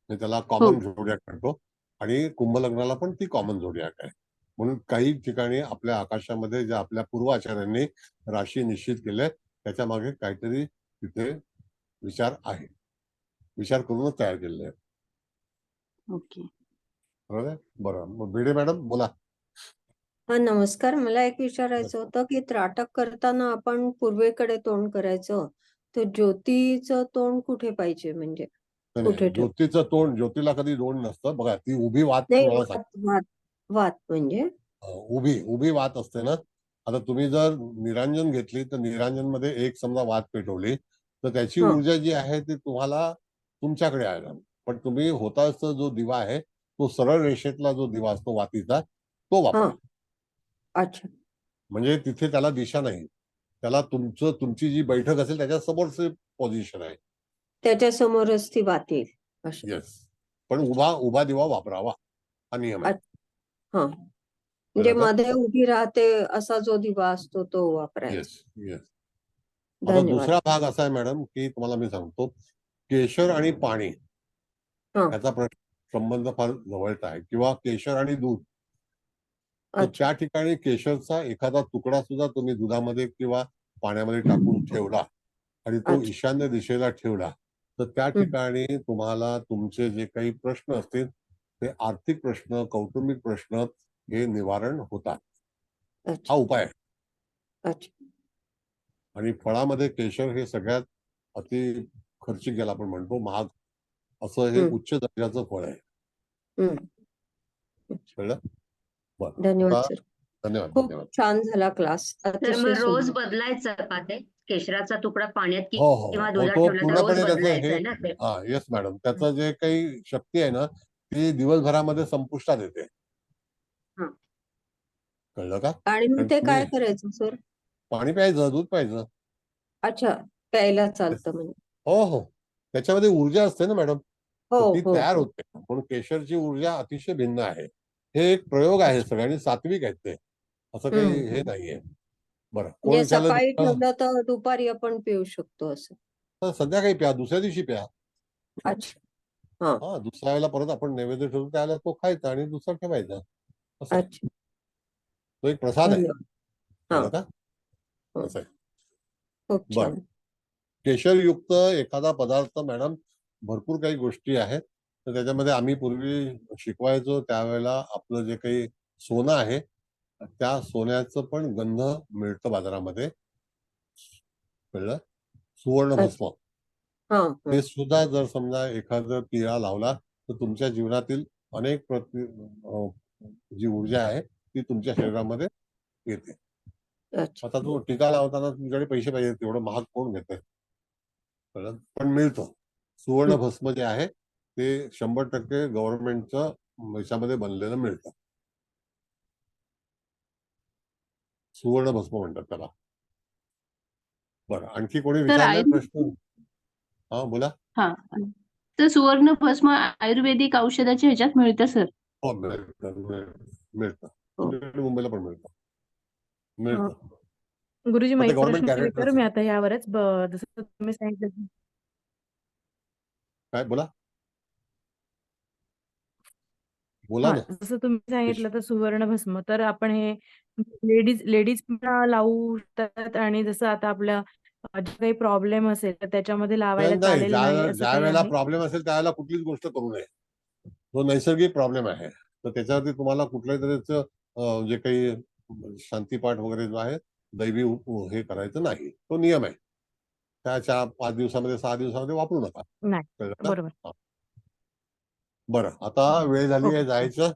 मी त्याला हो. कॉमन झोडियाक म्हणतो, आणि कुंभ लग्नाला पण ती कॉमन झोडियाक आहे. म्हणून काही ठिकाणी आपल्या आकाशामध्ये ज्या आपल्या पूर्वाचार्यांनी राशी निश्चित केल्या त्याच्या मागे काहीतरी तिथे विचार आहे, विचार करूनच तयार केलेले आहे. ओके. बरोबर आहे? बरं, मग भिडे मॅडम बोला. हा, नमस्कार. मला एक विचारायचं होतं की त्राटक करताना आपण पूर्वेकडे तोंड करायचं, तर ज्योतीचं तोंड कुठे पाहिजे, म्हणजे नाही, कुठे नाही, ठेव? ज्योतीचं तोंड, ज्योतीला कधी तोंड नसतं. बघा, ती उभी वात नाही, तुम्हाला वात वात वात म्हणजे उभी वात असते ना. आता तुम्ही जर निरांजन घेतली तर निरांजन मध्ये एक समजा वात पेटवली तर त्याची हा ऊर्जा जी आहे ती तुम्हाला तुमच्याकडे आहे. पण तुम्ही होताचा जो दिवा आहे तो सरळ रेषेतला जो दिवा असतो वातीचा तो हा वापरा. अच्छा, म्हणजे तिथे त्याला दिशा नाही, त्याला तुमची जी बैठक असेल त्याच्या समोरचे पोझिशन आहे. त्याच्या समोरच ती वात येईल असं. येस, पण उभा दिवा वापरावा हा नियम आहे. हा, म्हणजे कळलं का? मध्ये उभी राहते असा जो दिवा असतो तो वापरायचा. Yes yes. आता धन्यवाद. दुसरा भाग असा आहे मॅडम की तुम्हाला मी सांगतो, केशर आणि पाणी हा याचा संबंध फार जवळचा आहे, किंवा केशर आणि दूध. तर अच्छा, त्या ठिकाणी केशरचा एखादा तुकडा सुद्धा तुम्ही दुधामध्ये किंवा पाण्यामध्ये टाकून ठेवला आणि तो अच्छा. ईशान्य दिशेला ठेवला तर त्या हं. ठिकाणी तुम्हाला तुमचे जे काही प्रश्न असतील ते आर्थिक प्रश्न, कौटुंबिक प्रश्न हे निवारण होतात. हा अच्छा, उपाय आहे. अच्छा. आणि फळामध्ये केशर हे सगळ्यात अति खर्चिक, ज्याला आपण म्हणतो महाग, असं हे हं, उच्च दर्जाचं फळ आहे. हं. कळलं? बरं, धन्यवाद आता सर. धन्यवाद. खूप छान झाला क्लास, तर अतिशय मग रोज सुंदर. बदलायचं का ते केशराचा तुकडा पाण्यात हो हो किंवा हो, दुधात तो ठेवला तर रोज पूर्णपणे त्याचं बदलायचं हे, आहे ना ते? हा येस मॅडम, त्याचं जे काही शक्ती आहे ना ती दिवसभरामध्ये संपुष्टात येते. हा. कळलं का? आणि मग कारण ते तुम्ही काय करायचं सर? पाणी प्यायचं, दूध प्यायचं. अच्छा, प्यायला चालतं म्हणजे? हो हो, त्याच्यामध्ये ऊर्जा असते ना मॅडम, हो तर ती हो तयार हो. होते. म्हणून केशरची ऊर्जा अतिशय भिन्न आहे. हे एक प्रयोग आहे, अच्छा. सगळ्यांनी सात्विक आहेत ते, असं काही हं, हे हं. नाहीये. बरं, कोण म्हणजे विचारलं सकाळी तुम्हाला? ठेवलं तर दुपारी आपण पिऊ शकतो असं? तर संध्याकाळी प्या, दुसऱ्या दिवशी प्या. अच्छा. हा हा, दुसऱ्या वेळेला परत आपण नैवेद्य ठेवतो त्यावेळेला तो खायचा आणि दुसरा ठेवायचा. असं आहे. अच्छा. तो एक प्रसाद आहे. धन्यवाद. कळलं हा. का? हो. असं आहे. खूप बरं. छान. केशरयुक्त एखादा पदार्थ मॅडम, भरपूर काही गोष्टी आहेत. तर त्याच्यामध्ये आम्ही पूर्वी शिकवायचो त्यावेळेला आपलं जे काही सोनं आहे, त्या सोन्याचं पण गंध मिळतं बाजारामध्ये. कळलं? सुवर्ण भस्म. हा. ते सुद्धा जर समजा एखादा टिळा लावला तर तुमच्या जीवनातील अनेक जी ऊर्जा आहे ती तुमच्या शरीरामध्ये येते. अच्छा. आता तो टीका लावताना तुमच्याकडे पैसे पाहिजे, तेवढं महाग कोण घेतंय? कळलं? पण मिळतं. सुवर्ण भस्म जे आहे ते 100% गव्हर्नमेंटचं पैशामध्ये बनलेलं मिळतं. सुवर्ण भस्म म्हणतात त्याला. बरं, आणखी कोणी तर विचारलाय प्रश्न? हा, बोला. हा. तर सुवर्ण भस्म आयुर्वेदिक औषधाच्या ह्याच्यात मिळतं सर. हो, मिळतं. हो. तुमच्याकडे मुंबईला पण मिळतं. गुरुजी, पण मग ते एक गव्हर्नमेंट प्रश्न विचारू गॅरेंटेड. मी आता यावरच जसं तुम्ही सांगितलं काय बोला? बोला हा, ना. जसं तुम्ही सांगितलं तर सुवर्ण भस्म तर आपण हे लेडीज पण लावू शकतात आणि जसं आता आपल्या जे काही प्रॉब्लेम असेल तर त्याच्यामध्ये लावायला नाही, चालेल नाही असं ज्या काही वेळेला आहे? प्रॉब्लेम असेल त्यावेळेला कुठलीच गोष्ट करू नये. तो नैसर्गिक प्रॉब्लेम आहे. तर त्याच्यावरती तुम्हाला कुठल्याही तऱ्हेचं जे काही शांतीपाठ वगैरे जो आहे, दैवी हे करायचं नाही. तो नियम आहे. त्या 4-5 दिवसामध्ये 6 दिवसामध्ये वापरू नका. नाही. कळलं का? बरोबर. हा. बरं, आता वेळ झाली आहे ओके. जायचं.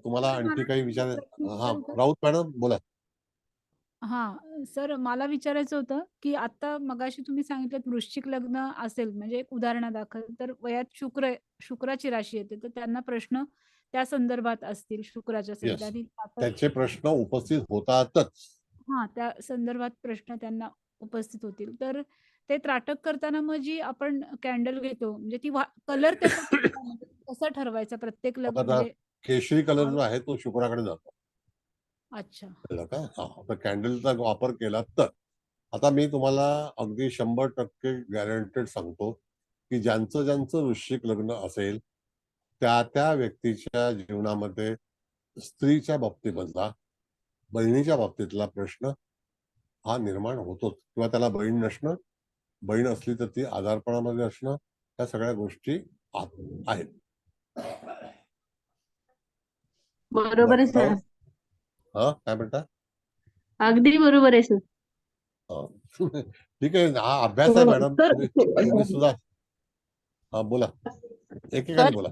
तुम्हाला सर, आणखी मला काही एक विचार? प्रश्न हा, विचारू का? राऊत मॅडम बोला. सर, मला विचारायचं होतं की आता मगाशी तुम्ही सांगितलं वृश्चिक लग्न असेल म्हणजे एक उदाहरणादाखल तर वयात शुक्राची राशी येते तर त्यांना प्रश्न त्या संदर्भात असतील शुक्राच्या संदर्भात येस, आणि आता त्याचे प्रश्न उपस्थित होतातच. त्या संदर्भात प्रश्न त्यांना उपस्थित होतील तर ते त्राटक करताना मग जी आपण कॅन्डल घेतो म्हणजे ती कलर त्याचा कोणता? म्हणजे कसा ठरवायचा प्रत्येक लग्न आता म्हणजे केशरी कलर जो आहे तो शुक्राकडे जातो. अच्छा. कळलं का? हा, तर कॅन्डलचा वापर केला तर. आता मी तुम्हाला अगदी 100% गॅरंटेड सांगतो की ज्यांचं वृश्चिक लग्न असेल त्या व्यक्तीच्या जीवनामध्ये स्त्रीच्या बाबतीमधला, बहिणीच्या बाबतीतला प्रश्न हा निर्माण होतोच. किंवा त्याला बहीण नसणं, बहीण असली तर ती आजारपणामध्ये असणं, या सगळ्या गोष्टी आहेत. बरोबर आहे सर. हा, काय म्हणता? अगदी बरोबर आहे सर. हा. ठीक आहे, हा अभ्यास आहे मॅडम. तर तुम्ही सुद्धा. हा, बोला. एकेकाने सर बोला.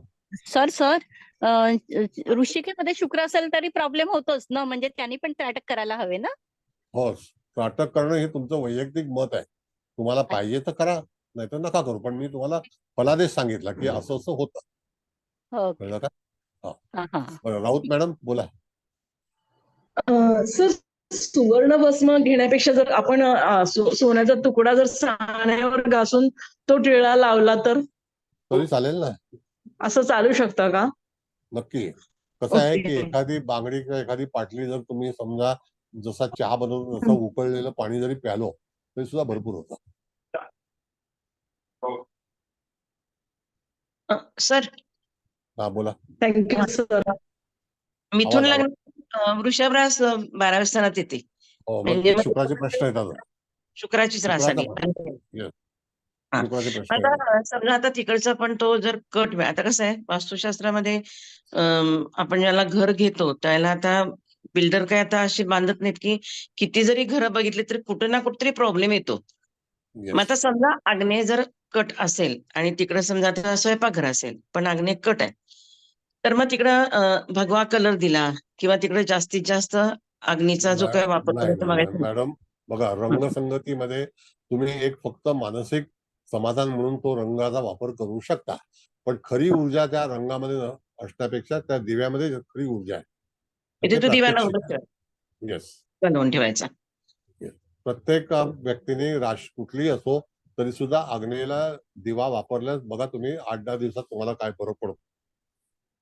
सर सर वृश्चिकेमध्ये शुक्र असेल तरी प्रॉब्लेम होतोच ना म्हणजे त्यांनी पण त्राटक करायला हवे ना. हो, नाटक करणं हे तुमचं वैयक्तिक मत आहे. तुम्हाला पाहिजे तर करा, नाहीतर नका करू. पण मी तुम्हाला फलादेश सांगितला की असं असं होतं. हो. कळलं का? हा. हा हा. बरं, राऊत मॅडम बोला. सर, सुवर्ण भस्म घेण्यापेक्षा जर आपण सोन्याचा तुकडा जर साण्यावर घासून तो टिळा लावला तर तरी चालेल ना. असं चालू शकतं का? नक्की. कसं आहे की ओके. एखादी बांगडी किंवा एखादी पाटली जर तुम्ही समजा जसा चहा बनवून जसं उकळलेलं पाणी जरी प्यालो तरी सुद्धा भरपूर होतं. सर, हा, बोला. Thank you sir. मिथुन आवाज. लग्न वृषभ रास 12व्या स्थानात येते हो, मग म्हणजे शुक्राचे प्रश्न येतात. शुक्राचीच रास आली. Yes. हा. शुक्राचे प्रश्न येतात. आता समजा आता तिकडचा पण तो जर कट आता कसं आहे वास्तुशास्त्रामध्ये आपण ज्याला घर घेतो त्याला आता बिल्डर काय आता असे बांधत नाहीत की किती जरी घरं बघितली तरी कुठं ना कुठेतरी प्रॉब्लेम येतो. मग आता समजा आग्नेय जर कट असेल आणि तिकडे समजा आता स्वयंपाकघर असेल पण आग्नेय कट आहे तर मग तिकडं भगवा कलर दिला किंवा तिकडे जास्तीत जास्त अग्नीचा जो काय वापर करायचा नाही, बघायचा. मॅडम बघा, रंगसंगतीमध्ये तुम्ही एक फक्त मानसिक समाधान म्हणून तो रंगाचा वापर करू शकता. पण खरी ऊर्जा त्या रंगामध्ये असण्यापेक्षा त्या दिव्यामध्ये खरी ऊर्जा आहे. इथे ते तो दिवा प्रात्यक्षिक लावून आहे. येस, बनवून ठेवायचा. प्रत्येक व्यक्तीने कुठलीही असो तरी सुद्धा आग्नेयला दिवा वापरल्यास बघा तुम्ही 8-10 दिवसात तुम्हाला काय फरक पडतो.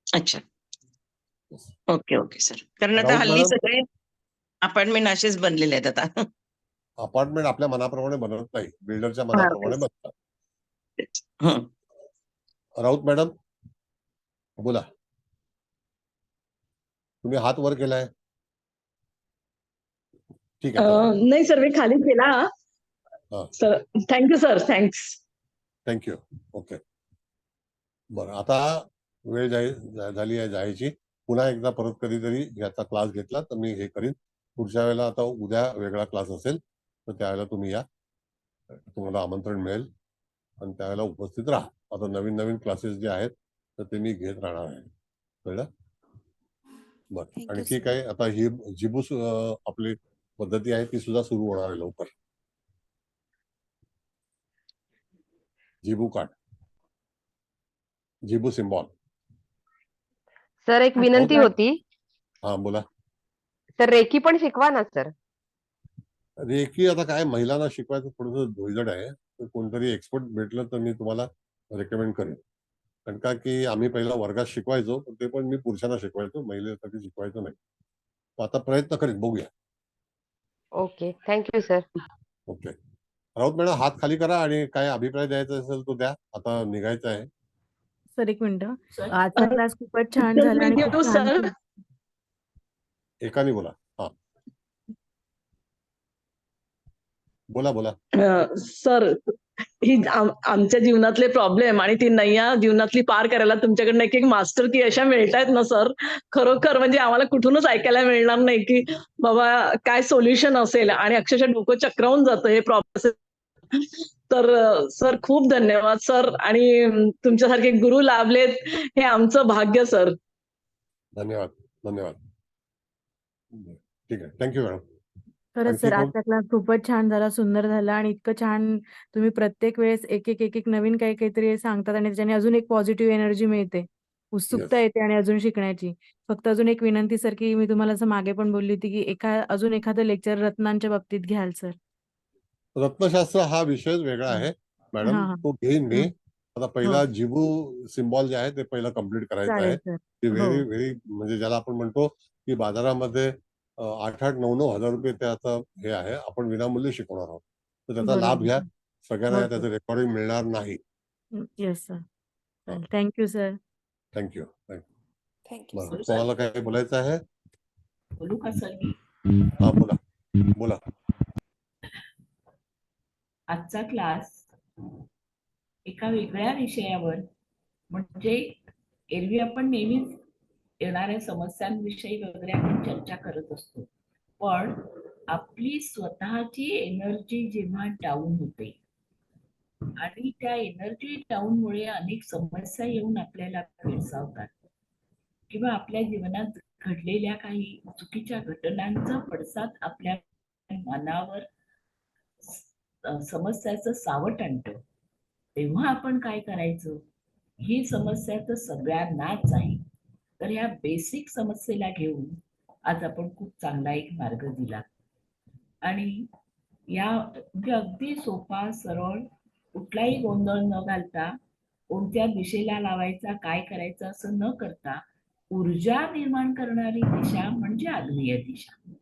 अच्छा, ओके ओके सर. कारण आता राऊत हल्ली मॅडम, सगळे अपार्टमेंट असेच बनलेले आहेत आता. अपार्टमेंट आपल्या मनाप्रमाणे बनत नाही, बिल्डरच्या हा, मनाप्रमाणे तेच. बनतात. हं. राऊत मॅडम बोला. तुम्ही हात वर केलाय? ठीक आहे, चला. नाही सर, मी खाली केला. हा. Sir thank you sir, thanks. Thank you. Okay. बरं, आता वेळ झाली आहे जायची. पुन्हा एकदा परत कधीतरी याचा क्लास घेतला तर मी हे करीन. पुढच्या वेळेला आता उद्या वेगळा क्लास असेल तर त्यावेळेला तुम्ही या, तुम्हाला आमंत्रण मिळेल आणि त्यावेळेला उपस्थित राहा. आता नवीन नवीन क्लासेस जे आहेत तर ते मी घेत राहणार आहे. कळलं? बरं, आणखी काय? आता ही जिबू आपली पद्धती आहे ती सुद्धा सुरू होणार आहे लवकर. Zibu card, Zibu symbol. Sir एक विनंती होती. हा, बोला. सर रेकी पण शिकवा ना सर. रेकी आता काय महिलांना शिकवायचं थोडंसं धोईजड आहे. तर कोणतरी एक्सपर्ट भेटलं तर मी तुम्हाला रेकमेंड करेन. कारण का की आम्ही पहिला वर्गात शिकवायचो, पण ते पण मी पुरुषांना शिकवायचो, महिलेसाठी शिकवायचो नाही. आता प्रयत्न करेन, बघूया. Okay, thank you sir. Okay. Raut madam, हात खाली करा आणि काय अभिप्राय द्यायचा असेल तो द्या. आता निघायचं आहे. सर एक मिनिट. आजचा क्लास खूपच छान झाला आणि खूप छान. सर एकाने बोला. हा, बोला बोला. सर, ही आमच्या जीवनातले प्रॉब्लेम आणि ती नैया जीवनातली पार करायला तुमच्याकडनं एक एक मास्टर की अशा मिळतायत ना सर, खरोखर म्हणजे आम्हाला कुठूनच ऐकायला मिळणार नाही की बाबा काय सोल्युशन असेल, आणि अक्षरशः डोकं चक्रावून जातं हे प्रॉब्लेम. तर सर खूप धन्यवाद सर, आणि तुमच्यासारखे गुरु लाभलेत हे आमचं भाग्य सर. धन्यवाद, धन्यवाद. ठीक आहे, थँक्यू मॅडम. खरंच सर, आजचा क्लास खूपच छान झाला, सुंदर झाला आणि इतकं छान तुम्ही प्रत्येक वेळेस एक एक नवीन काहीतरी सांगतात आणि त्याच्याने अजून एक पॉझिटिव्ह एनर्जी मिळते, उत्सुकता येते आणि अजून शिकण्याची. फक्त अजून एक विनंती सर, की मी तुम्हाला असं मागे पण बोलली होती की अजून एखादं लेक्चर रत्नांच्या बाबतीत घ्याल सर. रत्नशास्त्र हा विषयच वेगळा आहे मॅडम, हा, तो घेईन मी. आता पहिला हो. जिबू सिम्बॉल जे आहे ते पहिला कम्प्लीट करायचं आहे. चालेल सर. ते हो. व्हेरी व्हेरी म्हणजे ज्याला आपण म्हणतो की बाजारामध्ये 8-8, 9-9 हजार रुपये त्याचं हे आहे. आपण विनामूल्य शिकवणार आहोत, तर त्याचा लाभ घ्या. बरोबर. सगळ्यांना हो त्याचं सर. रेकॉर्डिंग मिळणार नाही. Yes sir. चालेल. Thank you sir. थँक्यू. थँक्यू बरं, कोणाला काय बोलायचं आहे? बोलू का सर मी? हा, बोला बोला. आजचा क्लास एका वेगळ्या विषयावर, म्हणजे एरवी आपण नेहमीच येणाऱ्या समस्यांविषयी वगैरे आपण चर्चा करत असतो, पण आपली स्वतःची एनर्जी जेव्हा डाऊन होते आणि त्या एनर्जी डाऊन मुळे अनेक समस्या येऊन आपल्याला भेडसावतात, किंवा आपल्या जीवनात घडलेल्या काही चुकीच्या घटनांचा पडसाद आपल्या मनावर समस्याचं सावट आणतं, तेव्हा आपण काय करायचं? ही समस्या तर सगळ्यांनाच आहे, तर ह्या बेसिक समस्येला घेऊन आज आपण खूप चांगला एक मार्ग दिला. आणि या म्हणजे अगदी सोपा, सरळ, कुठलाही गोंधळ न घालता, कोणत्या दिशेला लावायचा, काय करायचं असं न करता, ऊर्जा निर्माण करणारी दिशा म्हणजे आग्नेय दिशा.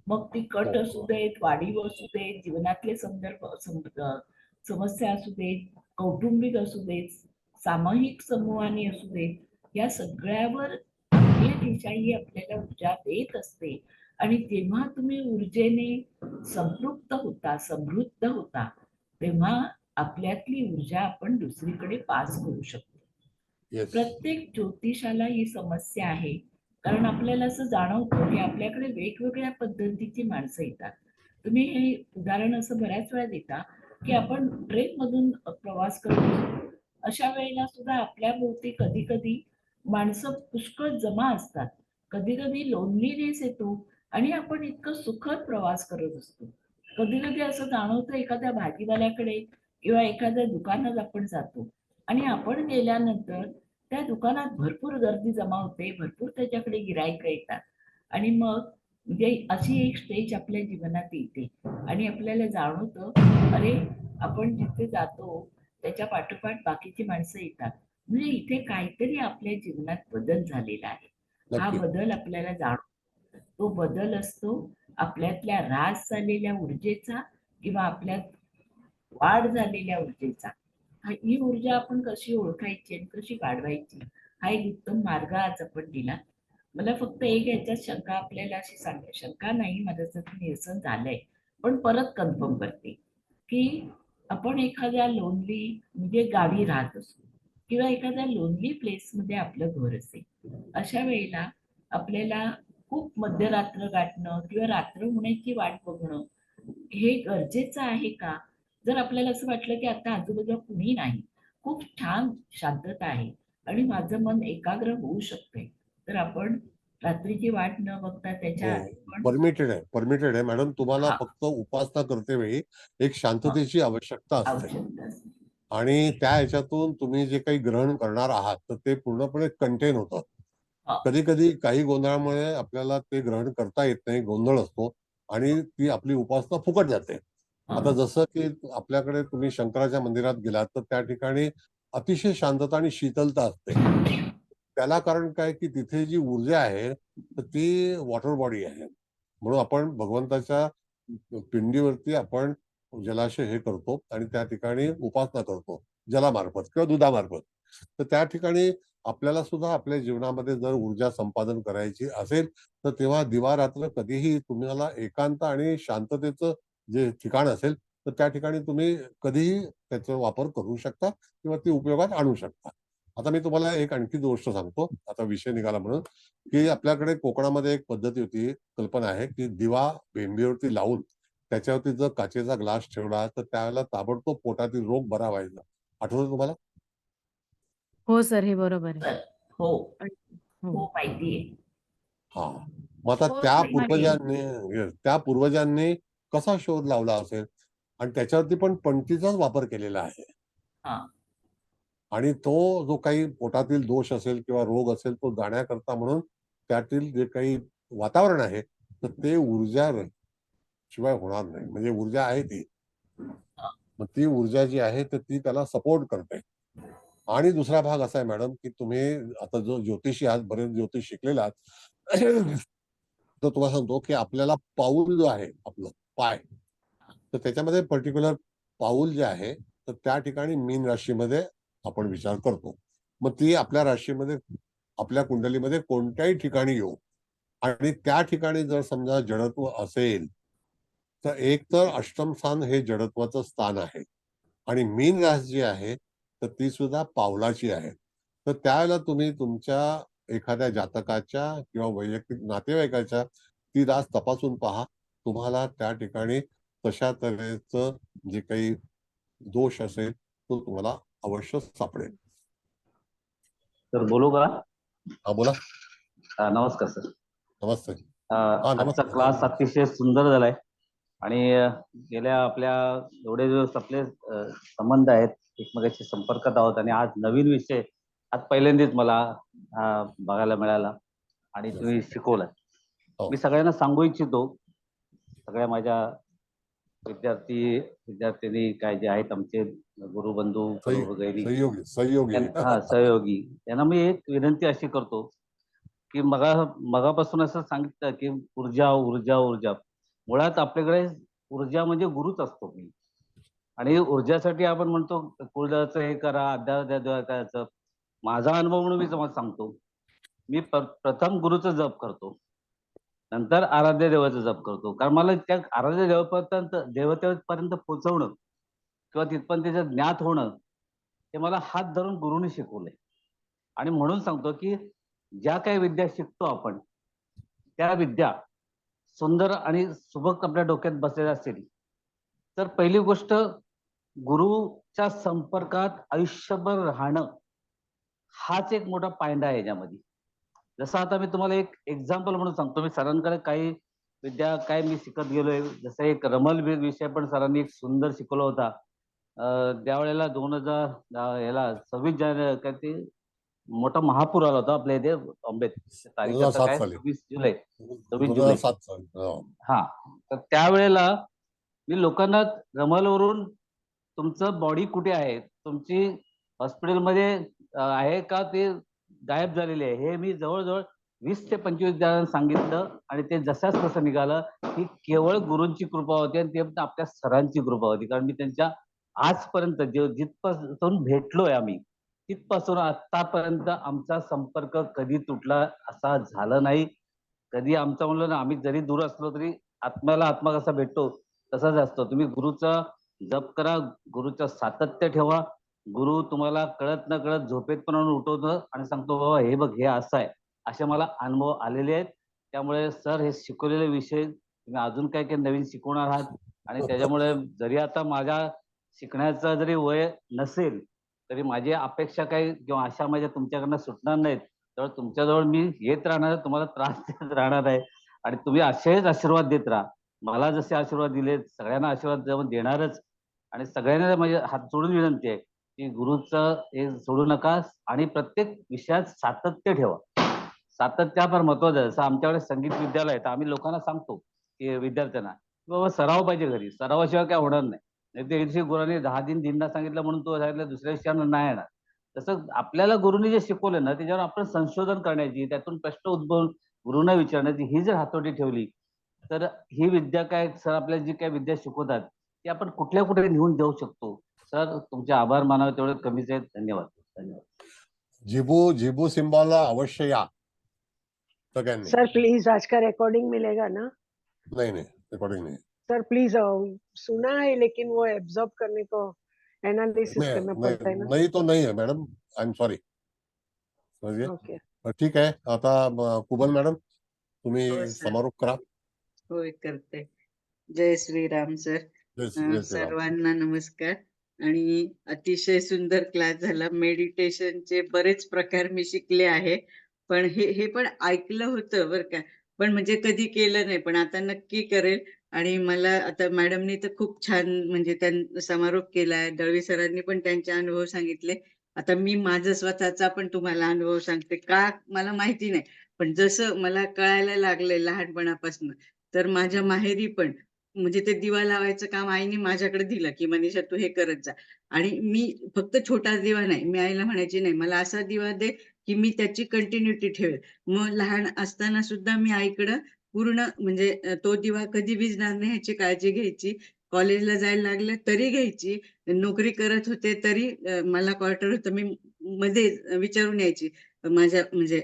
मग ती कट असू देत, वाढीव असू देत, जीवनातले समस्या असू देत, कौटुंबिक असू देत, सामाजिक समूहाने असू देत, या सगळ्यावर आग्नेय दिशा ही आपल्याला ऊर्जा देत असते. आणि जेव्हा तुम्ही ऊर्जेने संतृप्त होता, समृद्ध होता, तेव्हा आपल्यातली ऊर्जा आपण दुसरीकडे पास करू शकतो. प्रत्येक ज्योतिषाला ही समस्या आहे, कारण आपल्याला असं जाणवतं की आपल्याकडे वेगवेगळ्या पद्धतीची माणसं येतात. तुम्ही हे उदाहरण असं बऱ्याच वेळा देता की आपण ट्रेन मधून प्रवास करतो, अशा वेळेला सुद्धा आपल्या भोवती कधी कधी माणसं पुष्कळ जमा असतात, कधी कधी लोनलीनेस येतो आणि आपण इतकं सुखद प्रवास करत असतो. कधी कधी असं जाणवतं एखाद्या भाजीवाल्याकडे किंवा एखाद्या दुकानात आपण जातो आणि आपण गेल्यानंतर त्या दुकानात भरपूर गर्दी जमा होते, भरपूर त्याच्याकडे गिराईकं येतात, आणि मग म्हणजे अशी एक स्टेज आपल्या जीवनात येते आणि आपल्याला जाणवतं, अरे आपण जिथे जातो त्याच्या पाठोपाठ बाकीची माणसं येतात, म्हणजे इथे काहीतरी आपल्या जीवनात बदल झालेला आहे. हा बदल आपल्याला जाणवतो. तो बदल असतो आपल्यातल्या ऱ्हास झालेल्या ऊर्जेचा किंवा आपल्यात वाढ झालेल्या ऊर्जेचा. ही ऊर्जा आपण कशी ओळखायची आणि कशी वाढवायची, हा एक उत्तम मार्ग आज आपण दिला. मला फक्त एक ह्याच्यात शंका आपल्याला अशी सांगा, शंका नाही माझं निरसन झालंय, पण परत कन्फर्म करते की आपण एखाद्या लोनली म्हणजे गावी राहत असू किंवा एखाद्या लोनली प्लेसमध्ये आपलं घर असेल, अशा वेळेला आपल्याला खूप मध्यरात्र गाठणं किंवा रात्र होण्याची वाट बघणं हे गरजेचं आहे का? जर आपल्याला असं वाटलं की आता आजूबाजूला कुणी नाही, खूप छान शांतता आहे आणि माझं मन एकाग्र होऊ शकते, तर आपण रात्रीची वाट न बघता त्याच्या आधी पण परमिटेड आहे मॅडम. तुम्हाला हा फक्त उपासना करते वेळी एक शांततेची आवश्यकता असते आवश्यकता असते. आणि त्या ह्याच्यातून तुम्ही जे काही ग्रहण करणार आहात तर ते पूर्णपणे कंटेन होतं. हा. कधी कधी काही गोंधळामुळे आपल्याला ते ग्रहण करता येत नाही, गोंधळ असतो आणि ती आपली उपासना फुकट जाते. आता जसं की आपल्याकडे तुम्ही शंकराच्या मंदिरात गेलात तर त्या ठिकाणी अतिशय शांतता आणि शीतलता असते. त्याला कारण काय की तिथे जी ऊर्जा आहे तर ती वॉटर बॉडी आहे, म्हणून आपण भगवंताच्या पिंडीवरती आपण जलाशय हे करतो आणि त्या ठिकाणी उपासना करतो जलामार्फत किंवा दुधामार्फत. तर त्या ठिकाणी आपल्याला सुद्धा आपल्या जीवनामध्ये जर ऊर्जा संपादन करायची असेल तर तेव्हा दिवारात्र कधीही तुम्हाला एकांत आणि शांततेचं जे ठिकाण असेल तर त्या ठिकाणी तुम्ही कधीही त्याचा वापर करू शकता किंवा ती उपयोगात आणू शकता. आता मी तुम्हाला एक आणखी गोष्ट सांगतो, आता विषय निघाला म्हणून, की आपल्याकडे कोकणामध्ये एक पद्धती होती, कल्पना आहे की दिवा भेंडीवरती लावून त्याच्यावरती जर काचेचा ग्लास ठेवला तर त्यावेळेला ताबडतोब पोटातील रोग बरा व्हायचा. आठवतं तुम्हाला? हो सर, हे बरोबर आहे. तर हो हो. हो माहिती आहे. हा. मग आता हो त्या सर, माहिती आहे. पूर्वजांनी कसा शोध लावला असेल आणि त्याच्यावरती पण पणतीचाच वापर केलेला आहे. हा आणि तो जो काही पोटातील दोष असेल किंवा रोग असेल तो जाण्याकरता म्हणून त्यातील जे काही वातावरण आहे तर ते ऊर्जा शिवाय होणार नाही. म्हणजे ऊर्जा आहे ती, मग ती ऊर्जा जी आहे तर ती त्याला सपोर्ट करते. आणि दुसरा भाग असा आहे मॅडम की तुम्ही आता जो ज्योतिषी आहात, बरेच ज्योतिष शिकलेला आहात, तर तुम्हाला सांगतो की आपल्याला पाऊल जो आहे आपलं पाय, तर त्याच्यामध्ये पर्टिक्युलर पाऊल जे आहे तर त्या ठिकाणी मीन राशीमध्ये आपण विचार करतो. मग ती आपल्या राशीमध्ये आपल्या कुंडलीमध्ये कोणत्याही ठिकाणी येऊ आणि त्या ठिकाणी जर समजा जडत्व असेल तर एक तर अष्टम स्थान हे जडत्वाचं स्थान आहे आणि मीन रास जी आहे तर ती सुद्धा पावलाची आहे. तर त्यावेळेला तुम्ही तुमच्या एखाद्या जातकाच्या किंवा वैयक्तिक नातेवाईकाच्या ती रास तपासून पहा. तुम्हाला त्या ठिकाणी तशा तऱ्हेचं जे काही दोष असेल तो तुम्हाला अवश्य सापडेल. सर बोलू का? हा बोला. नमस्कार सर. नमस्ते. आजचा नमस्ते. क्लास अतिशय सुंदर झालाय आणि गेल्या आपल्या एवढे दिवस आपले संबंध आहेत, एकमेकांशी संपर्कात आहोत आणि आज नवीन विषय आज पहिल्यांदाच मला बघायला मिळाला आणि तुम्ही शिकवलाय. हो. मी सगळ्यांना सांगू इच्छितो, सगळ्या माझ्या विद्यार्थ्यांनी काय जे आहेत आमचे गुरुबंधू सहयोगी सहयोगी यांना मी एक विनंती अशी करतो की मगापासून असं सांगितलं की ऊर्जा ऊर्जा ऊर्जा. मुळात आपल्याकडे ऊर्जा म्हणजे गुरुच असतो मी, आणि ऊर्जासाठी आपण म्हणतो कुलदेवाचं हे करा, अध्यात्म करायचं. माझा अनुभव म्हणून मी तुम्हाला सांगतो, मी प्रथम गुरुचं जप करतो, नंतर आराध्य देवाचं जप करतो. कारण मला त्या आराध्य देवतेपर्यंत पोहोचवणं किंवा तिथपर्यंत त्याचं ज्ञात होणं हे मला हात धरून गुरुने शिकवलंय. आणि म्हणून सांगतो की ज्या काही विद्या शिकतो आपण त्या विद्या सुंदर आणि सुबक आपल्या डोक्यात बसलेल्या असेल तर पहिली गोष्ट गुरुच्या संपर्कात आयुष्यभर राहणं हाच एक मोठा पायंडा आहे याच्यामध्ये. जसं आता मी तुम्हाला एक एक्झाम्पल म्हणून सांगतो, मी सरांकडे काही विद्या काय मी शिकत गेलोय. जसं एक रमल विषय पण सरांनी एक सुंदर शिकवला होता. त्यावेळेला 26 जानेवारी काय ते मोठा महापूर आला होता आपल्या इथे बॉम्बेत. तारीख आता काय 26 जुलै. हा, तर त्यावेळेला मी लोकांना रमलवरून तुमचं बॉडी कुठे आहे, तुमची हॉस्पिटलमध्ये आहे का ते गायब झालेले आहे, हे मी जवळजवळ 20 ते 25 जणांना सांगितलं आणि ते जशाच तसं निघालं. ही केवळ गुरूंची कृपा होती आणि ते आपल्या सरांची कृपा होती. कारण मी त्यांच्या आजपर्यंत जिथपासून भेटलोय आम्ही तिथपासून आतापर्यंत आमचा संपर्क कधी तुटला असा झाला नाही. कधी आमचं म्हणलं ना, आम्ही जरी दूर असलो तरी आत्म्याला आत्मा कसा भेटतो तसाच असतो. तुम्ही गुरुचा जप करा, गुरुचं सातत्य ठेवा. गुरु तुम्हाला कळत न कळत झोपेत पण आणून उठवतं आणि सांगतो बाबा हे बघ हे असं आहे. असे मला अनुभव आलेले आहेत. त्यामुळे सर हे शिकवलेले विषय तुम्ही अजून काय काय नवीन शिकवणार आहात आणि त्याच्यामुळे जरी आता माझ्या शिकण्याचं जरी वय नसेल तरी माझी अपेक्षा काही किंवा आशा माझ्या तुमच्याकडनं सुटणार नाहीत. तर तुमच्याजवळ मी येत राहणार आहे, तुम्हाला त्रास देत राहणार आहे आणि तुम्ही असेच आशीर्वाद देत राहा. मला जसे आशीर्वाद दिले सगळ्यांना आशीर्वाद देणारच आणि सगळ्यांना माझे हात जोडून विनंती आहे की गुरुचं हे सोडू नका आणि प्रत्येक विषयात सातत्य ठेवा. सातत्य हा फार महत्वाचं आहे. जसं आमच्याकडे संगीत विद्यालय आहे तर आम्ही लोकांना सांगतो की विद्यार्थ्यांना की बाबा सराव पाहिजे घरी, सरावाशिवाय काय होणार नाही. नाही त्या दिवशी गुरुने 10 दिन दिनना सांगितलं म्हणून तो सांगितलं दुसऱ्या विषयावर नाही येणार. तसं आपल्याला गुरुने जे शिकवलं ना त्याच्यावर आपण संशोधन करण्याची, त्यातून प्रश्न उद्भवून गुरुंना विचारण्याची ही जर हातोटी ठेवली तर ही विद्या काय सर आपल्याला जी काय विद्या शिकवतात ती आपण कुठल्या कुठे घेऊन जाऊ शकतो. सर तुमचे आभार मानावे तेवढे कमीच आहेत. धन्यवाद. धन्यवाद. जिबू सिम्बाला अवश्य या सगळ्यांनी. सर प्लीज आज का रिकॉर्डिंग मिलेगा ना? नहीं रिकॉर्डिंग नहीं सर प्लीज सुना है लेकिन वो एब्जॉर्ब करने को एनालिसिस करना पड़ता है ना. नहीं तो नहीं है madam, I am sorry. Okay ठीक आहे. आता कुबल मॅडम तुम्ही हो, सर. समारोप करा. होय करते. जय श्रीराम सर. जय श्रीराम. सर्वांना नमस्कार. आणि अतिशय सुंदर क्लास झाला. मेडिटेशनचे बरेच प्रकार मी शिकले आहे, पण हे पण ऐकलं होतं बरं का, पण म्हणजे कधी केलं नाही, पण आता नक्की करेल. आणि मला आता मॅडमनी तर खूप छान म्हणजे त्यांनी समारोप केलाय, दळवी सरांनी पण त्यांचे अनुभव सांगितले. आता मी माझं स्वतःचा पण तुम्हाला अनुभव सांगते. का मला माहिती नाही, पण जसं मला कळायला लागलंय लहानपणापासून, तर माझ्या माहेरी पण म्हणजे ते दिवा लावायचं काम आईने माझ्याकडे दिलं की मनीषा तू हे करत जा. आणि मी फक्त छोटा दिवा नाही, मी आईला म्हणायची नाही मला असा दिवा दे की मी त्याची कंटिन्युटी ठेवेल. मग लहान असताना सुद्धा मी आईकडं पूर्ण म्हणजे तो दिवा कधी विझणार नाही ह्याची काळजी घ्यायची. कॉलेजला जायला लागलं तरी घ्यायची. नोकरी करत होते तरी मला क्वार्टर होतं, मी मध्ये विचारून यायची माझ्या म्हणजे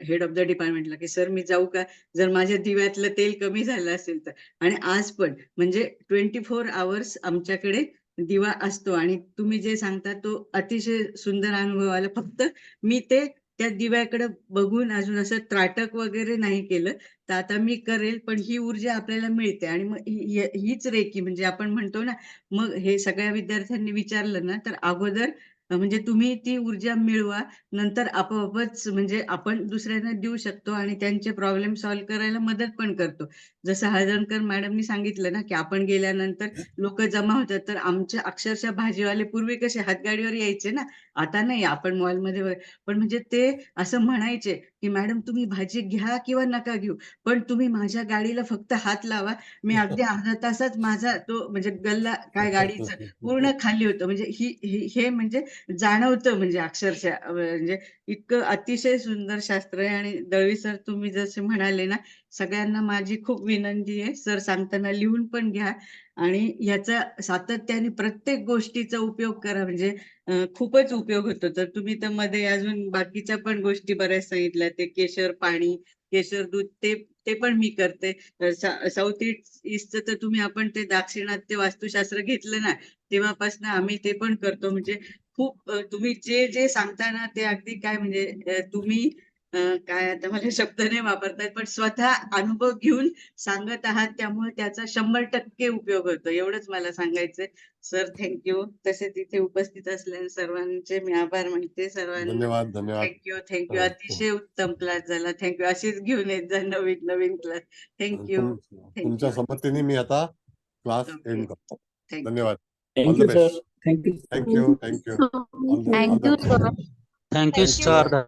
हेड ऑफ द डिपार्टमेंटला की सर मी जाऊ का, जर माझ्या दिव्यातलं तेल कमी झालं असेल तर. आणि आज पण म्हणजे 24 आवर्स आमच्याकडे दिवा असतो. आणि तुम्ही जे सांगता तो अतिशय सुंदर अनुभव आला. फक्त मी ते त्या दिव्याकडे बघून अजून असं त्राटक वगैरे नाही केलं, तर आता मी करेल. पण ही ऊर्जा आपल्याला मिळते आणि मग हीच रेकी म्हणजे आपण म्हणतो ना, मग हे सगळ्या विद्यार्थ्यांनी विचारलं ना, तर अगोदर म्हणजे तुम्ही ती ऊर्जा मिळवा, नंतर आपोआपच म्हणजे आपण दुसऱ्यांना देऊ शकतो आणि त्यांचे प्रॉब्लेम सॉल्व्ह करायला मदत पण करतो. जसं हळदणकर मॅडमनी सांगितलं ना, की आपण गेल्यानंतर लोक जमा होतात, तर आमच्या अक्षरशः भाजीवाले पूर्वी कसे हातगाडीवर यायचे ना, आता नाही, आपण मॉलमध्ये पण म्हणजे ते असं म्हणायचे की मॅडम तुम्ही भाजी घ्या किंवा नका घेऊ, पण तुम्ही माझ्या गाडीला फक्त हात लावा. मी अगदी अर्धा तासात माझा तो म्हणजे गल्ला काय गाडीचं पूर्ण खाली होतं. म्हणजे हे म्हणजे जाणवतं म्हणजे अक्षरशः म्हणजे इतकं अतिशय सुंदर शास्त्र आहे. आणि दळवी सर तुम्ही जसे म्हणाले ना, सगळ्यांना माझी खूप विनंती आहे, सर सांगताना लिहून पण घ्या आणि याचा सातत्याने प्रत्येक गोष्टीचा उपयोग करा. म्हणजे खूपच उपयोग होतो. तर तुम्ही तर मध्ये अजून बाकीच्या पण गोष्टी बऱ्याच सांगितल्या, ते केशर पाणी, केशर दूध, ते पण मी करते. साऊथ ईस्टचं तर तुम्ही आपण ते दाक्षिणात्य वास्तुशास्त्र घेतलं ना, तेव्हापासून आम्ही ते पण करतो. म्हणजे खूप तुम्ही जे सांगता ना ते अगदी काय म्हणजे तुम्ही काय आता मला शब्द नाही वापरता येत, पण स्वतः अनुभव घेऊन सांगत आहात, त्यामुळे त्याचा 100% उपयोग होतो. एवढंच मला सांगायचंय. Sir thank you. तसेच इथे उपस्थित असलेल्या सर्वांचे मी आभार मानते. सर्वांना धन्यवाद. थँक्यू. अतिशय उत्तम क्लास झाला. थँक्यू. अशीच घेऊन येत जा नवीन क्लास. थँक्यू. तुमच्या संमतीने मी आता क्लास ओके. एंड करतो. थँक्यू. धन्यवाद. Thank all the you, sir. Best. Thank you. Thank you. Thank you, sir. All the best. Thank you sir.